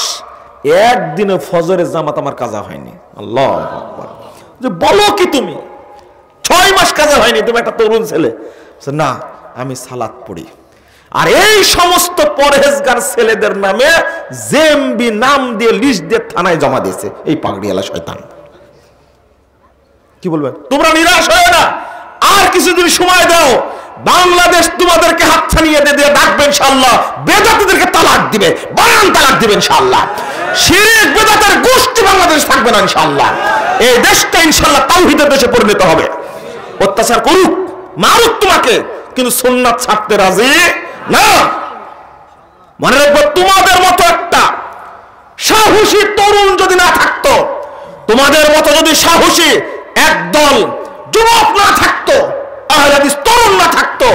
একদিনে ফজরের জামাত আমার কাজা হয়নি। আল্লাহু আকবার। যে বলো কি তুমি, 6 মাস কাজা হয়নি? তুমি একটা তরুণ ছেলে। না, আমি সালাত পড়ি। আর এই সমস্ত পরহেজগার ছেলেদের নামে জেএমবি নাম দিয়ে লিস্ট দিয়ে থানায় জমা দিয়েছে এই পাগড়িওয়ালা শয়তান। কি বলবেন? তোমরা নিরাশ হয়ে না, আর কিছুদিন সময় দাও, বাংলাদেশ তোমাদেরকে হাতছানিয়ে দিয়ে ডাকবে ইনশাআল্লাহ। বেদাতীদেরকে তালাক দিবে, বায়ান তালাক দিবে ইনশাআল্লাহ। শিরক বেদাতের গোষ্ঠী বাংলাদেশ থাকবে না ইনশাআল্লাহ। এই দেশটা ইনশাআল্লাহ তাওহীদের দেশে পরিণত হবে। অত্যাচার করুক, মারুক তোমাকে, কিন্তু সুন্নাত ছাড়তে রাজি না। মনে রাখবো, তোমাদের মতো একটা সাহসী তরুণ যদি না থাকতো, তোমাদের মতো যদি সাহসী একদল যুবক না থাকতো, আহলে হাদিস তরুণ না থাকতো,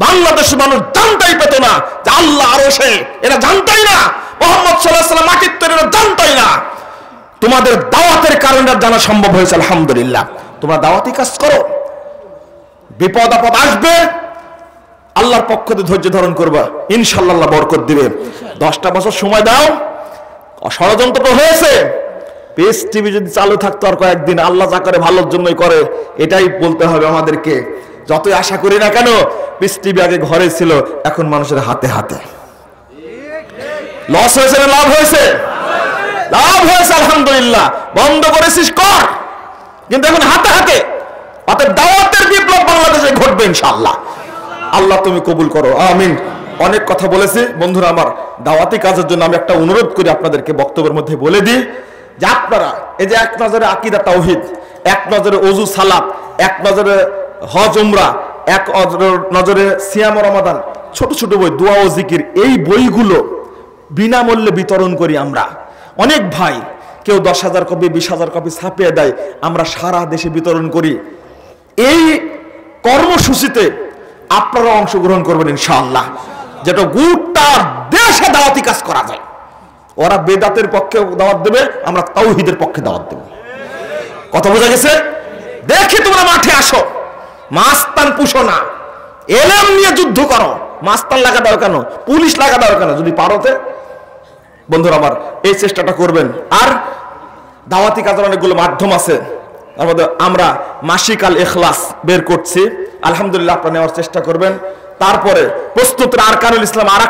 বাংলাদেশের মানুষ জানতেই পেত না যে আল্লাহ আরশে, এরা জানতেই না মুহাম্মদ সাল্লাল্লাহু আলাইহি ওয়াসাল্লাম মাটির তৈরি, এরা জানতেই না। তোমাদের দাওয়াতের কারণে জানা সম্ভব হয়েছে, আলহামদুলিল্লাহ। তোমরা দাওয়াতি কাজ করো, বিপদ আপদ আসবে, আল্লাহর পক্ষ থেকে ধৈর্য ধারণ করবা, ইনশাআল্লাহ আল্লাহ বরকত দিবে। 10টা বছর সময় দাও। ষড়যন্ত্র তো হয়েছে, পিস টিভি যদি চালু থাকতো আর কয়েকদিন, আল্লাহ যা করে ভালোর জন্যই করে, এটাই বলতে হবে আমাদেরকে। যতই আশা করি না কেন, পিস টিভি আগে ঘরে ছিল, এখন মানুষের হাতে হাতে। লস হয়েছে না লাভ হয়েছে? লাভ হয়েছে, আলহামদুলিল্লাহ। বন্ধ করেছিস কর, কিন্তু এখন হাতে হাতে। অতএব দাওয়াতের বিপ্লব বাংলাদেশে ঘটবে ইনশাআল্লাহ। আল্লাহ তুমি কবুল করো, আমিন। অনেক কথা বলেছি বন্ধুরা আমার। দাওয়াতি কাজের জন্য আমি একটা অনুরোধ করি আপনাদেরকে বক্তব্যের মধ্যে বলে দিই যে আপনারা এই যে এক নজরে আকীদা তাওহীদ, এক নজরে ওযু সালাত, এক নজরে হজ উমরা, এক নজরে সিয়াম রমাদান, ছোট ছোট বই দোয়া ও জিকির, এই বইগুলো বিনামূল্যে বিতরণ করি আমরা। অনেক ভাই, কেউ 10,000 কপি 20,000 কপি ছাপিয়ে দেয়, আমরা সারা দেশে বিতরণ করি। এই কর্মসূচিতে আপনারা অংশগ্রহণ করবেন ইনশাআল্লাহ, যেটা গোটা দেশে দাওয়াতি কাজ করা যায়। ওরা বেদাতের পক্ষে দাওয়াত দেবে, আমরা তাওহীদের পক্ষে দাওয়াত দেব। কথা বোঝা গেছে? দেখি তোমরা মাঠে আসো, মাস্তান পুষো না, এলেম নিয়ে যুদ্ধ করো। মাস্তান লাগা দাও কেন, পুলিশ লাগা দাও কেন, যদি পারোতে। বন্ধুরা আমার, এই চেষ্টাটা করবেন। আর দাওয়াতি কাজের অনেকগুলো মাধ্যম আছে, তার মধ্যে আমরা মাসিক আল ইখলাস বের করছি, আলহামদুলিল্লাহ আপনারা নেওয়ার চেষ্টা করবেন। তারপরে প্রস্তুত আরকানুল ইসলাম, আর